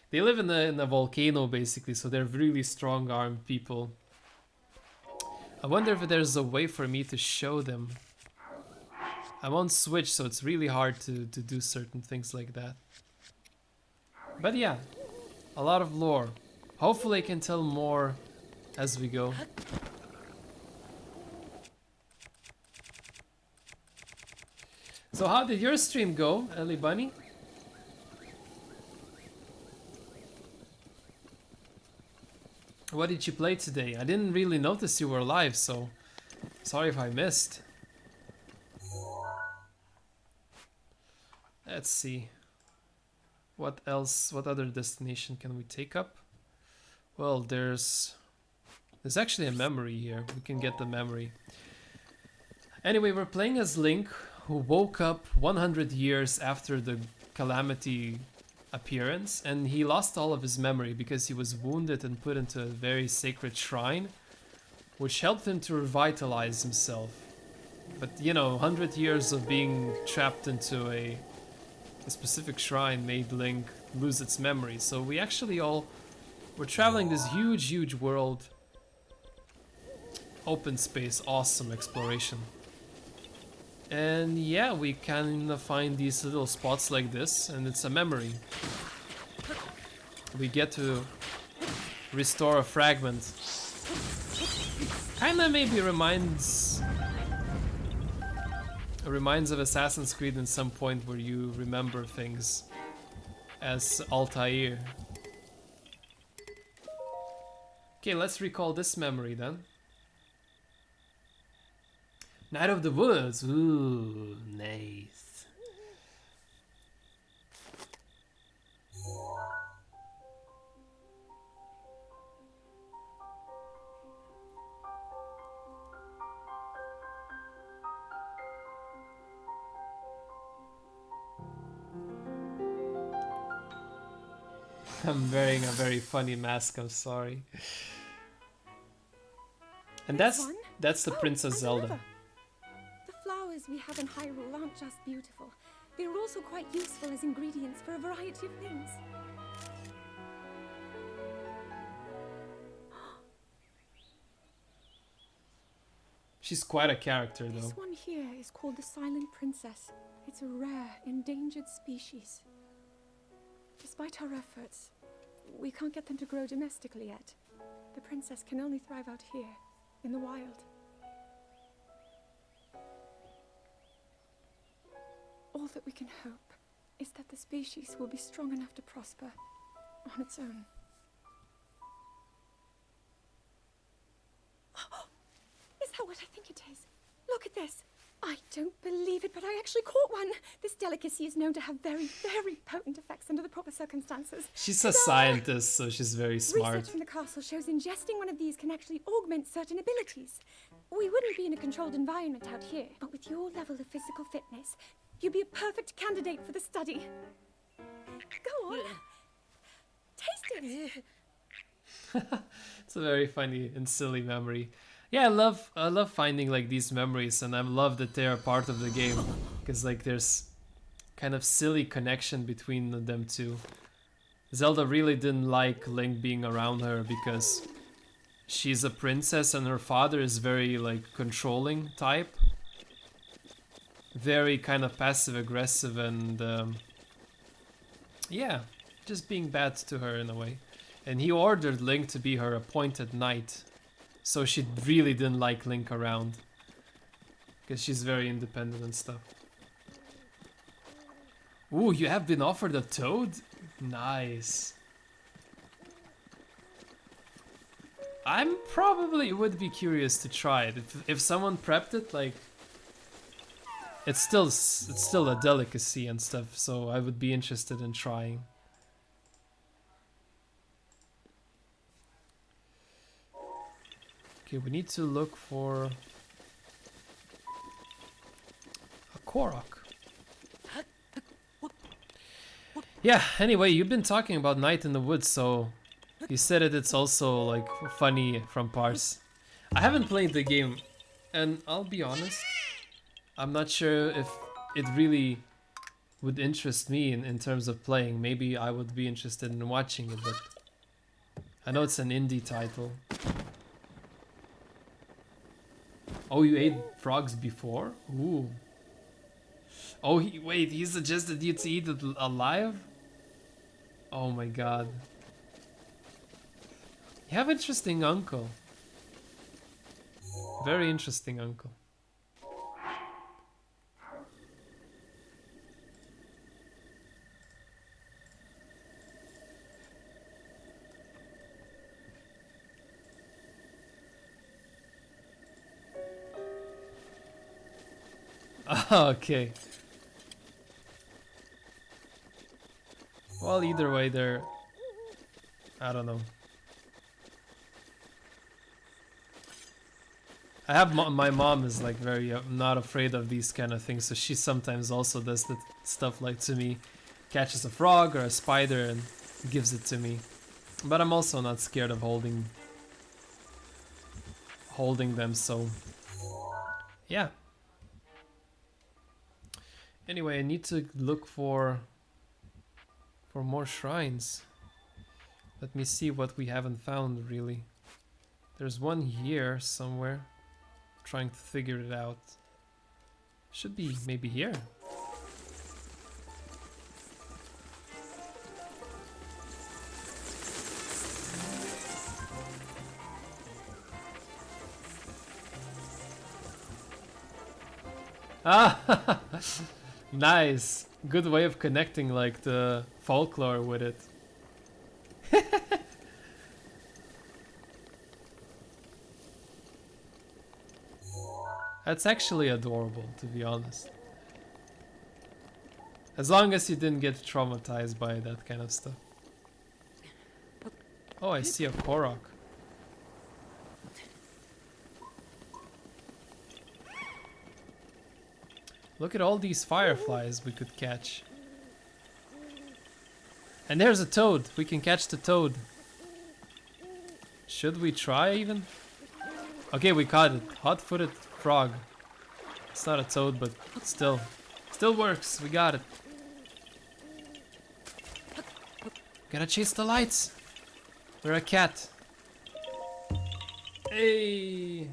They live in a volcano basically, so they're really strong armed people. I wonder if there's a way for me to show them. I'm on Switch, so it's really hard to do certain things like that. But yeah, a lot of lore. Hopefully I can tell more as we go. So how did your stream go, Ellie Bunny? What did you play today? I didn't really notice you were live, so sorry if I missed. Let's see. What else? What other destination can we take up? Well, there's actually a memory here. We can get the memory. Anyway, we're playing as Link, who woke up 100 years after the Calamity appearance, and he lost all of his memory because he was wounded and put into a very sacred shrine, which helped him to revitalize himself. But you know, 100 years of being trapped into a specific shrine made Link lose its memory. So we actually we're traveling this huge world, open space, awesome exploration. And yeah, we kind of find these little spots like this, and it's a memory. We get to restore a fragment. Kinda maybe reminds of Assassin's Creed in some point where you remember things as Altair. Okay, let's recall this memory then. Night of the Woods. Ooh, nice. I'm wearing a very funny mask, I'm sorry. And that's the Oh, Princess and Zelda. another. The flowers we have in Hyrule aren't just beautiful. They're also quite useful as ingredients for a variety of things. She's quite a character though. This one here is called the Silent Princess. It's a rare, endangered species. Despite our efforts, we can't get them to grow domestically yet. The princess can only thrive out here, in the wild. All that we can hope is that the species will be strong enough to prosper on its own. Is that what I think it is? Look at this. I don't believe it, but I actually caught one. This delicacy is known to have very, very potent effects under the proper circumstances. She's a scientist, so she's very smart. Research from the castle shows ingesting one of these can actually augment certain abilities. We wouldn't be in a controlled environment out here, but with your level of physical fitness, you'd be a perfect candidate for the study. Go on. Taste it. It's a very funny and silly memory. Yeah, I love finding like these memories, and I love that they are part of the game, because like there's kind of silly connection between them two. Zelda really didn't like Link being around her because she's a princess and her father is very like controlling type, very kind of passive aggressive, and yeah, just being bad to her in a way. And he ordered Link to be her appointed knight. So she really didn't like Link around, because she's very independent and stuff. Ooh, you have been offered a toad? Nice. I'm probably would be curious to try it. If someone prepped it, like it's still a delicacy and stuff, so I would be interested in trying. Okay, we need to look for a Korok. Yeah, anyway, you've been talking about Night in the Woods, so you said it's also like funny from parts. I haven't played the game, and I'll be honest, I'm not sure if it really would interest me in terms of playing. Maybe I would be interested in watching it, but I know it's an indie title. Oh, you ate frogs before? Ooh. Oh, wait, he suggested you to eat it alive? Oh my god. You have interesting uncle. Very interesting uncle. Okay. Well, either way, they're... I don't know. I have my mom is like very not afraid of these kind of things, so she sometimes also does that stuff like to me. Catches a frog or a spider and gives it to me. But I'm also not scared of holding them, so... Yeah. Anyway, I need to look for more shrines. Let me see what we haven't found, really. There's one here somewhere. Trying to figure it out. Should be maybe here. Ah! Nice! Good way of connecting like the folklore with it. That's actually adorable, to be honest. As long as you didn't get traumatized by that kind of stuff. Oh, I see a Korok. Look at all these fireflies we could catch. And there's a toad. We can catch the toad. Should we try even? Okay, we caught it. Hot-footed frog. It's not a toad, but still. Still works. We got it. Gotta chase the lights. We're a cat. Hey.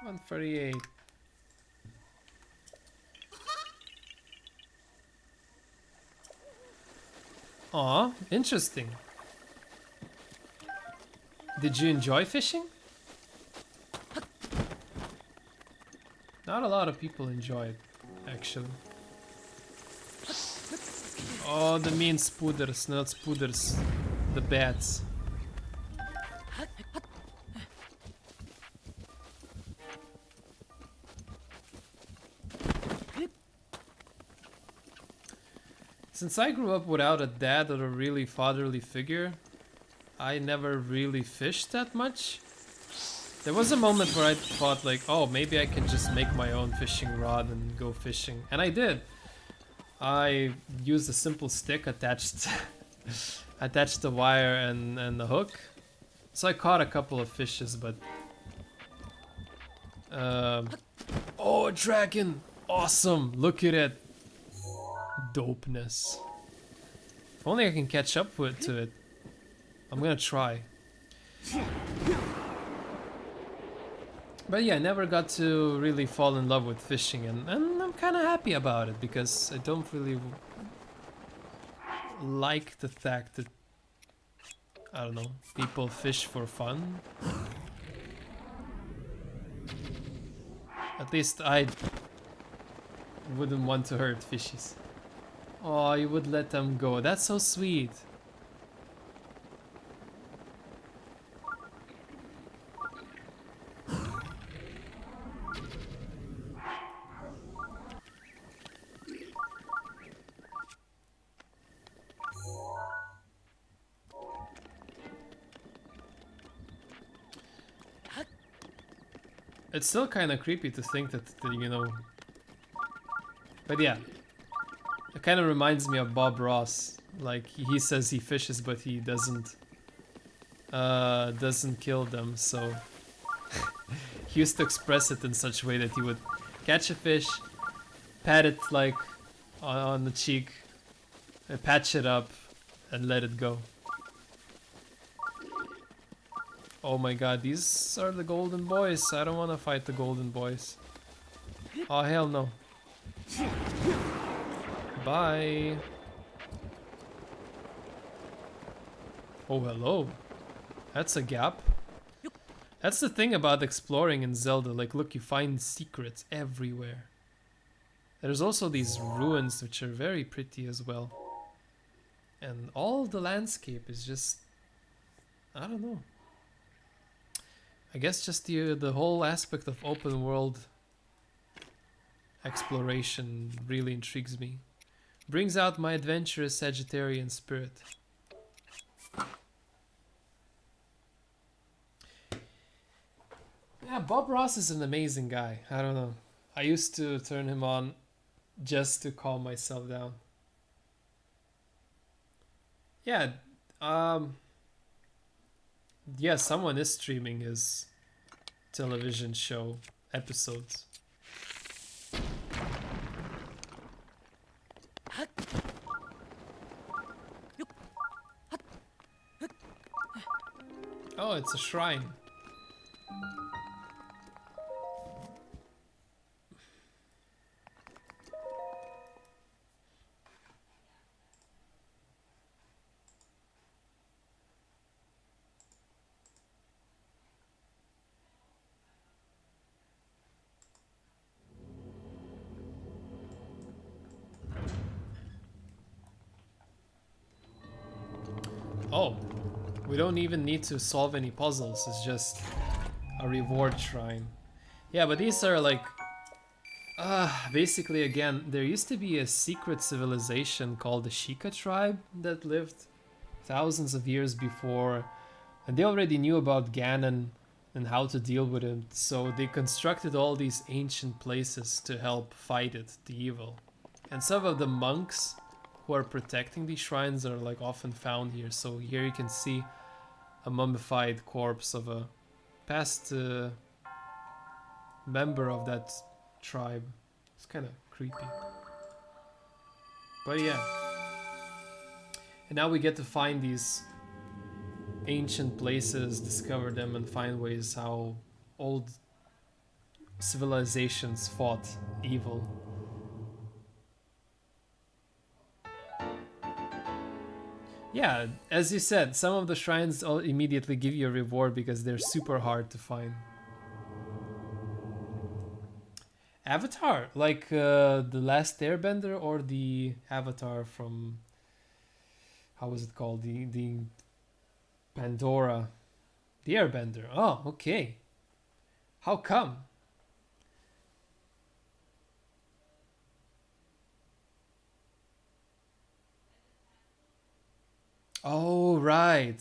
138. Aw, interesting. Did you enjoy fishing? Not a lot of people enjoy it, actually. Oh, the mean spooders, not spooders. The bats. Since I grew up without a dad or a really fatherly figure, I never really fished that much. There was a moment where I thought like, oh, maybe I can just make my own fishing rod and go fishing. And I did. I used a simple stick attached attached the wire and the hook. So I caught a couple of fishes, but oh, a dragon! Awesome! Look at it! Dopeness. If only I can catch up to it. I'm gonna try. But yeah, I never got to really fall in love with fishing, and I'm kind of happy about it because I don't really like the fact that, I don't know, people fish for fun. At least I wouldn't want to hurt fishies. Oh, you would let them go. That's so sweet. It's still kind of creepy to think that, you know... But yeah. It kind of reminds me of Bob Ross. Like, he says he fishes, but he doesn't kill them, so... He used to express it in such a way that he would catch a fish, pat it, like, on the cheek, patch it up, and let it go. Oh my god, these are the golden boys. I don't want to fight the golden boys. Oh, hell no. Bye. Oh, hello. That's a gap. That's the thing about exploring in Zelda. Like, look, you find secrets everywhere. There's also these ruins, which are very pretty as well. And all the landscape is just... I don't know. I guess just the whole aspect of open world exploration really intrigues me. Brings out my adventurous Sagittarian spirit. Yeah, Bob Ross is an amazing guy. I don't know. I used to turn him on just to calm myself down. Yeah, yeah, someone is streaming his television show episodes. Oh, it's a shrine. Oh, we don't even need to solve any puzzles, it's just a reward shrine. Yeah, but these are like... basically again, there used to be a secret civilization called the Sheikah tribe that lived thousands of years before, and they already knew about Ganon and how to deal with him, so they constructed all these ancient places to help fight it, the evil. And some of the monks who are protecting these shrines are like often found here. So here you can see a mummified corpse of a past member of that tribe. It's kind of creepy. But yeah. And now we get to find these ancient places, discover them, and find ways how old civilizations fought evil. Yeah, as you said, some of the shrines all immediately give you a reward because they're super hard to find. Avatar, like the Last Airbender, or the Avatar from, how was it called? The Pandora, the Airbender. Oh, okay. How come? Oh, right.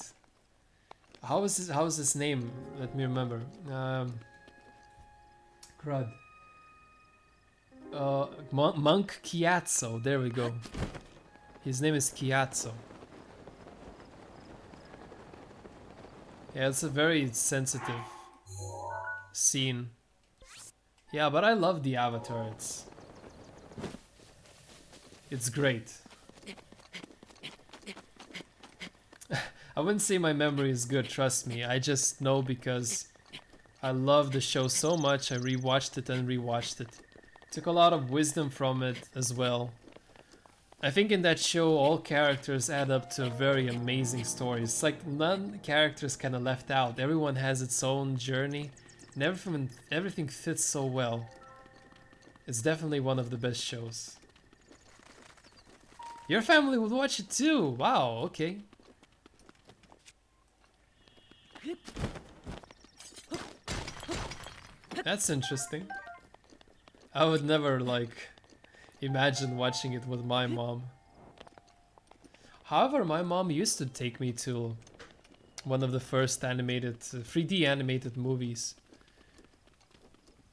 How is his name? Let me remember. Crud. Monk Chiazzo. There we go. His name is Chiazzo. Yeah, it's a very sensitive scene. Yeah, but I love the Avatar. It's great. I wouldn't say my memory is good, trust me. I just know because I love the show so much. I rewatched it and rewatched it. Took a lot of wisdom from it as well. I think in that show all characters add up to a very amazing story. It's like none characters kind of left out. Everyone has its own journey and everything fits so well. It's definitely one of the best shows. Your family would watch it too. Wow, okay. That's interesting. I would never like imagine watching it with my mom. However, my mom used to take me to one of the first animated 3D animated movies.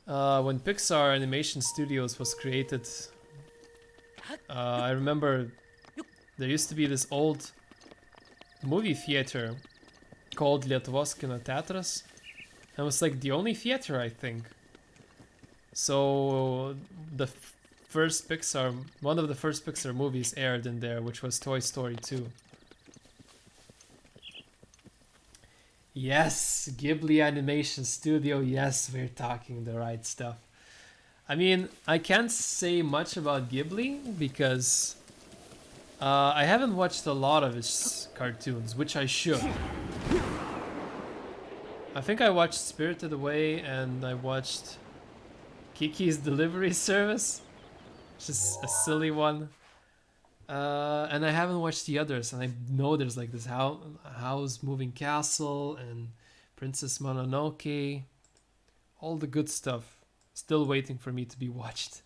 When Pixar Animation Studios was created, I remember there used to be this old movie theater called Lietuvos Kino Teatras. It was like the only theater, I think. So the one of the first Pixar movies aired in there, which was Toy Story 2. Yes, Ghibli Animation Studio. Yes, we're talking the right stuff. I mean, I can't say much about Ghibli because I haven't watched a lot of his cartoons, which I should. I think I watched Spirited Away and I watched Kiki's Delivery Service, which is a silly one. And I haven't watched the others, and I know there's like this House Moving Castle and Princess Mononoke. All the good stuff. Still waiting for me to be watched.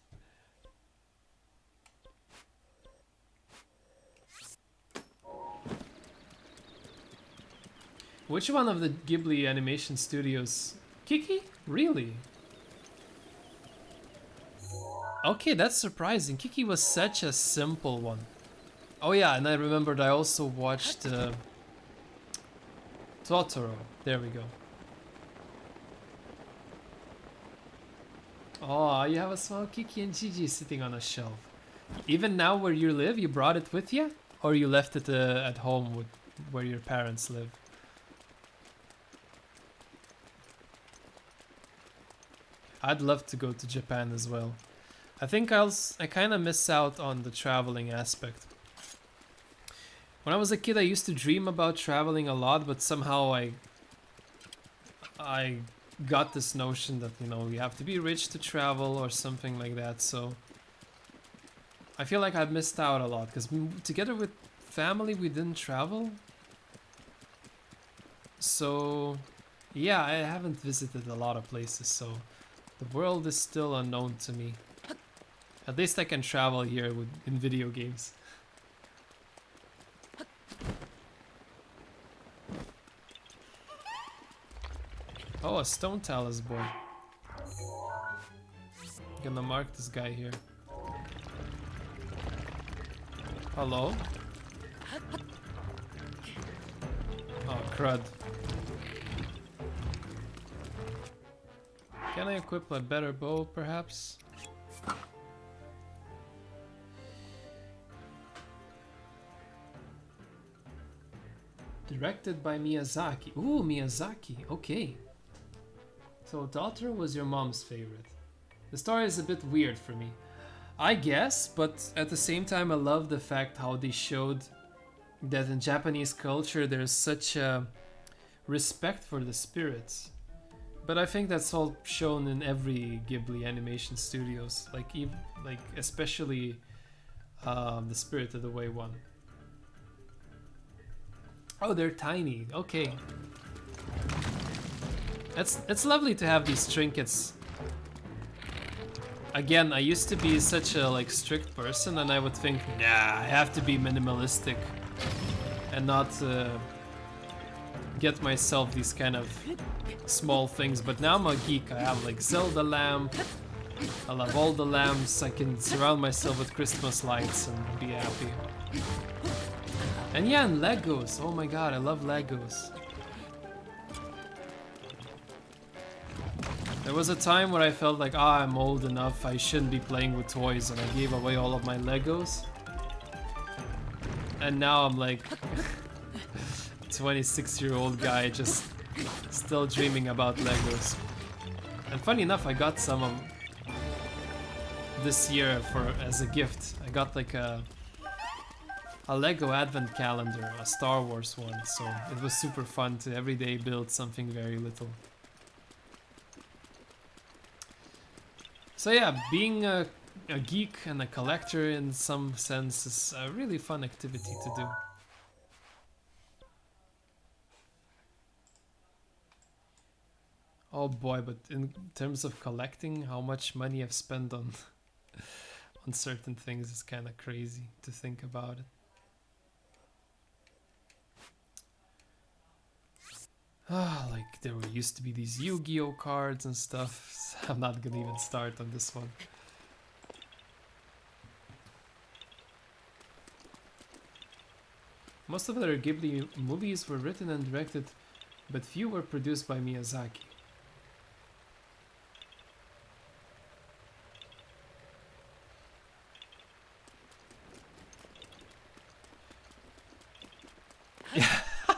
Which one of the Ghibli Animation Studios? Kiki? Really? Okay, that's surprising. Kiki was such a simple one. Oh yeah, and I remembered I also watched Totoro. There we go. Oh, you have a small Kiki and Gigi sitting on a shelf. Even now where you live, you brought it with you? Or you left it at home where your parents live? I'd love to go to Japan as well. I think I kind of miss out on the traveling aspect. When I was a kid, I used to dream about traveling a lot, but somehow I got this notion that, you know, you have to be rich to travel or something like that. So I feel like I've missed out a lot because together with family, we didn't travel. So yeah, I haven't visited a lot of places, so the world is still unknown to me. At least I can travel here in video games. Oh, a Stone Talus boy. Gonna mark this guy here. Hello? Oh, crud. Can I equip a better bow, perhaps? Directed by Miyazaki. Ooh, Miyazaki. Okay. So, Daughter was your mom's favorite. The story is a bit weird for me, I guess, but at the same time I love the fact how they showed that in Japanese culture there's such a respect for the spirits. But I think that's all shown in every Ghibli animation studios, like especially the Spirited Away one. Oh, they're tiny. Okay. It's lovely to have these trinkets. Again, I used to be such a strict person, and I would think, nah, I have to be minimalistic and not get myself these kind of small things. But now I'm a geek. I have like Zelda lamp. I love all the lamps. I can surround myself with Christmas lights and be happy. And yeah, and Legos. Oh my god, I love Legos. There was a time where I felt like, I'm old enough, I shouldn't be playing with toys, and I gave away all of my Legos. And now I'm like 26-year-old guy just still dreaming about Legos. And funny enough, I got some of this year as a gift. I got like a Lego advent calendar, a Star Wars one, so it was super fun to every day build something very little. So yeah, being a geek and a collector in some sense is a really fun activity to do. Oh boy, but in terms of collecting, how much money I've spent on on certain things is kind of crazy to think about it. Like there used to be these Yu-Gi-Oh cards and stuff. So I'm not gonna even start on this one. Most of their Ghibli movies were written and directed, but few were produced by Miyazaki.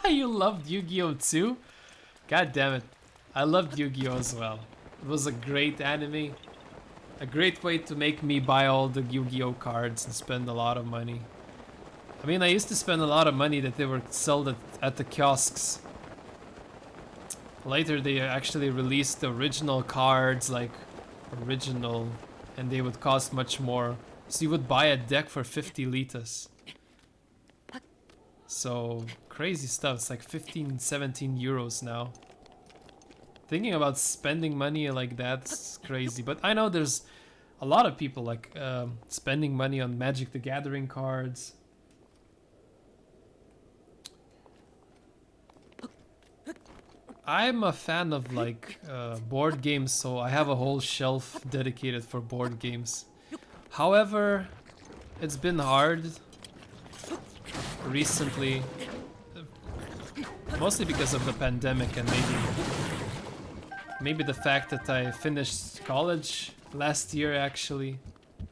You loved Yu-Gi-Oh too? God damn it. I loved Yu-Gi-Oh as well. It was a great anime. A great way to make me buy all the Yu-Gi-Oh cards and spend a lot of money. I mean, I used to spend a lot of money that they were sold at the kiosks. Later they actually released the original cards, like original, and they would cost much more. So you would buy a deck for 50 litas. So crazy stuff. It's like 15, 17 euros now. Thinking about spending money like that's crazy. But I know there's a lot of people like spending money on Magic the Gathering cards. I'm a fan of like board games, so I have a whole shelf dedicated for board games. However, it's been hard recently, mostly because of the pandemic and maybe the fact that I finished college last year actually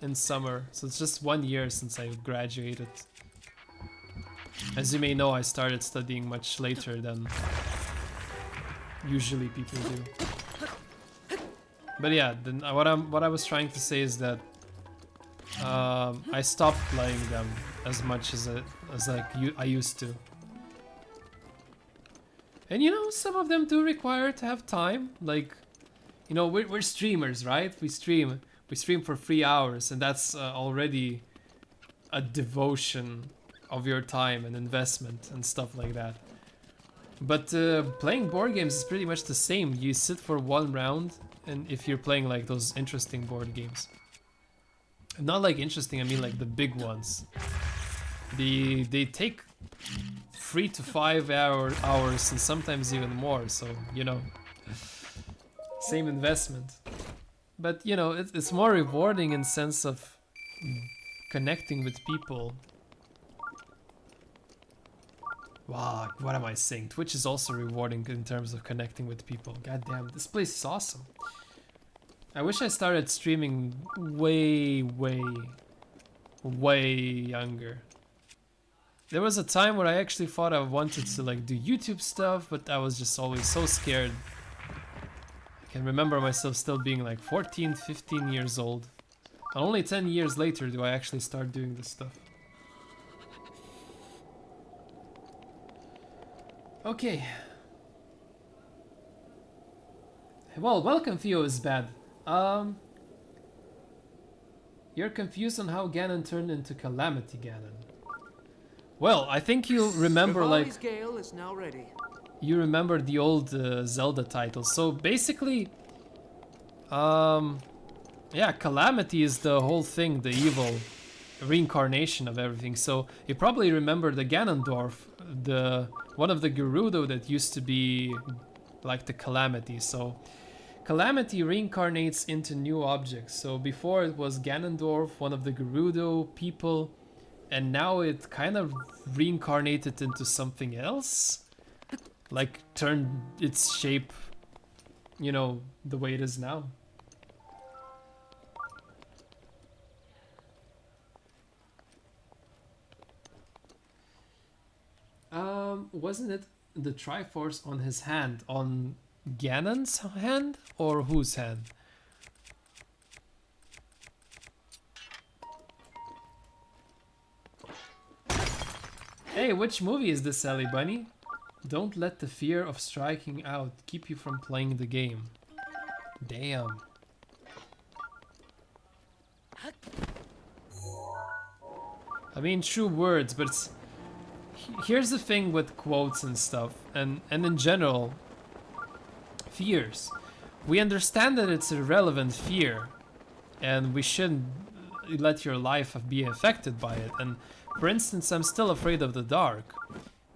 in summer, so it's just 1 year since I graduated. As you may know, I started studying much later than usually people do. But yeah, then what I was trying to say is that I stopped playing them as much as I used to. And you know, some of them do require to have time. Like, you know, we're streamers, right? We stream for 3 hours, and that's already a devotion of your time and investment and stuff like that. But playing board games is pretty much the same. You sit for one round, and if you're playing like those interesting board games. Not like interesting, I mean like the big ones. They take 3 to 5 hours and sometimes even more, so you know, same investment. But you know, it's more rewarding in sense of connecting with people Wow, what am I saying? Twitch is also rewarding in terms of connecting with people. God damn, this place is awesome. I wish I started streaming way younger. There was a time where I actually thought I wanted to like do YouTube stuff, but I was just always so scared. I can remember myself still being like 14, 15 years old. And only 10 years later do I actually start doing this stuff. Okay. Well, welcome Theo is bad. You're confused on how Ganon turned into Calamity Ganon. Well, I think you remember like... Gale is now ready. You remember the old Zelda titles. So basically... yeah, Calamity is the whole thing, the evil reincarnation of everything. So you probably remember the Ganondorf, one of the Gerudo that used to be like the Calamity. So Calamity reincarnates into new objects. So before it was Ganondorf, one of the Gerudo people, and now it kind of reincarnated into something else. Like turned its shape, you know, the way it is now. Wasn't it the Triforce on his hand? On Ganon's hand? Or whose hand? Hey, which movie is this, Ellie Bunny? Don't let the fear of striking out keep you from playing the game. Damn. I mean, true words, but it's... Here's the thing with quotes and stuff, and in general, fears. We understand that it's a relevant fear, and we shouldn't let your life be affected by it. And for instance, I'm still afraid of the dark,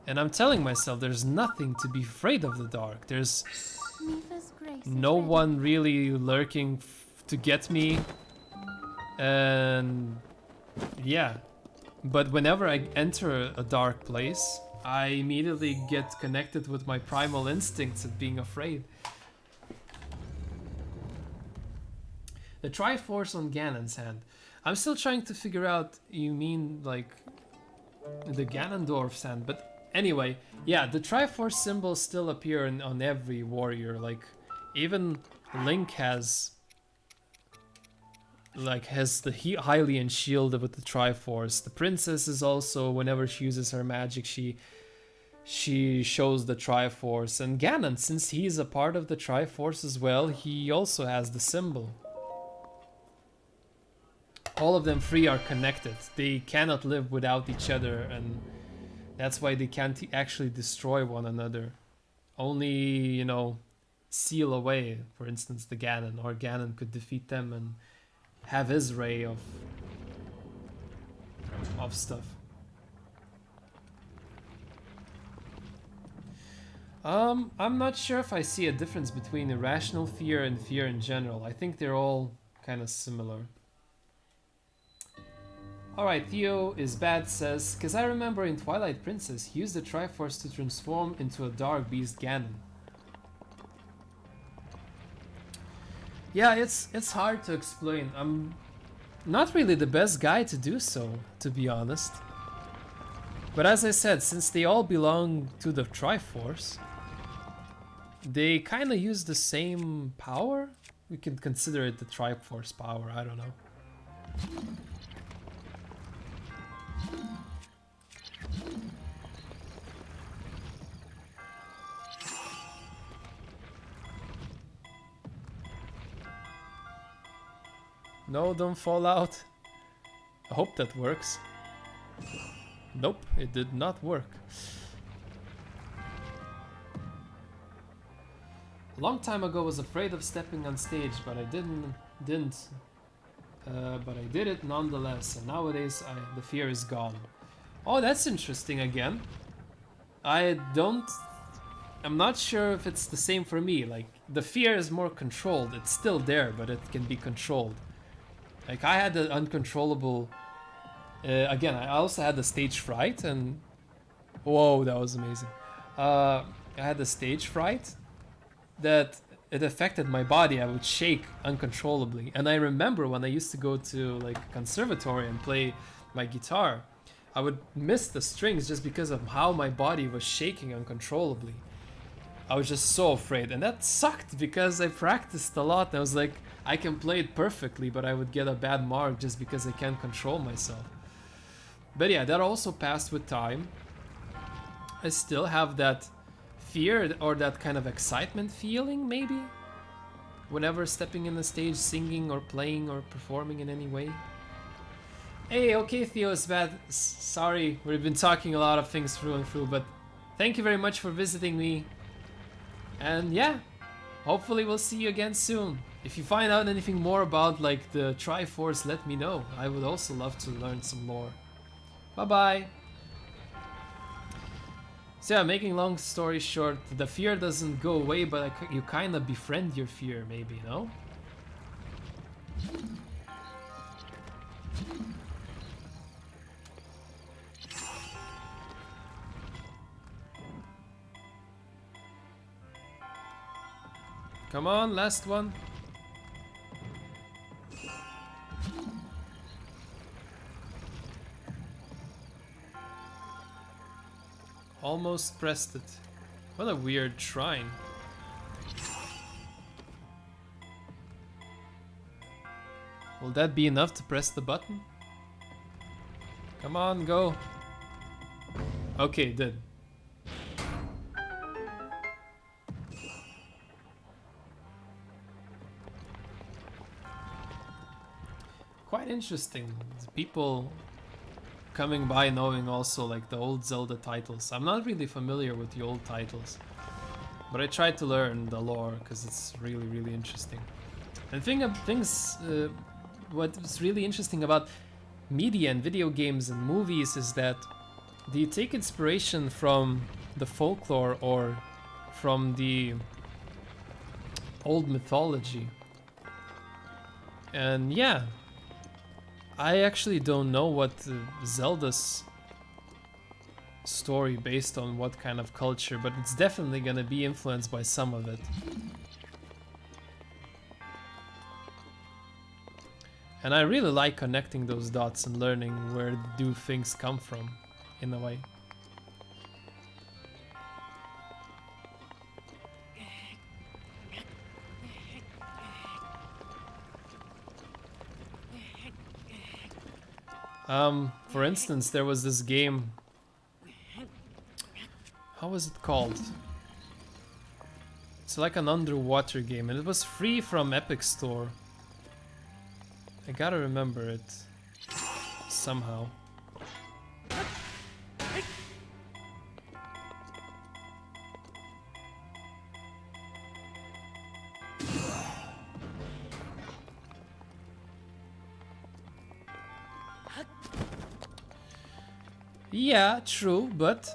and I'm telling myself there's nothing to be afraid of the dark. There's no one really lurking to get me, and yeah. But whenever I enter a dark place, I immediately get connected with my primal instincts of being afraid. The Triforce on Ganon's hand. I'm still trying to figure out, you mean like the Ganondorf's hand, but anyway, yeah, the Triforce symbols still appear on every warrior, like even Link has the Hylian shield with the Triforce. The princess is also, whenever she uses her magic, she shows the Triforce. And Ganon, since he's a part of the Triforce as well, he also has the symbol. All of them three are connected. They cannot live without each other, and that's why they can't actually destroy one another. Only, you know, seal away, for instance, the Ganon, or Ganon could defeat them and have his ray of stuff. I'm not sure if I see a difference between irrational fear and fear in general. I think they're all kind of similar. Alright, Theo is bad says, cause I remember in Twilight Princess he used the Triforce to transform into a dark beast Ganon. Yeah, it's hard to explain. I'm not really the best guy to do so, to be honest. But as I said, since they all belong to the Triforce, they kind of use the same power? We can consider it the Triforce power, I don't know. No, don't fall out. I hope that works. Nope, it did not work. A long time ago I was afraid of stepping on stage, but I didn't. But I did it nonetheless, and nowadays the fear is gone. Oh, that's interesting again. I'm not sure if it's the same for me. Like, the fear is more controlled. It's still there, but it can be controlled. Like, I had the uncontrollable... again, I also had the stage fright, and Whoa, that was amazing. I had a stage fright that it affected my body. I would shake uncontrollably. And I remember when I used to go to like conservatory and play my guitar, I would miss the strings just because of how my body was shaking uncontrollably. I was just so afraid, and that sucked because I practiced a lot and I was like, I can play it perfectly, but I would get a bad mark just because I can't control myself. But yeah, that also passed with time. I still have that fear or that kind of excitement feeling, maybe, whenever stepping in the stage, singing or playing or performing in any way. Hey, okay, Theo is bad. Sorry, we've been talking a lot of things through and through, but thank you very much for visiting me. And yeah, hopefully we'll see you again soon. If you find out anything more about like the Triforce, let me know. I would also love to learn some more. Bye bye. So yeah, making long story short, the fear doesn't go away, but you kind of befriend your fear, maybe, no? Come on, last one. Almost pressed it. What a weird shrine. Will that be enough to press the button? Come on, go. Okay, it did. Quite interesting. People coming by knowing also like the old Zelda titles. I'm not really familiar with the old titles, but I tried to learn the lore because it's really, really interesting. And what's really interesting about media and video games and movies is that they take inspiration from the folklore or from the old mythology. And yeah, I actually don't know what Zelda's story based on what kind of culture, but it's definitely gonna be influenced by some of it. And I really like connecting those dots and learning where do things come from, in a way. For instance, there was this game. How was it called? It's like an underwater game, and it was free from Epic Store. I gotta remember it somehow. Yeah, true, but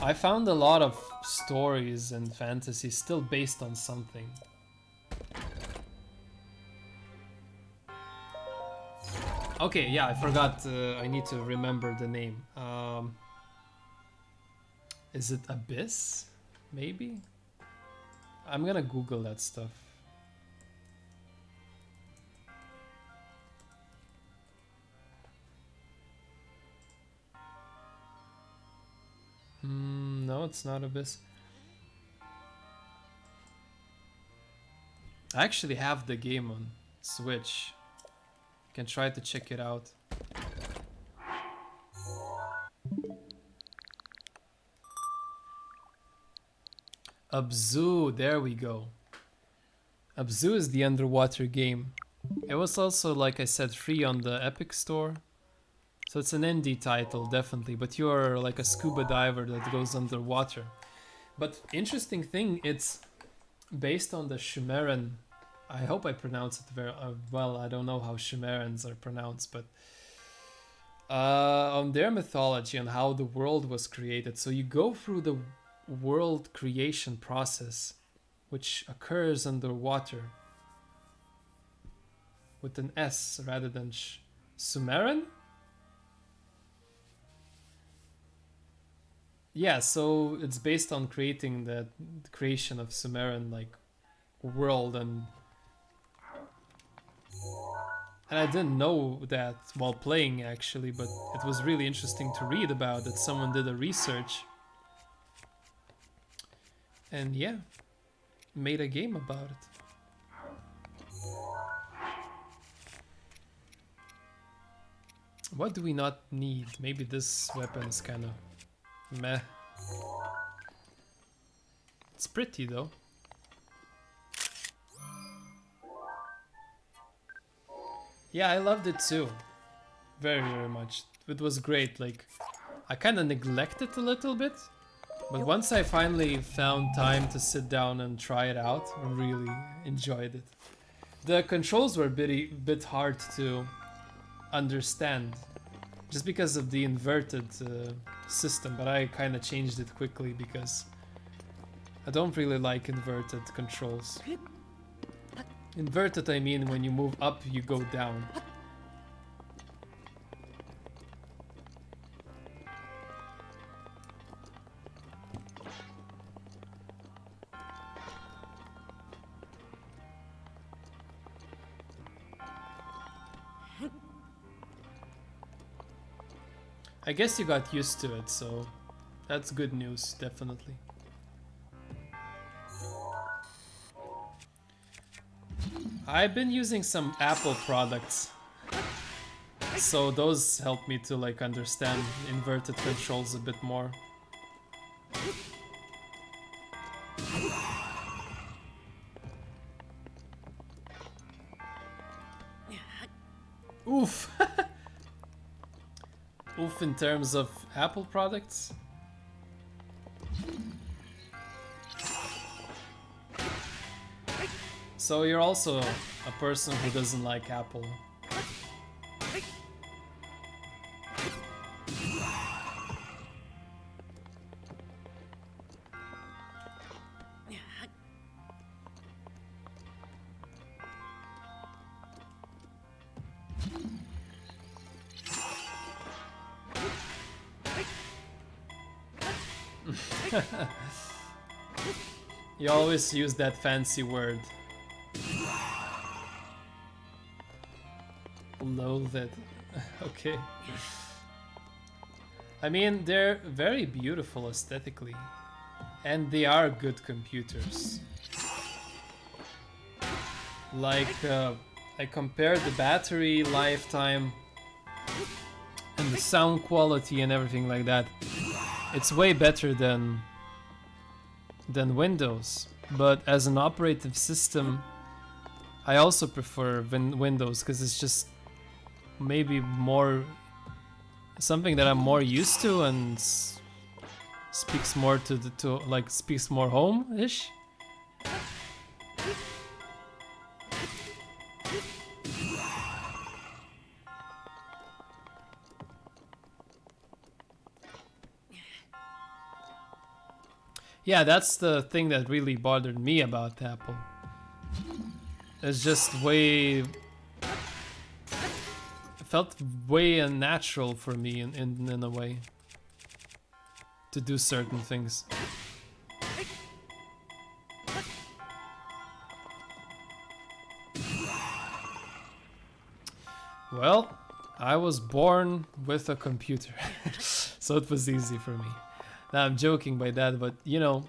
I found a lot of stories and fantasy still based on something. Okay, yeah, I forgot. I need to remember the name. Is it Abyss? Maybe? I'm gonna Google that stuff. No, it's not Abyss. I actually have the game on Switch. Can try to check it out. Abzu, there we go. Abzu is the underwater game. It was also, like I said, free on the Epic Store. So it's an indie title, definitely, but you're like a scuba diver that goes underwater. But interesting thing, it's based on the Shumeran. I hope I pronounce it very well. I don't know how Shumerans are pronounced, but on their mythology and how the world was created. So you go through the world creation process, which occurs underwater with an S rather than Sumeran. yeah, so it's based on creating the creation of Sumerian like world, and I didn't know that while playing actually, but it was really interesting to read about that someone did a research and yeah, made a game about it. What do we not need? Maybe this weapon is kind of meh. It's pretty though. Yeah, I loved it too. Very, very much. It was great. Like, I kind of neglected it a little bit, but once I finally found time to sit down and try it out, I really enjoyed it. The controls were a bit hard to understand, just because of the inverted system, but I kind of changed it quickly because I don't really like inverted controls. Inverted, I mean when you move up, you go down. I guess you got used to it, so that's good news, definitely. I've been using some Apple products, so those help me to like understand inverted controls a bit more. Oof! Oof in terms of Apple products? So you're also a person who doesn't like Apple. You always use that fancy word. Loathe it. Okay. I mean, they're very beautiful aesthetically, and they are good computers. Like, I compared the battery lifetime and the sound quality and everything like that. It's way better than Windows, but as an operative system, I also prefer Windows because it's just maybe more something that I'm more used to and speaks more speaks more home-ish. Yeah, that's the thing that really bothered me about Apple. It's just it felt way unnatural for me in a way to do certain things. Well, I was born with a computer, so it was easy for me. Now, I'm joking by that, but you know,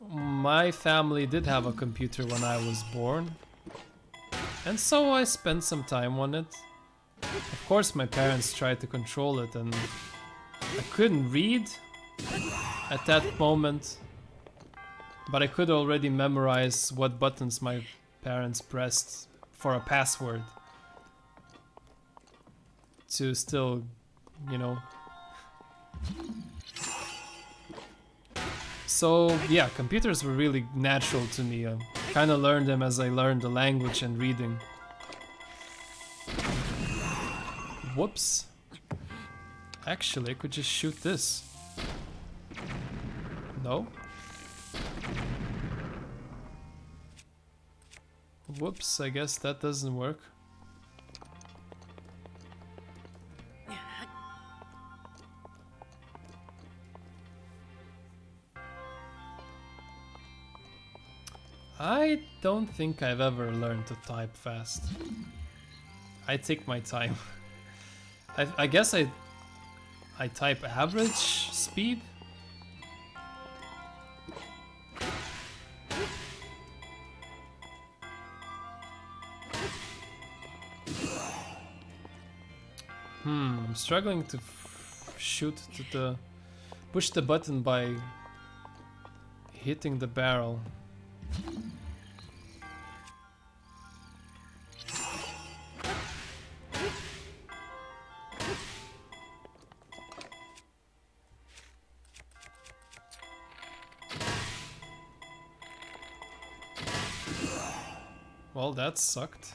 my family did have a computer when I was born, and so I spent some time on it. Of course, my parents tried to control it, and I couldn't read at that moment, but I could already memorize what buttons my parents pressed for a password to still, you know. So yeah, computers were really natural to me. I kind of learned them as I learned the language and reading. Whoops. Actually, I could just shoot this. No? Whoops, I guess that doesn't work. I don't think I've ever learned to type fast. I take my time. I guess I type average speed. I'm struggling to shoot to the push the button by hitting the barrel. Well, that sucked.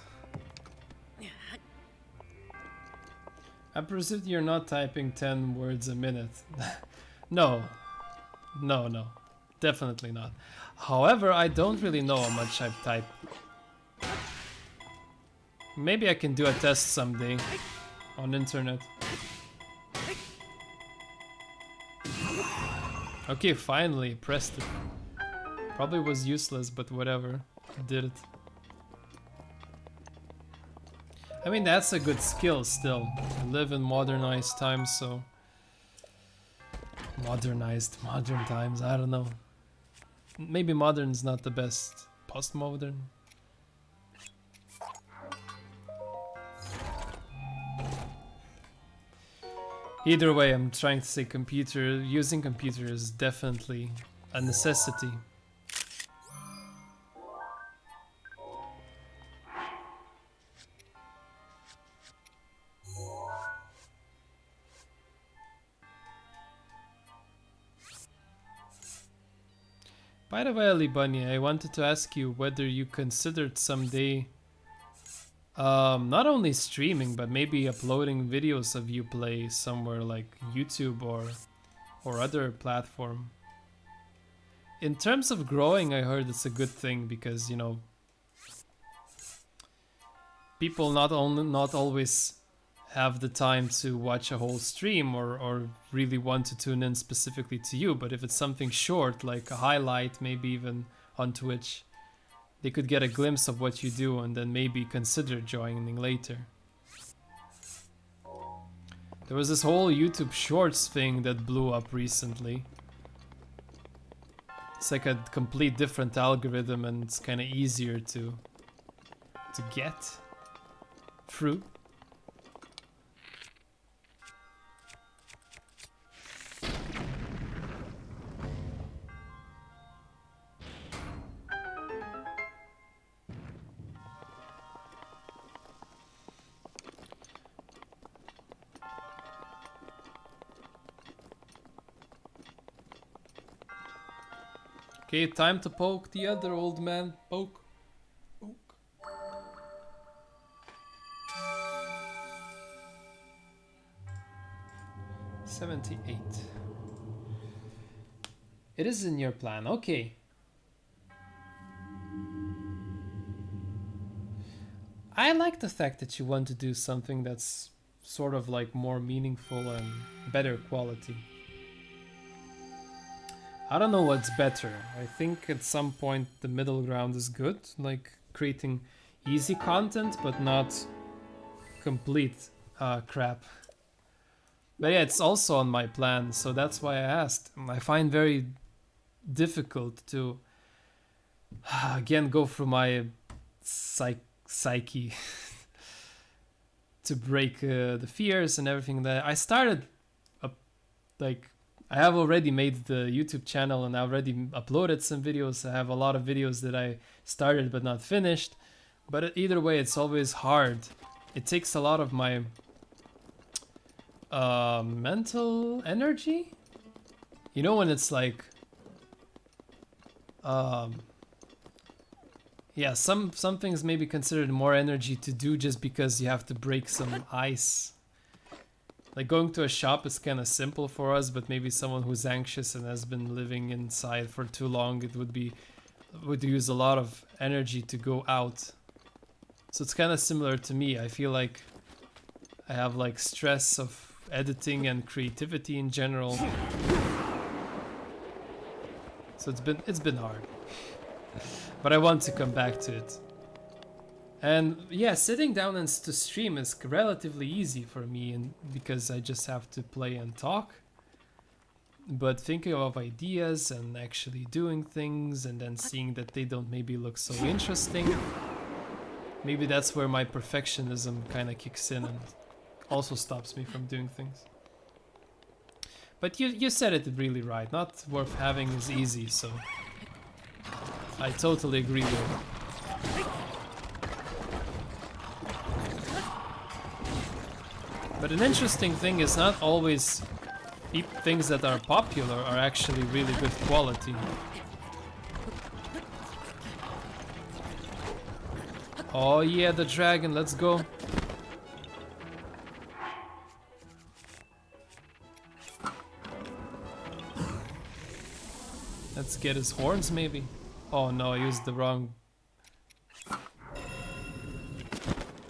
I presume you're not typing 10 words a minute. No. No. Definitely not. However, I don't really know how much I type. Maybe I can do a test someday on internet. Okay, finally pressed it. Probably was useless, but whatever. I did it. I mean, that's a good skill still. We live in modernized times, so... modern times, I don't know. Maybe modern's not the best. Postmodern? Either way, I'm trying to say using computer is definitely a necessity. By the way, Ali Bunny, I wanted to ask you whether you considered someday not only streaming, but maybe uploading videos of you play somewhere like YouTube or other platform. In terms of growing, I heard it's a good thing because, you know, people not always have the time to watch a whole stream or really want to tune in specifically to you, but if it's something short, like a highlight, maybe even on Twitch, they could get a glimpse of what you do and then maybe consider joining later. There was this whole YouTube Shorts thing that blew up recently. It's like a complete different algorithm and it's kind of easier to get through. Okay, time to poke the other old man. Poke. Poke. $78. It is in your plan. Okay. I like the fact that you want to do something that's sort of like more meaningful and better quality. I don't know what's better. I think at some point the middle ground is good, like creating easy content but not complete crap. But yeah, it's also on my plan, so that's why I asked. I find very difficult to again go through my psyche to break the fears and everything that I started like I have already made the YouTube channel and I already uploaded some videos. I have a lot of videos that I started but not finished. But either way, it's always hard. It takes a lot of my mental energy. You know when it's like... yeah, some things may be considered more energy to do just because you have to break some ice. Like going to a shop is kind of simple for us, but maybe someone who's anxious and has been living inside for too long, it would use a lot of energy to go out. So it's kind of similar to me. I feel like I have like stress of editing and creativity in general. So it's been hard. but I want to come back to it. And yeah, sitting down and to stream is relatively easy for me, and because I just have to play and talk. But thinking of ideas and actually doing things and then seeing that they don't maybe look so interesting, maybe that's where my perfectionism kind of kicks in and also stops me from doing things. But you said it really right, not worth having is easy, so I totally agree with it. But an interesting thing is not always things that are popular are actually really good quality. Oh yeah, the dragon, let's go. Let's get his horns maybe. Oh no, I used the wrong...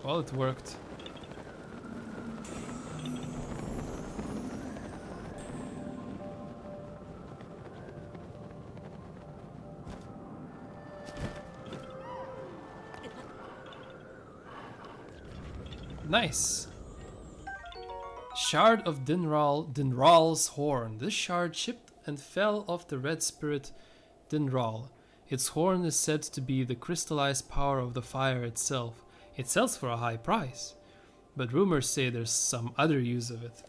Well, it worked. Nice. Shard of Dinral's horn. This shard chipped and fell off the red spirit Dinral. Its horn is said to be the crystallized power of the fire itself. It sells for a high price, but rumors say there's some other use of it.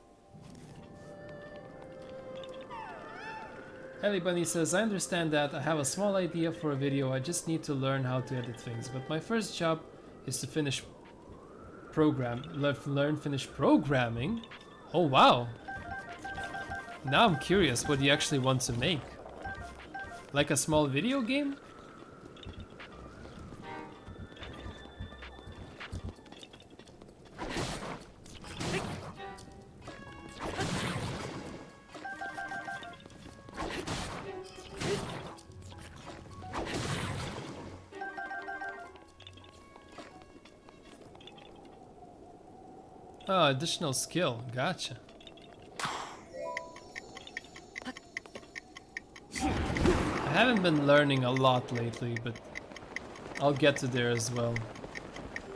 Ellie Bunny says, I understand that. I have a small idea for a video. I just need to learn how to edit things. But my first job is to finish finish programming. Oh wow. Now I'm curious what you actually want to make. Like a small video game? Oh, additional skill. Gotcha. I haven't been learning a lot lately, but I'll get to there as well.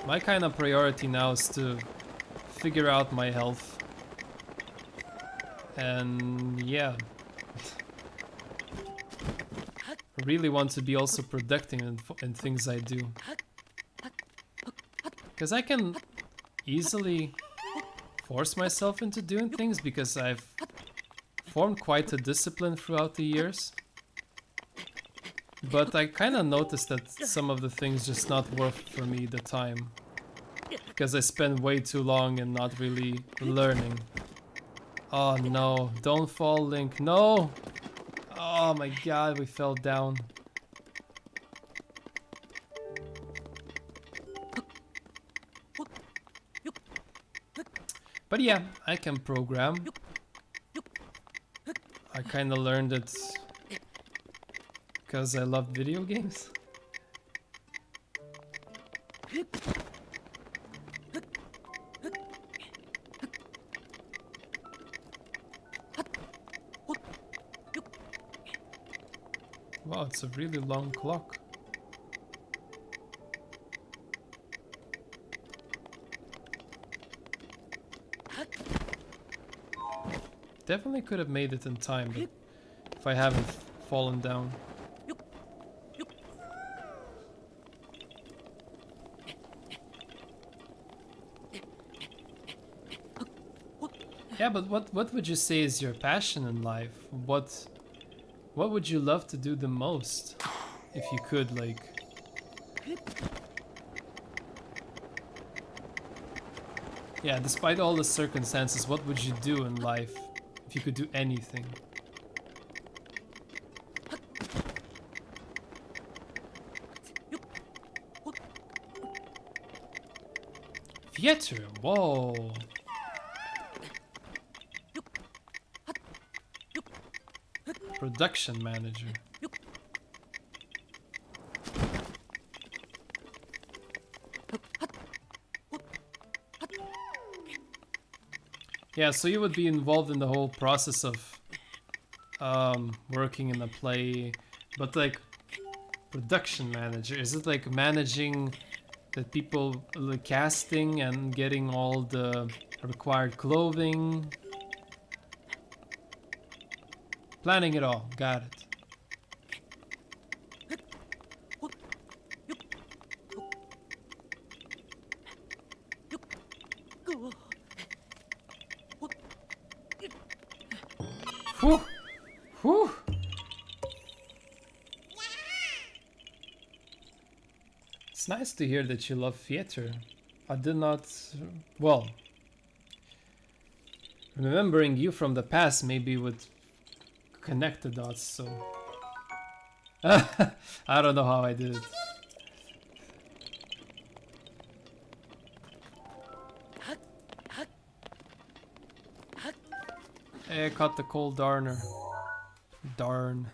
My kind of priority now is to figure out my health. And yeah. I really want to be also productive in things I do. Because I can easily force myself into doing things because I've formed quite a discipline throughout the years. But I kind of noticed that some of the things just not worth for me the time. Because I spend way too long and not really learning. Oh no, don't fall, Link, no! Oh my god, we fell down. But yeah, I can program. I kinda learned it because I love video games. Wow, it's a really long clock. Definitely could have made it in time, but if I haven't fallen down. Yeah, but what would you say is your passion in life? What would you love to do the most if you could, like? Yeah, despite all the circumstances, what would you do in life if you could do anything? Theater, whoa. Production manager. Yeah, so you would be involved in the whole process of working in a play, but like Production manager. Is it like managing the people casting and getting all the required clothing? Planning it all. Got it. Whew. Whew. It's nice to hear that you love theater. I did not... Well... Remembering you from the past maybe would connect the dots, so... I don't know how I did it. Hey, I caught the cold darner. Darn.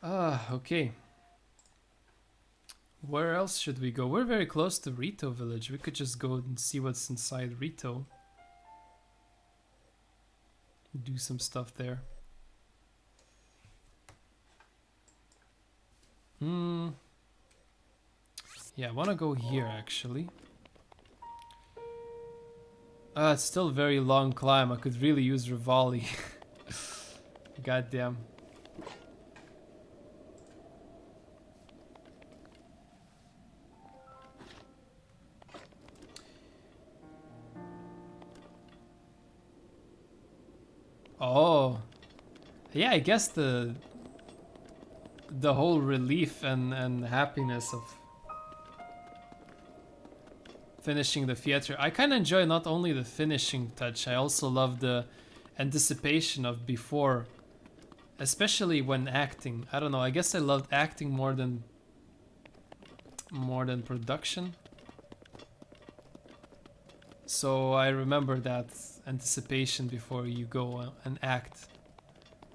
Ah, okay. Where else should we go? We're very close to Rito village. We could just go and see what's inside Rito. Do some stuff there. Yeah, I want to go here actually. It's still a very long climb. I could really use Rivali. Goddamn. Oh. Yeah, I guess the whole relief and happiness of finishing the theater. I kind of enjoy not only the finishing touch, I also love the anticipation of before, especially when acting. I don't know, I guess I loved acting more than production. So I remember that anticipation before you go and act.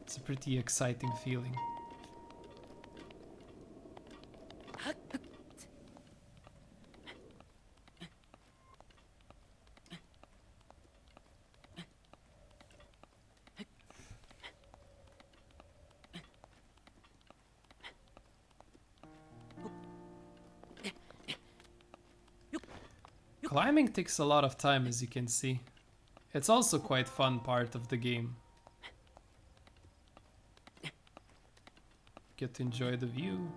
It's a pretty exciting feeling. Climbing takes a lot of time, as you can see. It's also quite fun part of the game. Get to enjoy the view.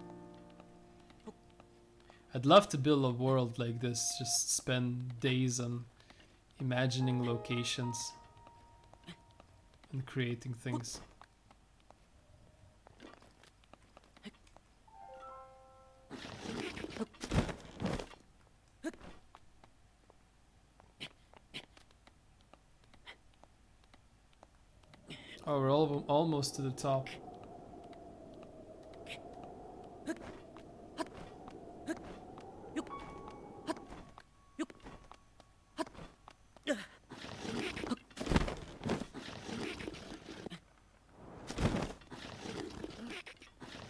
I'd love to build a world like this, just spend days on imagining locations and creating things. Oh, we're almost to the top.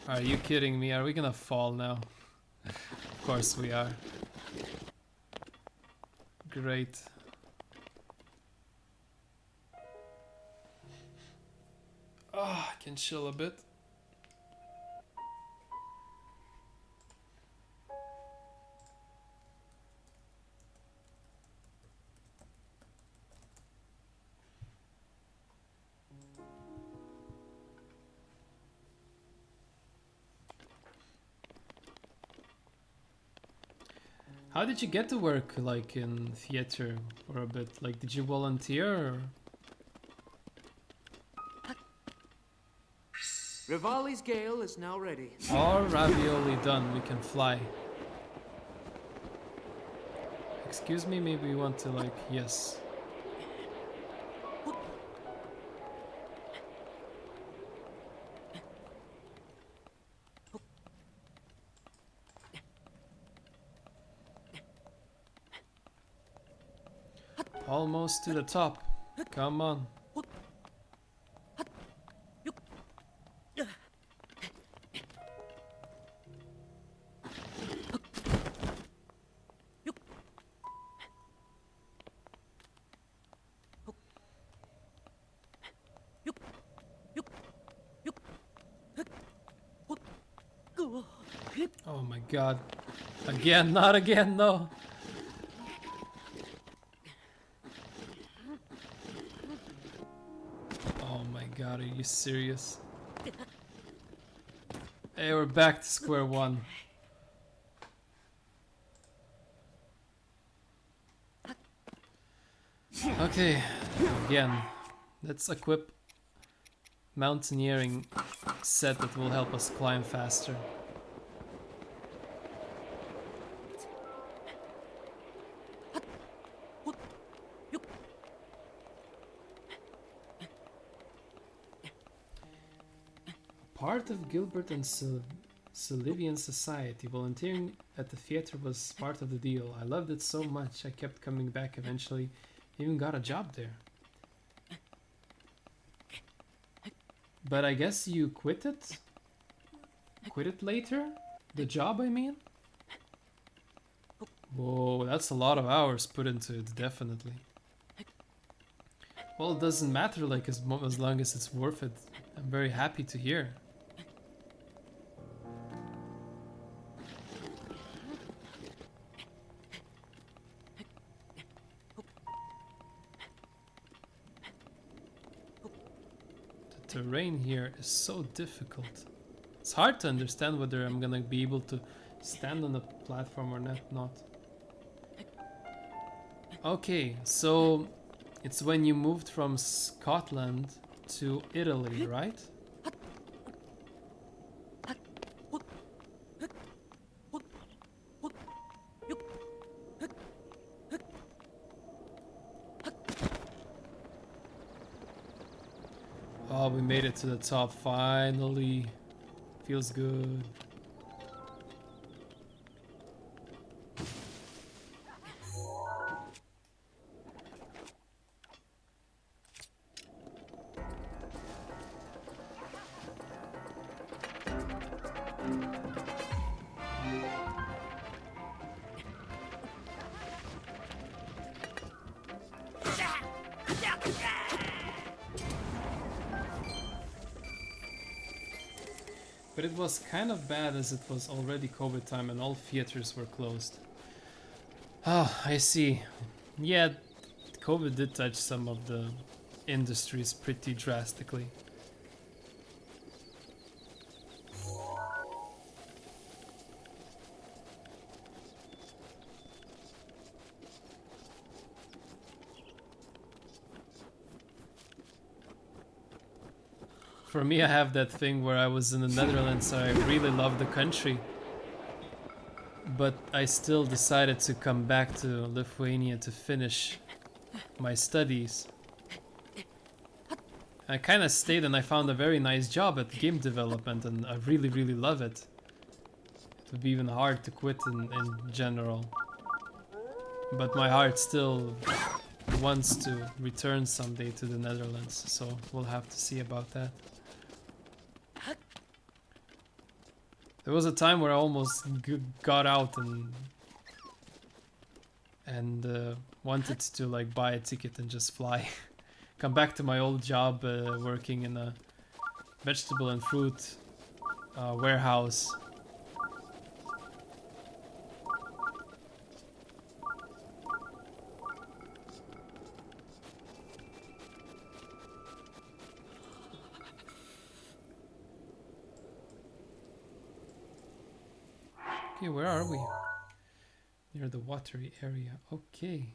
Are you kidding me? Are we gonna fall now? Of course we are. Great. Ah, I can chill a bit. How did you get to work like in theater for a bit? Like, did you volunteer or? Rivali's gale is now ready. All ravioli done, we can fly. Excuse me, maybe you want to like, yes. Almost to the top. Come on. Oh my god. Again, not again, no. Oh my god, are you serious? Hey, we're back to square one. Okay, again, let's equip mountaineering set that will help us climb faster. Part of Gilbert and Sullivan society, volunteering at the theater was part of the deal. I loved it so much, I kept coming back eventually. Even got a job there. But I guess you quit it? Quit it later? The job, I mean? Whoa, that's a lot of hours put into it, definitely. Well, it doesn't matter, like, as long as it's worth it. I'm very happy to hear. The terrain here is so difficult. It's hard to understand whether I'm gonna be able to stand on the platform or not. Okay, so it's when you moved from Scotland to Italy, right? Oh, we made it to the top finally. Feels good. But it was kind of bad as it was already COVID time and all theaters were closed. Oh, I see. Yeah, COVID did touch some of the industries pretty drastically. For me, I have that thing where I was in the Netherlands, so I really love the country. But I still decided to come back to Lithuania to finish my studies. I kind of stayed and I found a very nice job at game development and I really, really love it. It would be even hard to quit in general. But my heart still wants to return someday to the Netherlands, so we'll have to see about that. There was a time where I almost got out and wanted to like buy a ticket and just fly. Come back to my old job working in a vegetable and fruit warehouse. Okay, where are we? Near the watery area. Okay.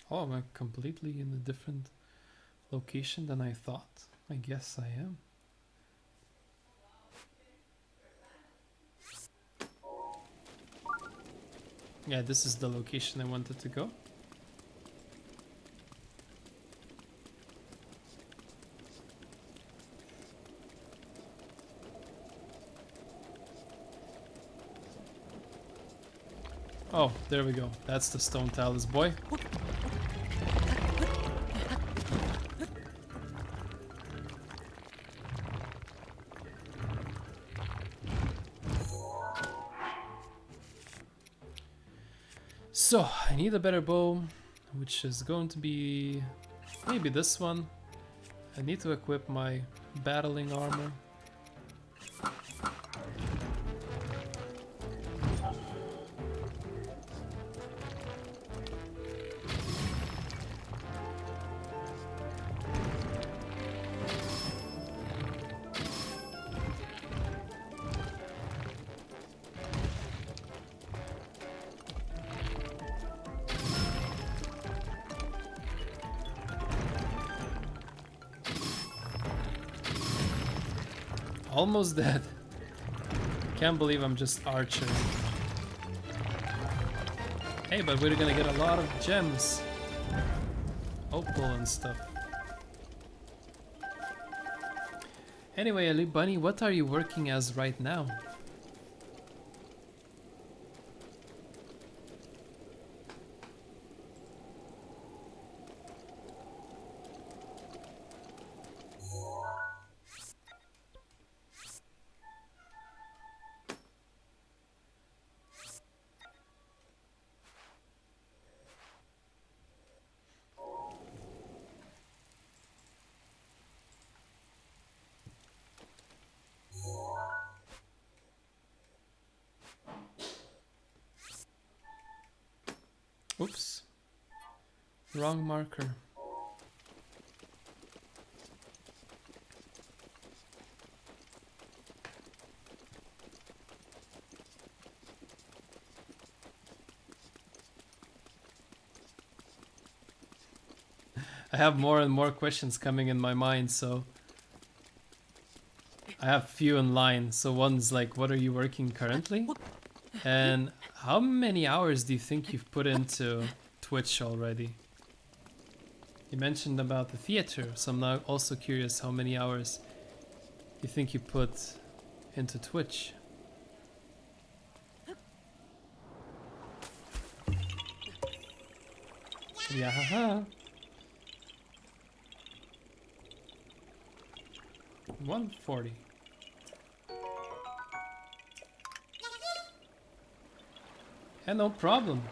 Oh, am I completely in a different location than I thought? I guess I am. Yeah, this is the location I wanted to go. Oh, there we go. That's the stone talus boy. So, I need a better bow, which is going to be maybe this one. I need to equip my battling armor. Almost dead. Can't believe I'm just archering. Hey, but we're gonna get a lot of gems. Opal and stuff. Anyway, Ali Bunny, what are you working as right now? Oops. Wrong marker. I have more and more questions coming in my mind, so I have few in line. So one's like, what are you working currently? And how many hours do you think you've put into Twitch already? You mentioned about the theater, so I'm now also curious how many hours you think you put into Twitch. Yeah, haha. 140. And no problem.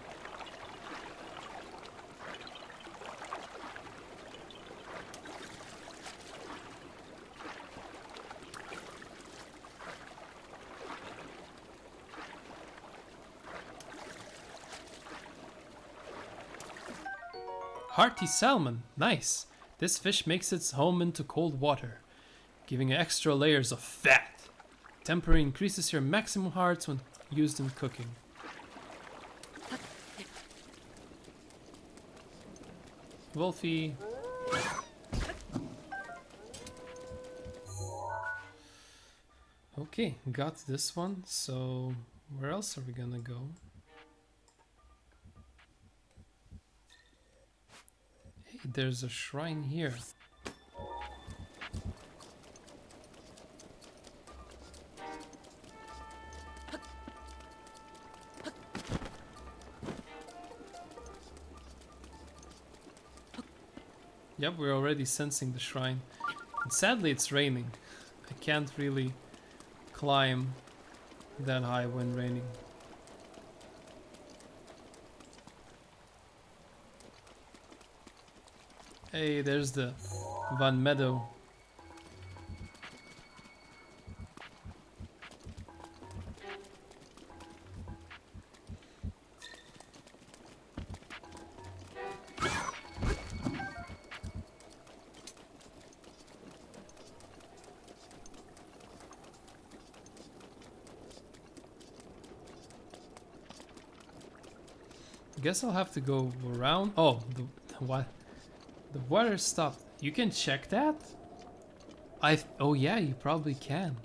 Hearty salmon, nice. This fish makes its home into cold water, giving you extra layers of fat. Tempering increases your maximum hearts when used in cooking. Wolfie. Okay, got this one. So where else are we gonna go? Hey, there's a shrine here. Yep, we're already sensing the shrine. And sadly, it's raining. I can't really climb that high when raining. Hey, there's the Van Meadow. Guess I'll have to go around. Oh, what? The water stopped. You can check that? Oh yeah, you probably can.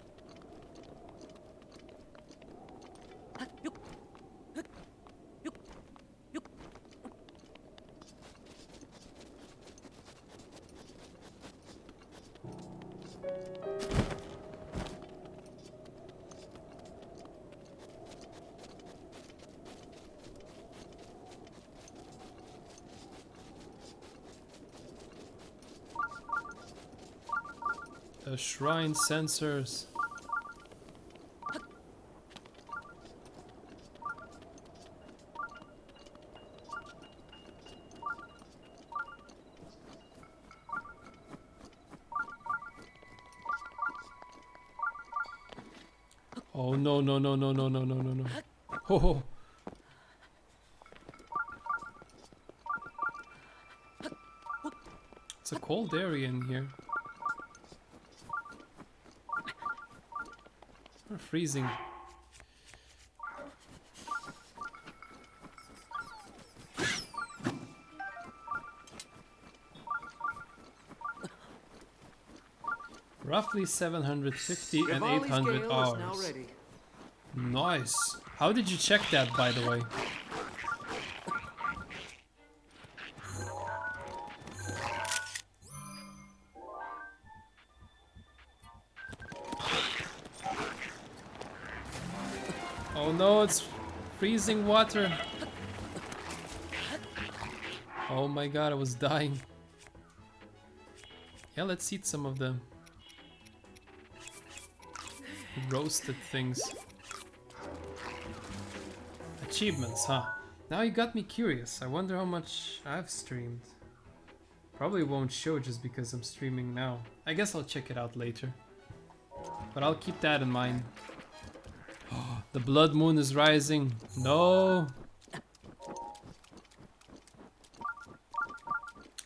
The shrine sensors. Oh no no no no no no no no no. Oh. It's a cold area in here. We're freezing. Roughly 750 and 800 hours. Nice. How did you check that, by the way? Oh no, it's freezing water. Oh my god, I was dying. Yeah, let's eat some of them. Roasted things. Achievements, huh? Now you got me curious. I wonder how much I've streamed. Probably won't show just because I'm streaming now. I guess I'll check it out later. But I'll keep that in mind. The blood moon is rising. No.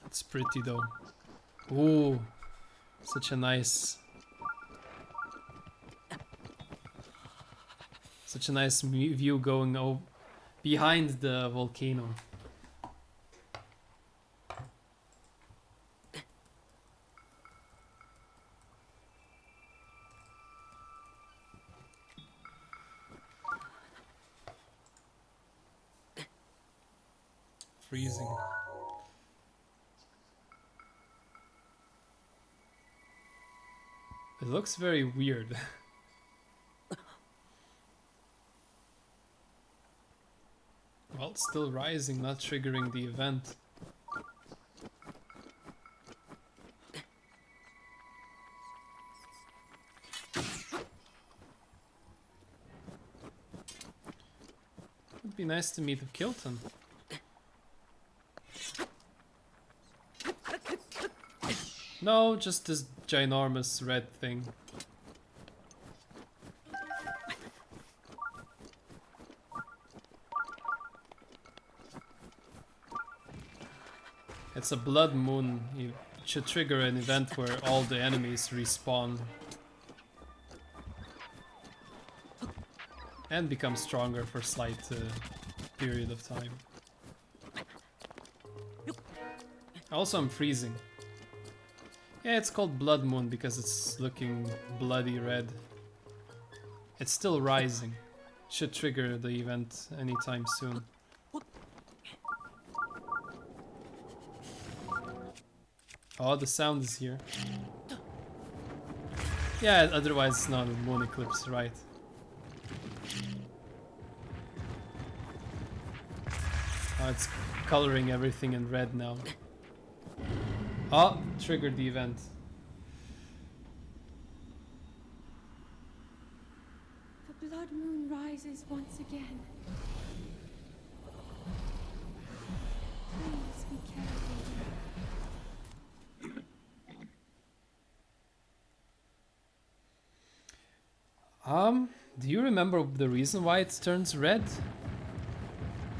It's pretty though. Ooh. Such a nice view going behind the volcano. Freezing. It looks very weird. Well, it's still rising, not triggering the event. Would be nice to meet a Kilton. No, just this ginormous red thing. It's a blood moon. It should trigger an event where all the enemies respawn. And become stronger for a slight period of time. Also, I'm freezing. Yeah, it's called Blood Moon because it's looking bloody red. It's still rising. Should trigger the event anytime soon. Oh, the sound is here. Yeah, otherwise it's not a moon eclipse, right? Oh, it's coloring everything in red now. Oh, triggered the event. The blood moon rises once again. Please be careful. Do you remember the reason why it turns red?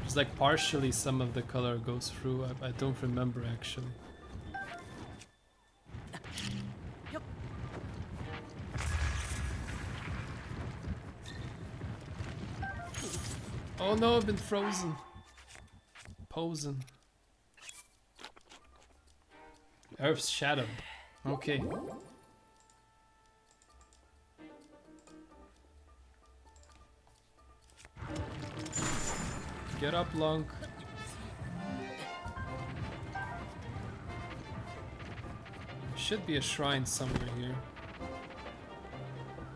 It's like partially some of the color goes through. I don't remember actually. Oh no, I've been frozen. Posing. Earth's shadow. Okay. Get up, Lunk. Should be a shrine somewhere here.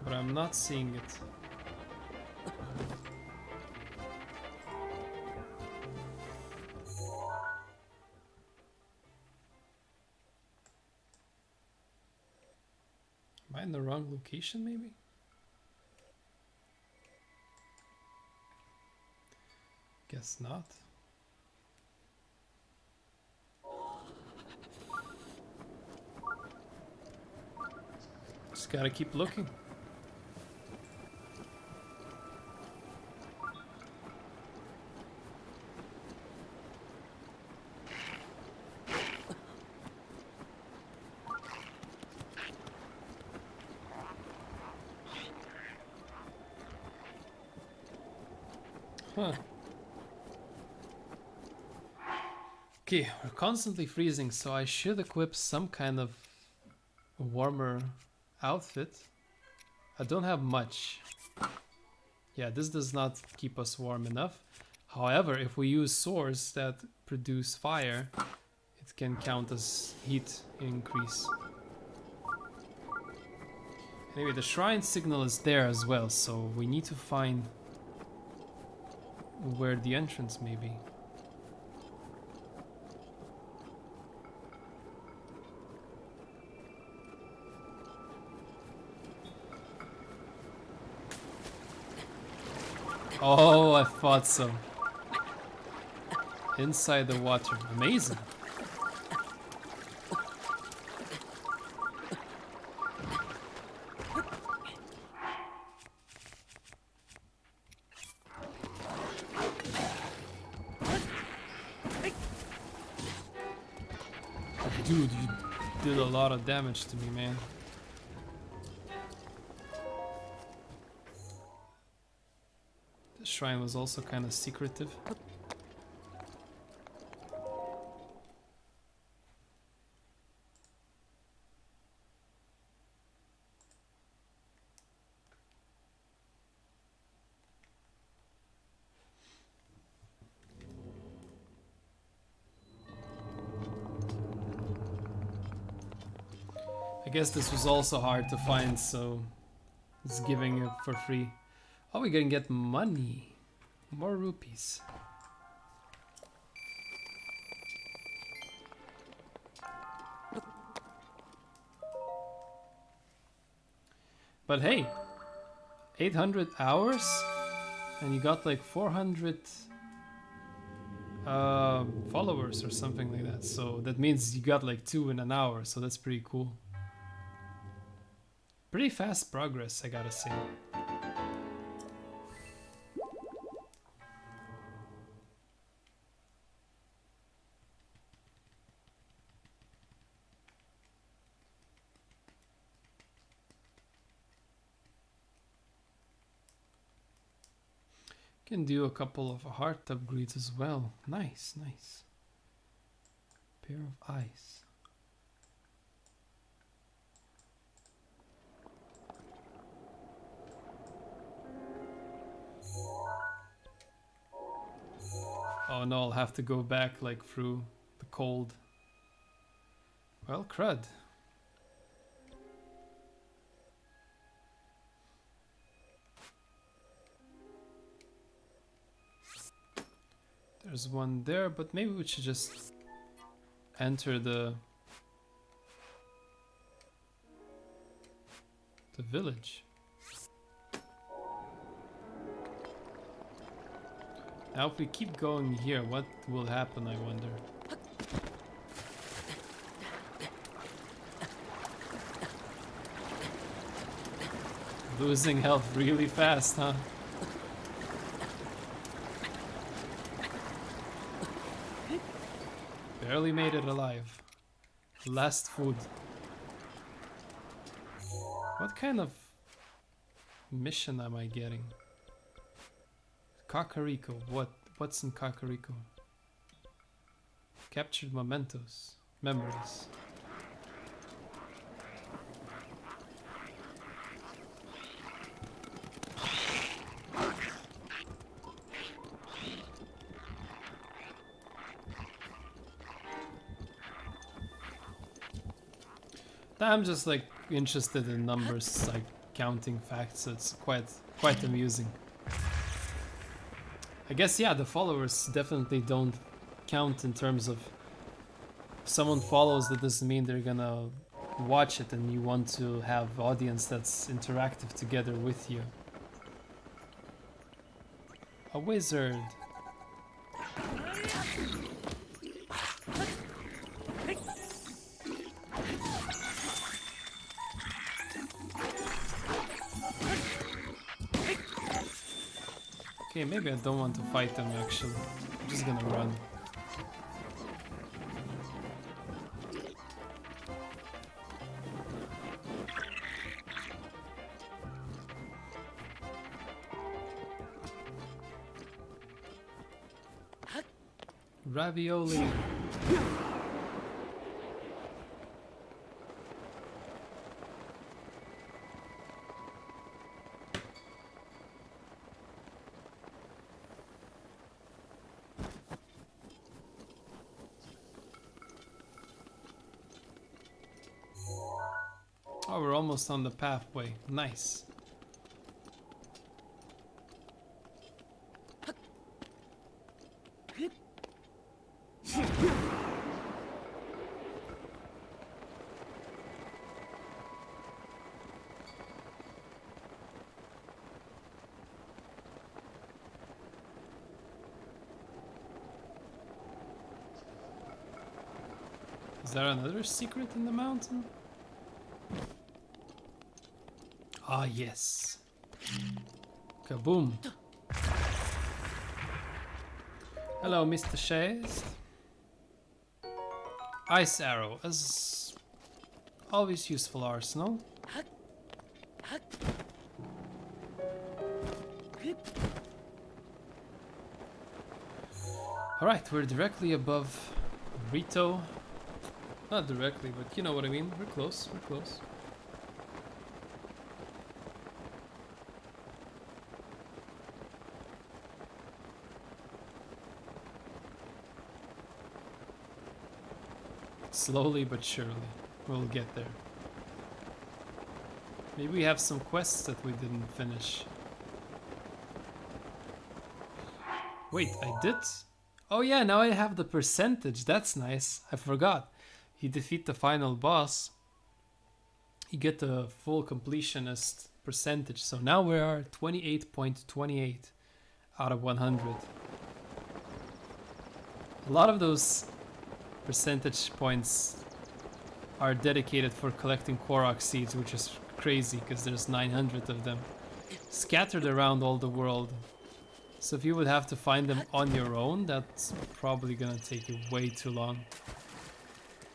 But I'm not seeing it. Am I in the wrong location, maybe? Guess not. Just gotta keep looking. Huh. Okay, we're constantly freezing, so I should equip some kind of warmer outfit. I don't have much. Yeah, this does not keep us warm enough. However, if we use swords that produce fire, it can count as heat increase. Anyway, the shrine signal is there as well, so we need to find where the entrance may be. Oh, I thought so. Inside the water. Amazing. Dude, you did a lot of damage to me, man. The shrine was also kind of secretive. I guess this was also hard to find, so it's giving it for free. Oh, we're gonna get money. More rupees. But hey, 800 hours? And you got like 400 followers or something like that. So that means you got like 2 in an hour, so that's pretty cool. Pretty fast progress, I gotta say. Can do a couple of heart upgrades as well. Nice, nice. Pair of eyes. Oh no, I'll have to go back like through the cold. Well, crud. There's one there, but maybe we should just enter the village. Now if we keep going here, what will happen, I wonder? Losing health really fast, huh? Barely made it alive. Last food. What kind of mission am I getting? Kakariko. What's in Kakariko? Captured mementos. Memories. I'm just like interested in numbers, like counting facts, so it's quite amusing. I guess, yeah, the followers definitely don't count in terms of if someone follows, that doesn't mean they're gonna watch it, and you want to have audience that's interactive together with you. A wizard. Okay, maybe I don't want to fight them actually. I'm just gonna run. Ravioli. Oh, we're almost on the pathway. Nice. Is there another secret in the mountain? Ah, yes. Kaboom. Hello, Mr. Shays. Ice arrow, as always useful arsenal. Alright, we're directly above Rito. Not directly, but you know what I mean. We're close, we're close. Slowly but surely, we'll get there. Maybe we have some quests that we didn't finish. Wait, I did? Oh yeah, now I have the percentage. That's nice. I forgot. You defeat the final boss, you get the full completionist percentage. So now we are 28.28 out of 100. A lot of those percentage points are dedicated for collecting Korok seeds, which is crazy because there's 900 of them scattered around all the world. So if you would have to find them on your own, that's probably gonna take you way too long.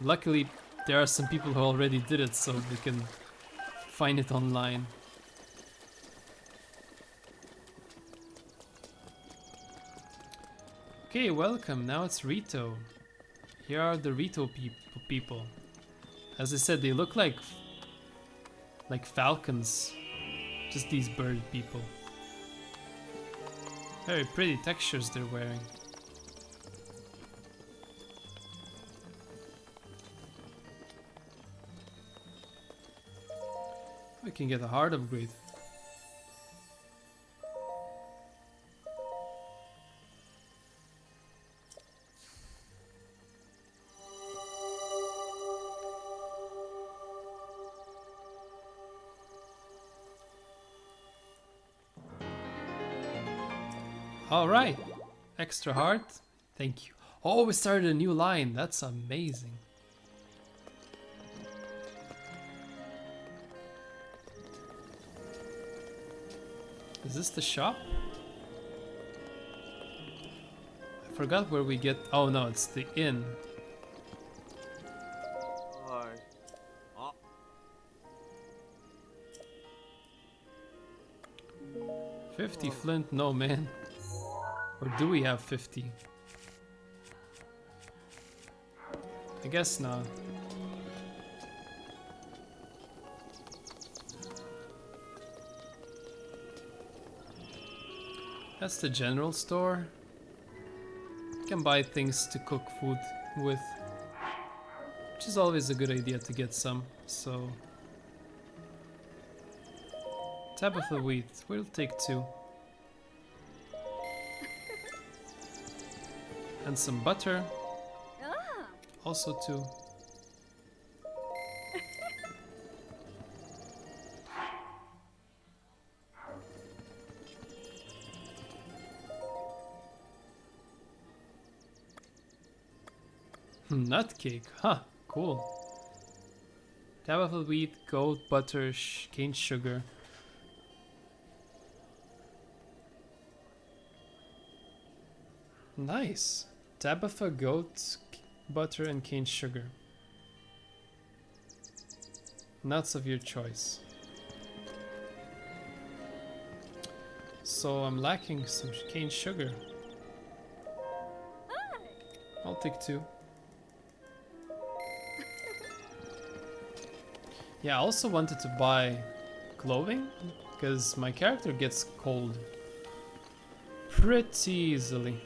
Luckily, there are some people who already did it, so we can find it online. Okay, welcome. Now it's Rito. Here are the Rito people. As I said, they look like falcons. Just these bird people. Very pretty textures they're wearing. We can get a hard upgrade. Alright, extra heart, thank you. Oh, we started a new line, that's amazing. Is this the shop? I forgot where we get, oh no, it's the inn. 50 flint, no man. Or do we have 50? I guess not. That's the general store. You can buy things to cook food with, which is always a good idea to get some, so... Tabitha wheat, we'll take 2. And some butter, also 2. Nut cake, huh, cool. Tabitha wheat, goat, butter, cane sugar. Nice. Tabitha, goat, butter and cane sugar. Nuts of your choice. So I'm lacking some cane sugar. I'll take 2. Yeah, I also wanted to buy clothing, because my character gets cold pretty easily.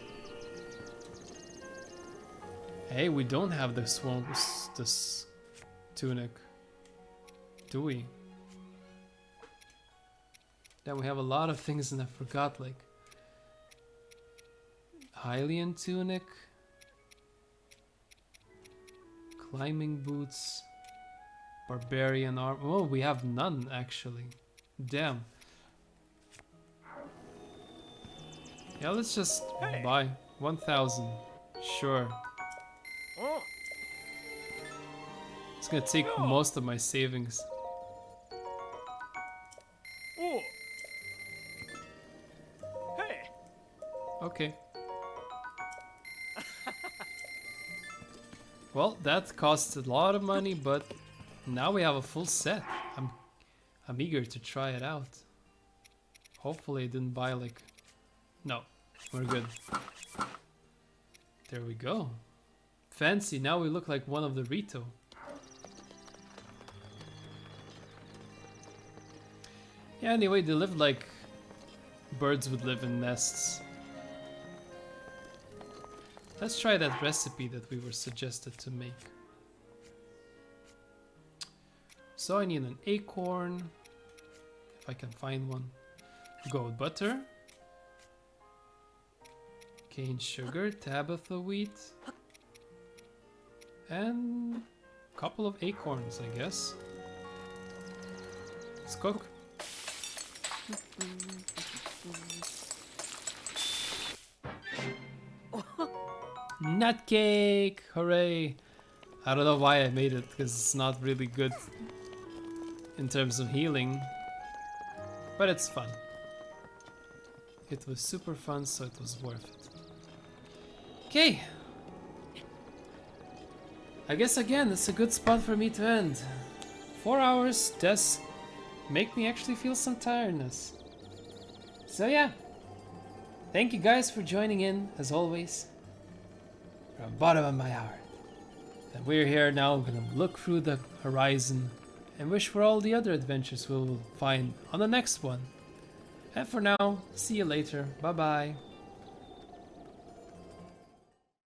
Hey, we don't have this tunic, do we? Then we have a lot of things and I forgot, like Hylian tunic, climbing boots, barbarian armor. Oh, we have none actually. Damn. Yeah, let's just buy 1,000. Sure. Oh, It's gonna take most of my savings. oh. Hey. Okay. Well, that costs a lot of money, but now we have a full set. I'm eager to try it out. Hopefully I didn't buy like... No, we're good. There we go. Fancy, now we look like one of the Rito. Yeah, anyway, they live like birds would live in nests. Let's try that recipe that we were suggested to make. So I need an acorn, if I can find one. Goat butter. Cane sugar, Tabitha wheat. And a couple of acorns, I guess. Let's cook. Nut cake! Hooray! I don't know why I made it, because it's not really good in terms of healing. But it's fun. It was super fun, so it was worth it. Okay. I guess again, it's a good spot for me to end. 4 hours does make me actually feel some tiredness. So yeah. Thank you guys for joining in, as always. From the bottom of my heart. And we're here now, gonna look through the horizon and wish for all the other adventures we'll find on the next one. And for now, see you later. Bye bye.